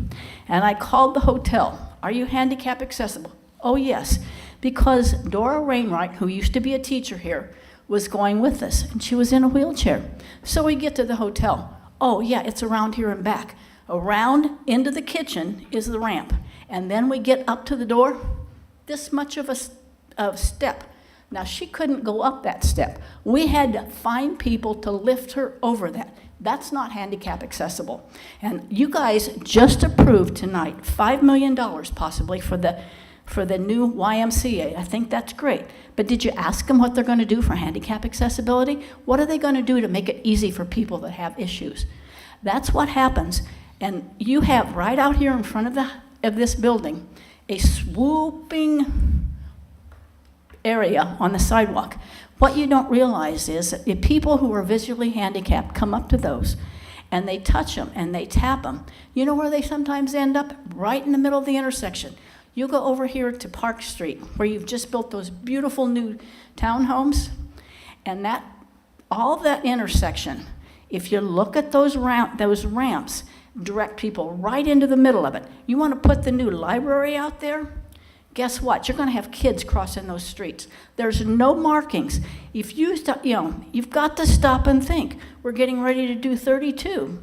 and I called the hotel. Are you handicap accessible? Oh, yes, because Dora Wainwright, who used to be a teacher here, was going with us, and she was in a wheelchair. So we get to the hotel. Oh, yeah, it's around here and back. Around into the kitchen is the ramp, and then we get up to the door, this much of a step. Now, she couldn't go up that step. We had to find people to lift her over that. That's not handicap accessible. And you guys just approved tonight $5 million possibly for the new YMCA. I think that's great. But did you ask them what they're going to do for handicap accessibility? What are they going to do to make it easy for people that have issues? That's what happens. And you have right out here in front of this building a swooping area on the sidewalk. What you don't realize is that the people who are visually handicapped come up to those and they touch them and they tap them. You know where they sometimes end up? Right in the middle of the intersection. You go over here to Park Street where you've just built those beautiful new townhomes, and all that intersection, if you look at those ramps, direct people right into the middle of it. You want to put the new library out there? Guess what? You're going to have kids crossing those streets. There's no markings. If you've got to stop and think. We're getting ready to do 32.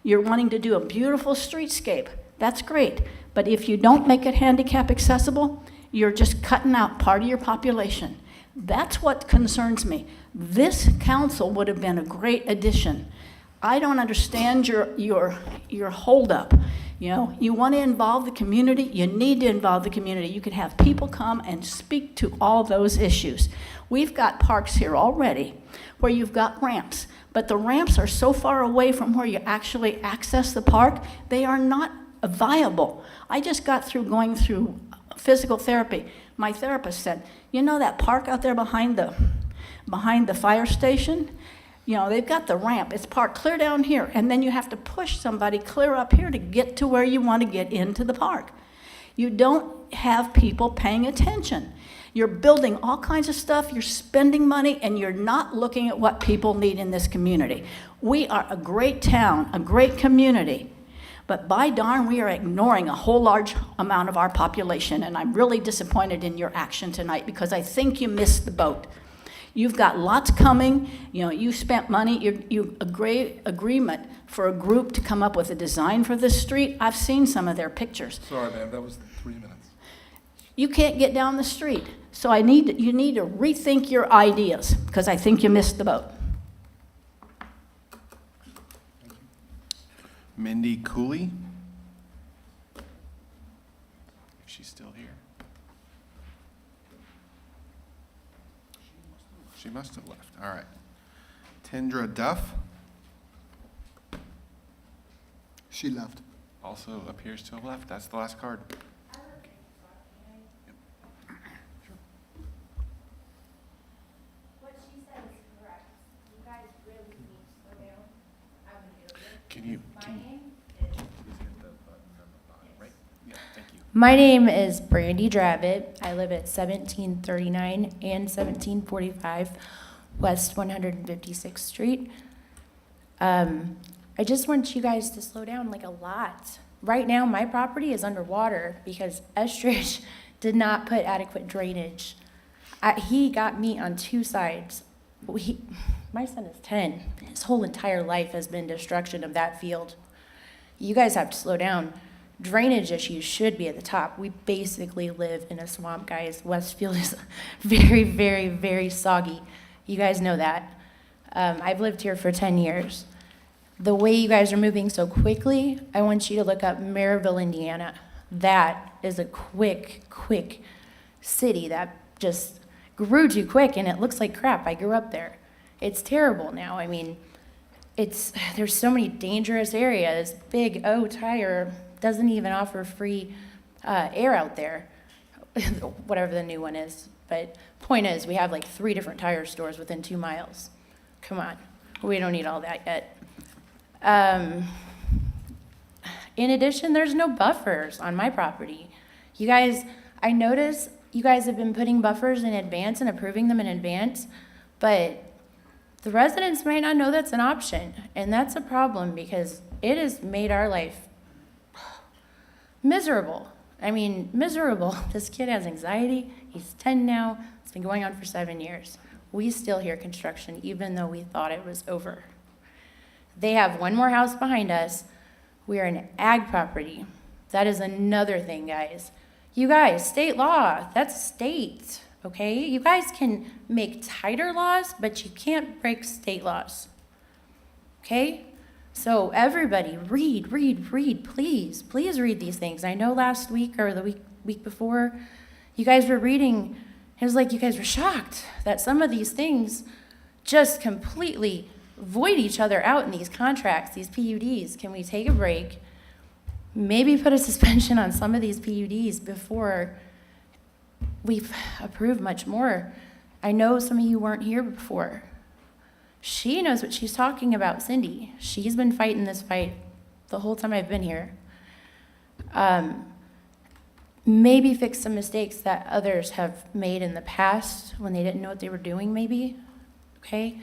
You're wanting to do a beautiful streetscape. That's great. But if you don't make it handicap accessible, you're just cutting out part of your population. That's what concerns me. This council would have been a great addition. I don't understand your holdup. You know, you want to involve the community, you need to involve the community. You could have people come and speak to all those issues. We've got parks here already where you've got ramps, but the ramps are so far away from where you actually access the park, they are not viable. I just got through going through physical therapy. My therapist said, you know that park out there behind the fire station? You know, they've got the ramp. It's parked clear down here, and then you have to push somebody clear up here to get to where you want to get into the park. You don't have people paying attention. You're building all kinds of stuff, you're spending money, and you're not looking at what people need in this community. We are a great town, a great community, but by darn, we are ignoring a whole large amount of our population, and I'm really disappointed in your action tonight because I think you missed the boat. You've got lots coming. You know, you spent money. You agreement for a group to come up with a design for this street. I've seen some of their pictures. Sorry, ma'am, that was 3 minutes. You can't get down the street. So you need to rethink your ideas because I think you missed the boat. Mindy Cooley. She must have left. All right. Tendra Duff She left. also appears to have left. That's the last card. What she said is correct. You guys really need to slow down. I'm gonna do it. Can you? My name Right? Yeah, thank you. My name is Brandy Dravitt. I live at 1739 and 1745 West 156th Street. I just want you guys to slow down like a lot. Right now, my property is underwater because Estridge did not put adequate drainage. He got me on two sides. My son is 10. His whole entire life has been destruction of that field. You guys have to slow down. Drainage issues should be at the top. We basically live in a swamp, guys. Westfield is very, very, very soggy. You guys know that. I've lived here for 10 years. The way you guys are moving so quickly, I want you to look up Maryville, Indiana. That is a quick city that just grew too quick, and it looks like crap. I grew up there. It's terrible now. I mean, there's so many dangerous areas. Big O Tire doesn't even offer free air out there, whatever the new one is. But point is, we have like 3 different tire stores within 2 miles. Come on, we don't need all that yet. In addition, there's no buffers on my property. You guys, I notice you guys have been putting buffers in advance and approving them in advance, but the residents might not know that's an option, and that's a problem because it has made our life miserable. I mean, miserable. This kid has anxiety. He's 10 now. It's been going on for 7 years. We still hear construction, even though we thought it was over. They have one more house behind us. We are an ag property. That is another thing, guys. You guys, state law, that's state, okay? You guys can make tighter laws, but you can't break state laws, okay? So everybody, read, please. Please read these things. I know last week or the week before, you guys were reading, it was like you guys were shocked that some of these things just completely void each other out in these contracts, these PUDs. Can we take a break? Maybe put a suspension on some of these PUDs before we've approved much more. I know some of you weren't here before. She knows what she's talking about, Cindy. She's been fighting this fight the whole time I've been here. Maybe fix some mistakes that others have made in the past when they didn't know what they were doing, maybe, okay?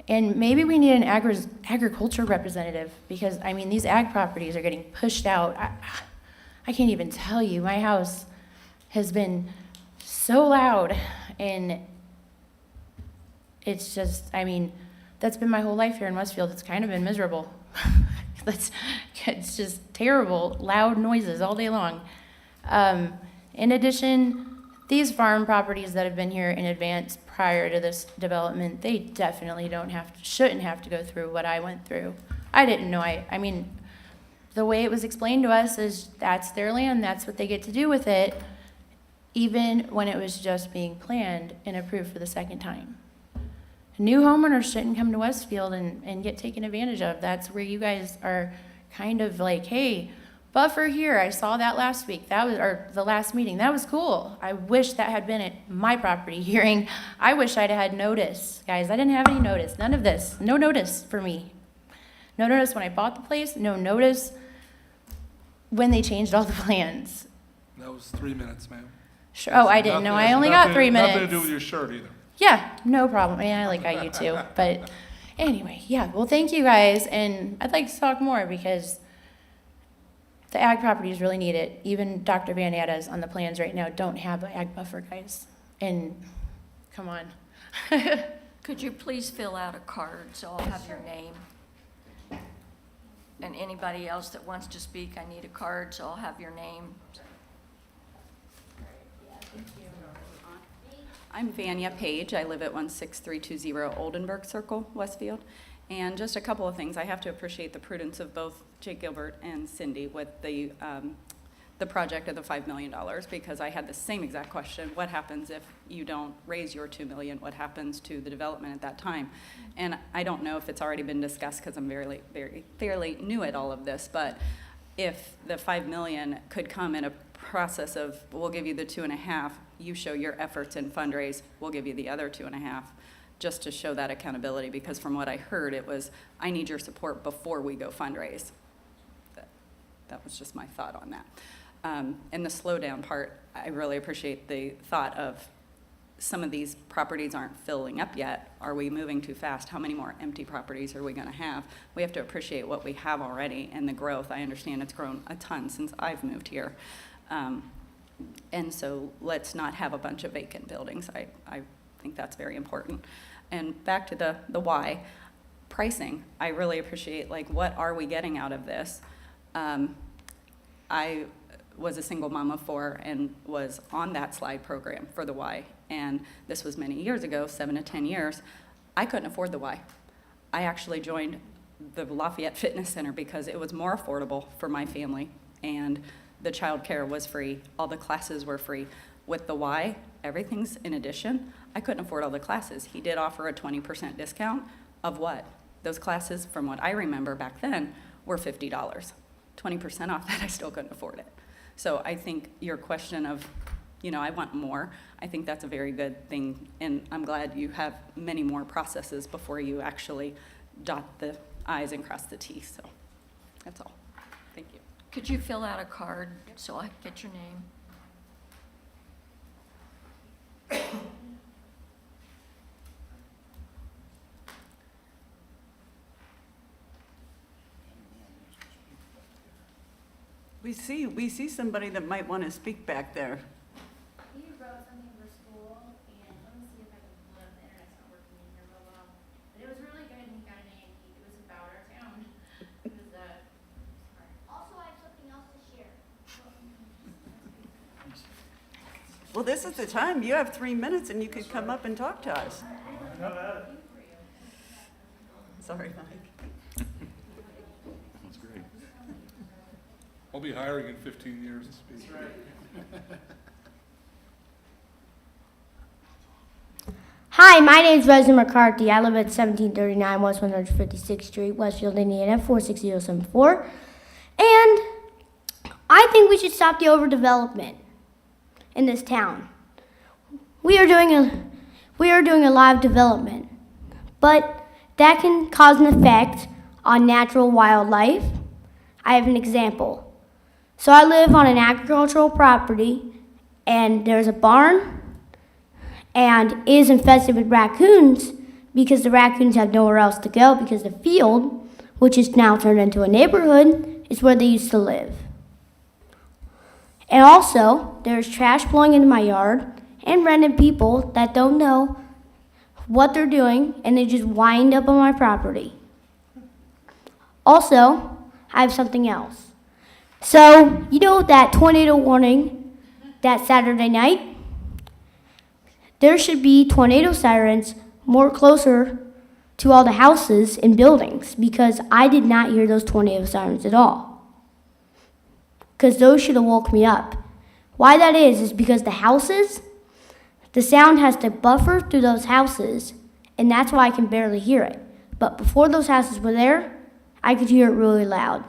And maybe we need an agriculture representative because, I mean, these ag properties are getting pushed out. I can't even tell you. My house has been so loud, and it's just, I mean, that's been my whole life here in Westfield. It's kind of been miserable. It's just terrible, loud noises all day long. In addition, these farm properties that have been here in advance prior to this development, they definitely shouldn't have to go through what I went through. I didn't know. I mean, the way it was explained to us is that's their land, that's what they get to do with it, even when it was just being planned and approved for the second time. New homeowners shouldn't come to Westfield and get taken advantage of. That's where you guys are kind of like, hey, buffer here. I saw that last week. Or the last meeting. That was cool. I wish that had been at my property hearing. I wish I'd had notice. Guys, I didn't have any notice. None of this. No notice for me. No notice when I bought the place. No notice when they changed all the plans. That was 3 minutes, ma'am. Sure. Oh, I didn't know. I only got 3 minutes. Nothing to do with your shirt either. Yeah, no problem. I mean, I like IU too. But anyway, yeah. Well, thank you guys. And I'd like to talk more because the ag properties really need it. Even Dr. Van Atta's on the plans right now don't have an ag buffer, guys. And come on. Could you please fill out a card so I'll have your name? And anybody else that wants to speak, I need a card so I'll have your name. I'm Vanya Page. I live at 16320 Oldenburg Circle, Westfield. And just a couple of things. I have to appreciate the prudence of both Jake Gilbert and Cindy with the the project of the $5 million, because I had the same exact question. What happens if you don't raise your $2 million? What happens to the development at that time? And I don't know if it's already been discussed, because I'm fairly new at all of this, but if the $5 million could come in a process of, we'll give you the 2.5, you show your efforts in fundraise, we'll give you the other 2.5, just to show that accountability, because from what I heard, it was, I need your support before we go fundraise. That was just my thought on that. And the slowdown part, I really appreciate the thought of some of these properties aren't filling up yet. Are we moving too fast? How many more empty properties are we going to have? We have to appreciate what we have already and the growth. I understand it's grown a ton since I've moved here. And so let's not have a bunch of vacant buildings. I think that's very important. And back to the why, pricing. I really appreciate, like, what are we getting out of this? I was a single mom of 4 and was on that slide program for the Y. And this was many years ago, 7 to 10 years. I couldn't afford the Y. I actually joined the Lafayette Fitness Center because it was more affordable for my family, and the child care was free. All the classes were free. With the Y, everything's in addition. I couldn't afford all the classes. He did offer a 20% discount of what? Those classes, from what I remember back then, were $50. 20% off that, I still couldn't afford it. So I think your question of, I want more, I think that's a very good thing, and I'm glad you have many more processes before you actually dot the I's and cross the T's, so that's all. Thank you. Could you fill out a card so I can get your name? We see somebody that might want to speak back there. He wrote something for school, and let me see if I can pull it up. The internet's not working in here real well. But it was really good, and he got an A, and it was about our town. It was, also, I have something else to share. Well, this is the time. You have 3 minutes, and you could come up and talk to us. Sorry, Mike. That's great. I'll be hiring in 15 years. That's right. Hi, my name is Wesley McCarthy. I live at 1739 West 156th Street, Westfield, Indiana, 46074. And I think we should stop the overdevelopment in this town. We are doing a lot of development, but that can cause an effect on natural wildlife. I have an example. So I live on an agricultural property, and there's a barn, and it is infested with raccoons because the raccoons have nowhere else to go because the field, which is now turned into a neighborhood, is where they used to live. And also, there's trash blowing into my yard and random people that don't know what they're doing, and they just wind up on my property. Also, I have something else. So, that tornado warning that Saturday night? There should be tornado sirens more closer to all the houses and buildings, because I did not hear those tornado sirens at all. Because those should have woke me up. Why that is because the houses, the sound has to buffer through those houses, and that's why I can barely hear it. But before those houses were there, I could hear it really loud.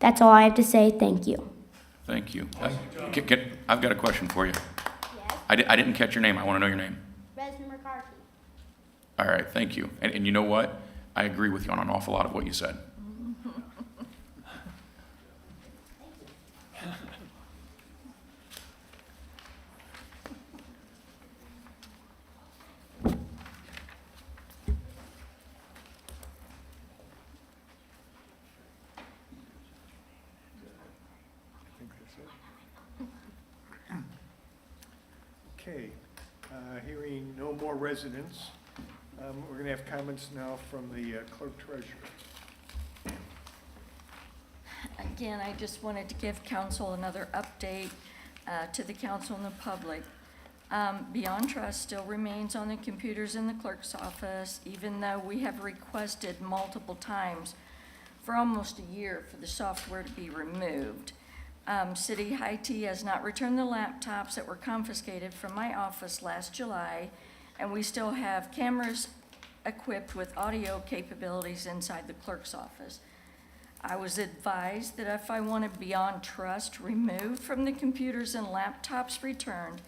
That's all I have to say. Thank you. Thank you. I've got a question for you. Yes? I didn't catch your name. I want to know your name. Wesley McCarthy. All right, thank you. And you know what? I agree with you on an awful lot of what you said. Okay, hearing no more residents, we're going to have comments now from the clerk treasurer. Again, I just wanted to give council another update to the council and the public. Beyond Trust still remains on the computers in the clerk's office, even though we have requested multiple times for almost a year for the software to be removed. City IT has not returned the laptops that were confiscated from my office last July, and we still have cameras equipped with audio capabilities inside the clerk's office. I was advised that if I wanted Beyond Trust removed from the computers and laptops returned,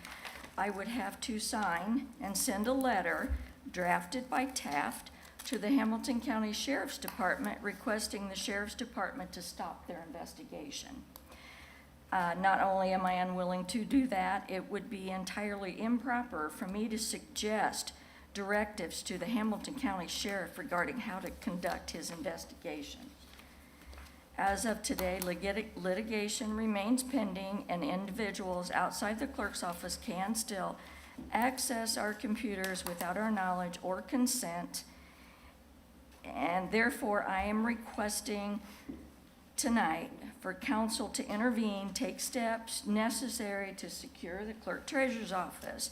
I would have to sign and send a letter drafted by Taft to the Hamilton County Sheriff's Department requesting the Sheriff's Department to stop their investigation. Not only am I unwilling to do that, it would be entirely improper for me to suggest directives to the Hamilton County Sheriff regarding how to conduct his investigation. As of today, litigation remains pending, and individuals outside the clerk's office can still access our computers without our knowledge or consent, and therefore I am requesting tonight for council to intervene, take steps necessary to secure the clerk treasurer's office.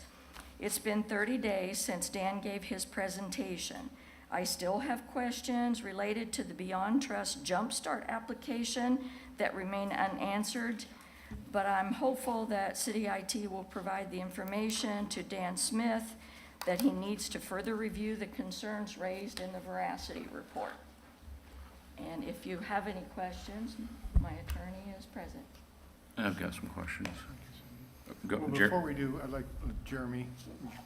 It's been 30 days since Dan gave his presentation. I still have questions related to the Beyond Trust Jumpstart application that remain unanswered, but I'm hopeful that City IT will provide the information to Dan Smith that he needs to further review the concerns raised in the veracity report. And if you have any questions, my attorney is present. I've got some questions. Well, before we do, I'd like Jeremy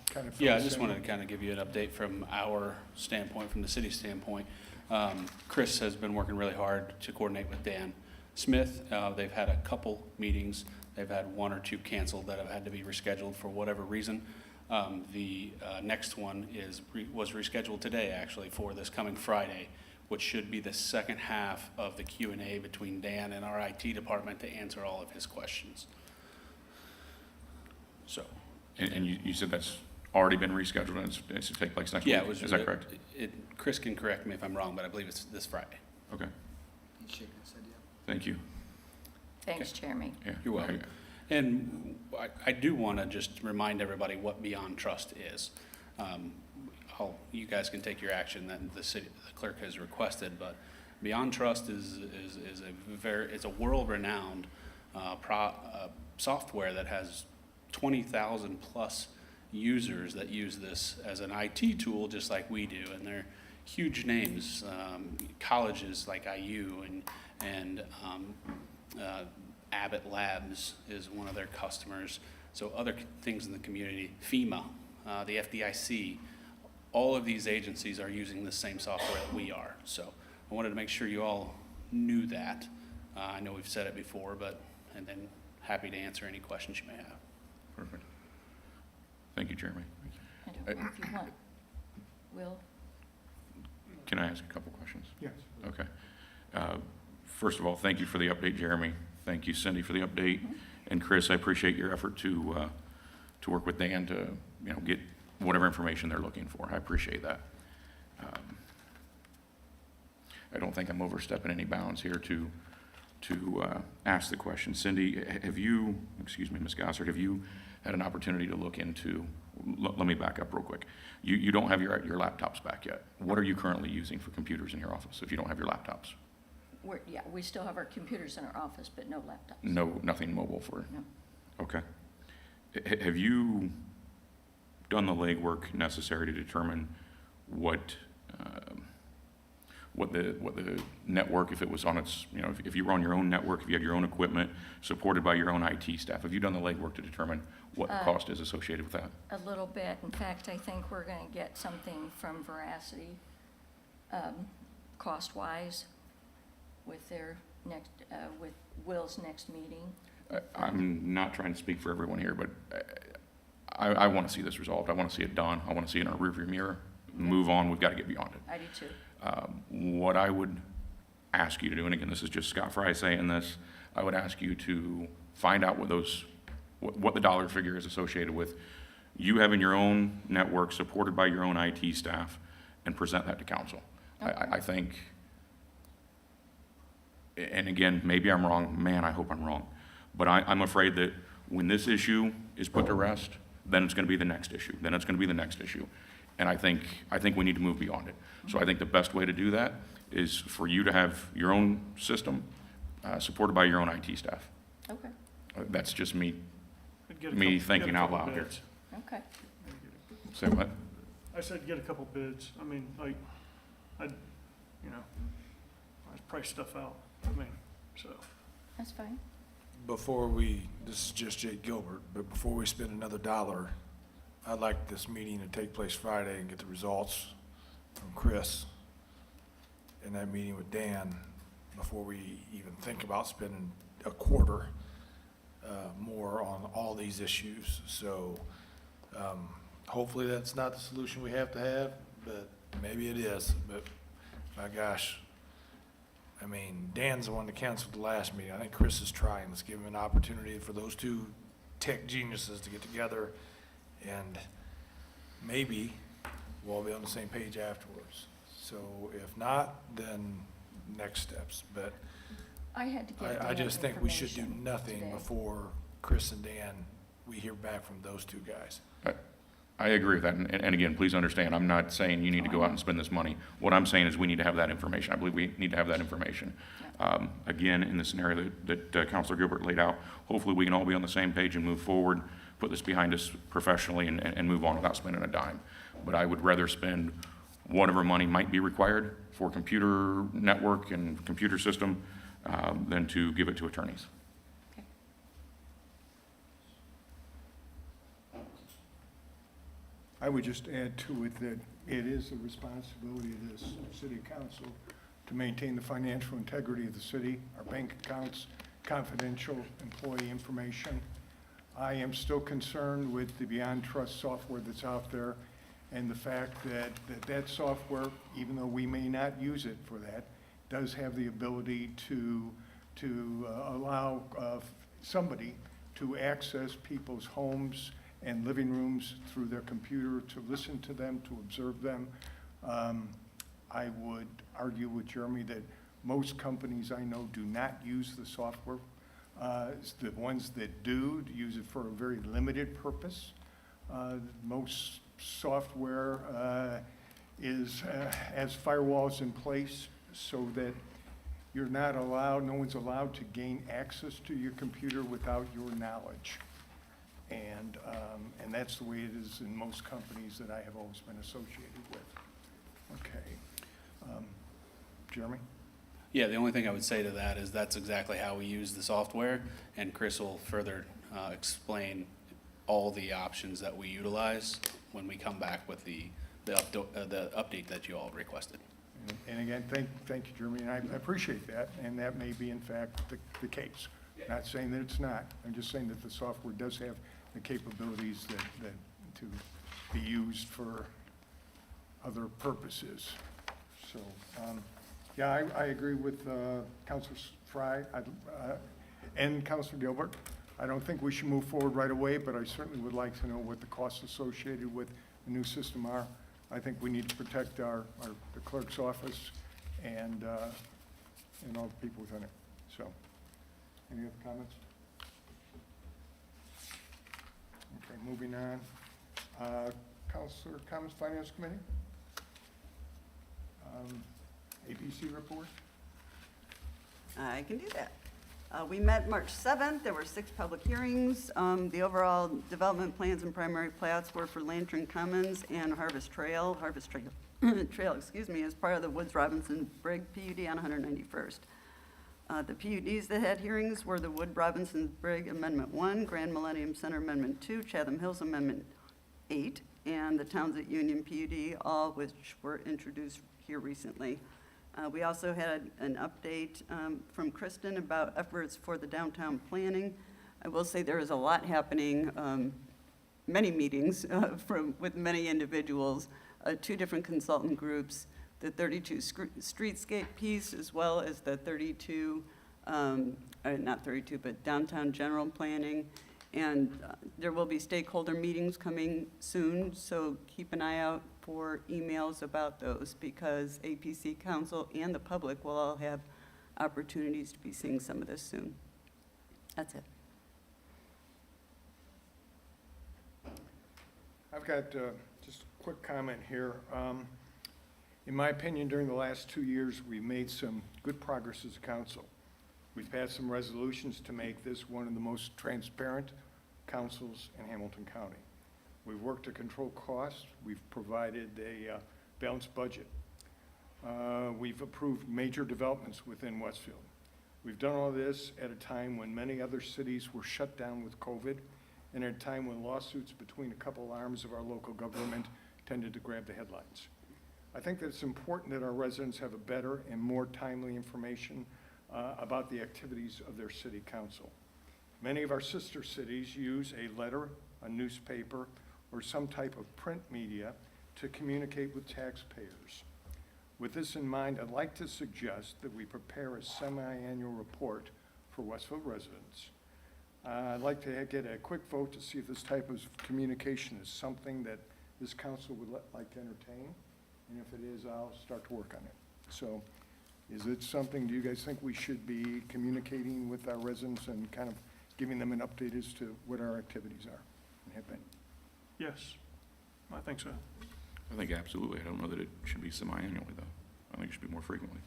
kind of. Yeah, I just wanted to kind of give you an update from our standpoint, from the city standpoint. Chris has been working really hard to coordinate with Dan Smith. They've had a couple meetings. They've had one or two canceled that have had to be rescheduled for whatever reason. The next one was rescheduled today, actually, for this coming Friday, which should be the second half of the Q&A between Dan and our IT department to answer all of his questions. So. And you said that's already been rescheduled and it's to take place next week? Yeah, it was. Is that correct? Chris can correct me if I'm wrong, but I believe it's this Friday. Okay. He's shaking his head, yeah. Thank you. Thanks, Jeremy. Yeah. You're welcome. And I do want to just remind everybody what Beyond Trust is. You guys can take your action that the clerk has requested, but Beyond Trust is a world-renowned software that has 20,000 plus users that use this as an IT tool, just like we do, and they're huge names. Colleges like IU and Abbott Labs is one of their customers. So other things in the community, FEMA, the FDIC, all of these agencies are using the same software that we are. So I wanted to make sure you all knew that. I know we've said it before, and then happy to answer any questions you may have. Perfect. Thank you, Jeremy. I don't know if you want. Will? Can I ask a couple questions? Yes. Okay. First of all, thank you for the update, Jeremy. Thank you, Cindy, for the update. And Chris, I appreciate your effort to work with Dan to get whatever information they're looking for. I appreciate that. I don't think I'm overstepping any bounds here to ask the question. Cindy, Ms. Gossard, have you had an opportunity to look into, let me back up real quick. You don't have your laptops back yet. What are you currently using for computers in your office if you don't have your laptops? We still have our computers in our office, but no laptops. No, nothing mobile for? No. Okay. Have you done the legwork necessary to determine what the network, if it was on its, if you were on your own network, if you had your own equipment, supported by your own IT staff, have you done the legwork to determine what the cost is associated with that? A little bit. In fact, I think we're going to get something from Veracity, cost-wise, with their next, with Will's next meeting. I'm not trying to speak for everyone here, but I want to see this resolved. I want to see it done. I want to see it in our rearview mirror. Move on. We've got to get beyond it. I do too. What I would ask you to do, and again, this is just Scott Fry saying this, I would ask you to find out what the dollar figure is associated with you having your own network supported by your own IT staff and present that to council. Okay. I think, and again, maybe I'm wrong. Man, I hope I'm wrong. But I'm afraid that when this issue is put to rest, then it's going to be the next issue. Then it's going to be the next issue. And I think we need to move beyond it. So I think the best way to do that is for you to have your own system supported by your own IT staff. Okay, That's just me, I'd get a me couple- thinking get a out couple loud here. bids. okay. Say what? I said get a couple bids. I mean, like, I'd price stuff out. I mean, so. That's fine. Before we, this is just Jake Gilbert, but before we spend another dollar, I'd like this meeting to take place Friday and get the results from Chris in that meeting with Dan before we even think about spending a quarter more on all these issues. So hopefully that's not the solution we have to have, but maybe it is. But my gosh, I mean, Dan's the one that canceled the last meeting. I think Chris is trying. Let's give him an opportunity for those two tech geniuses to get together, and maybe we'll all be on the same page afterwards. So if not, then next steps. But I had to get I just think we should do information nothing today. before Chris and Dan, we hear back from those two guys. I agree with that, and again, please understand, I'm not saying you need to go out and spend this money. What I'm saying is we need to have that information. I believe we need to have that information. Again, in the scenario that Councilor Gilbert laid out, hopefully we can all be on the same page and move forward, put this behind us professionally, and move on without spending a dime. But I would rather spend whatever money might be required for computer network and computer system than to give it to attorneys. I would just add to it that it is the responsibility of this city council to maintain the financial integrity of the city, our bank accounts, confidential employee information. I am still concerned with the Beyond Trust software that's out there and the fact that software, even though we may not use it for that, does have the ability to allow somebody to access people's homes and living rooms through their computer, to listen to them, to observe them. I would argue with Jeremy that most companies I know do not use the software. The ones that do use it for a very limited purpose. Most software has firewalls in place so that you're not allowed, no one's allowed to gain access to your computer without your knowledge. And that's the way it is in most companies that I have always been associated with. Okay. Jeremy? Yeah, the only thing I would say to that is that's exactly how we use the software, and Chris will further explain all the options that we utilize when we come back with the update that you all requested. And again, thank you, Jeremy, and I appreciate that, and that may be in fact the case. Not saying that it's not, I'm just saying that the software does have the capabilities that to be used for other purposes. So, yeah, I agree with Councilor Fry and Councilor Gilbert. I don't think we should move forward right away, but I certainly would like to know what the costs associated with the new system are. I think we need to protect the clerk's office and all the people within it. So, any other comments? Okay, moving on. Councilor, Comments, Finance Committee? ABC report? I can do that. We met March 7th. There were 6 public hearings. The overall development plans and primary plats were for Lantern Commons and Harvest Trail. Trail, is part of the Woods Robinson Brigg PUD on 191st. The PUDs that had hearings were the Wood Robinson Brigg Amendment 1, Grand Millennium Center Amendment 2, Chatham Hills Amendment 8, and the Towns at Union PUD, all which were introduced here recently. We also had an update from Kristen about efforts for the downtown planning. I will say there is a lot happening, many meetings with many individuals, 2 different consultant groups, the 32 streetscape piece, as well as the 32, not 32, but downtown general planning. And there will be stakeholder meetings coming soon, so keep an eye out for emails about those, because APC Council and the public will all have opportunities to be seeing some of this soon. That's it. I've got just a quick comment here. In my opinion, during the last 2 years, we've made some good progress as a council. We've passed some resolutions to make this one of the most transparent councils in Hamilton County. We've worked to control costs. We've provided a balanced budget. We've approved major developments within Westfield. We've done all this at a time when many other cities were shut down with COVID, and at a time when lawsuits between a couple arms of our local government tended to grab the headlines. I think that it's important that our residents have a better and more timely information about the activities of their city council. Many of our sister cities use a letter, a newspaper, or some type of print media to communicate with taxpayers. With this in mind, I'd like to suggest that we prepare a semi-annual report for Westfield residents. I'd like to get a quick vote to see if this type of communication is something that this council would like to entertain. And if it is, I'll start to work on it. So is it something, do you guys think we should be communicating with our residents and kind of giving them an update as to what our activities are and have been? Yes, I think so. I think absolutely. I don't know that it should be semi-annually, though. I think it should be more frequently.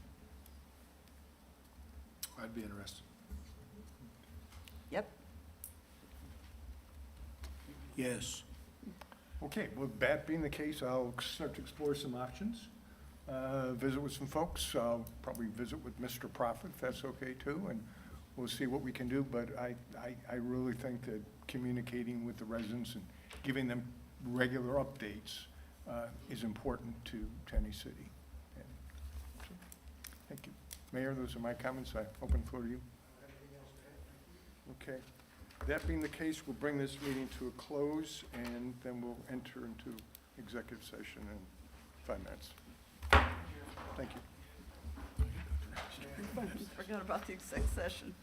I'd be interested. Yep. Yes. Okay, well, that being the case, I'll start to explore some options, visit with some folks. I'll probably visit with Mr. Prophet, if that's okay too, and we'll see what we can do. But I really think that communicating with the residents and giving them regular updates is important to any city. And so, thank you. Mayor, those are my comments. I open the floor to you. Okay. That being the case, we'll bring this meeting to a close, and then we'll enter into executive session in 5 minutes. Thank you. Forgot about the exec session.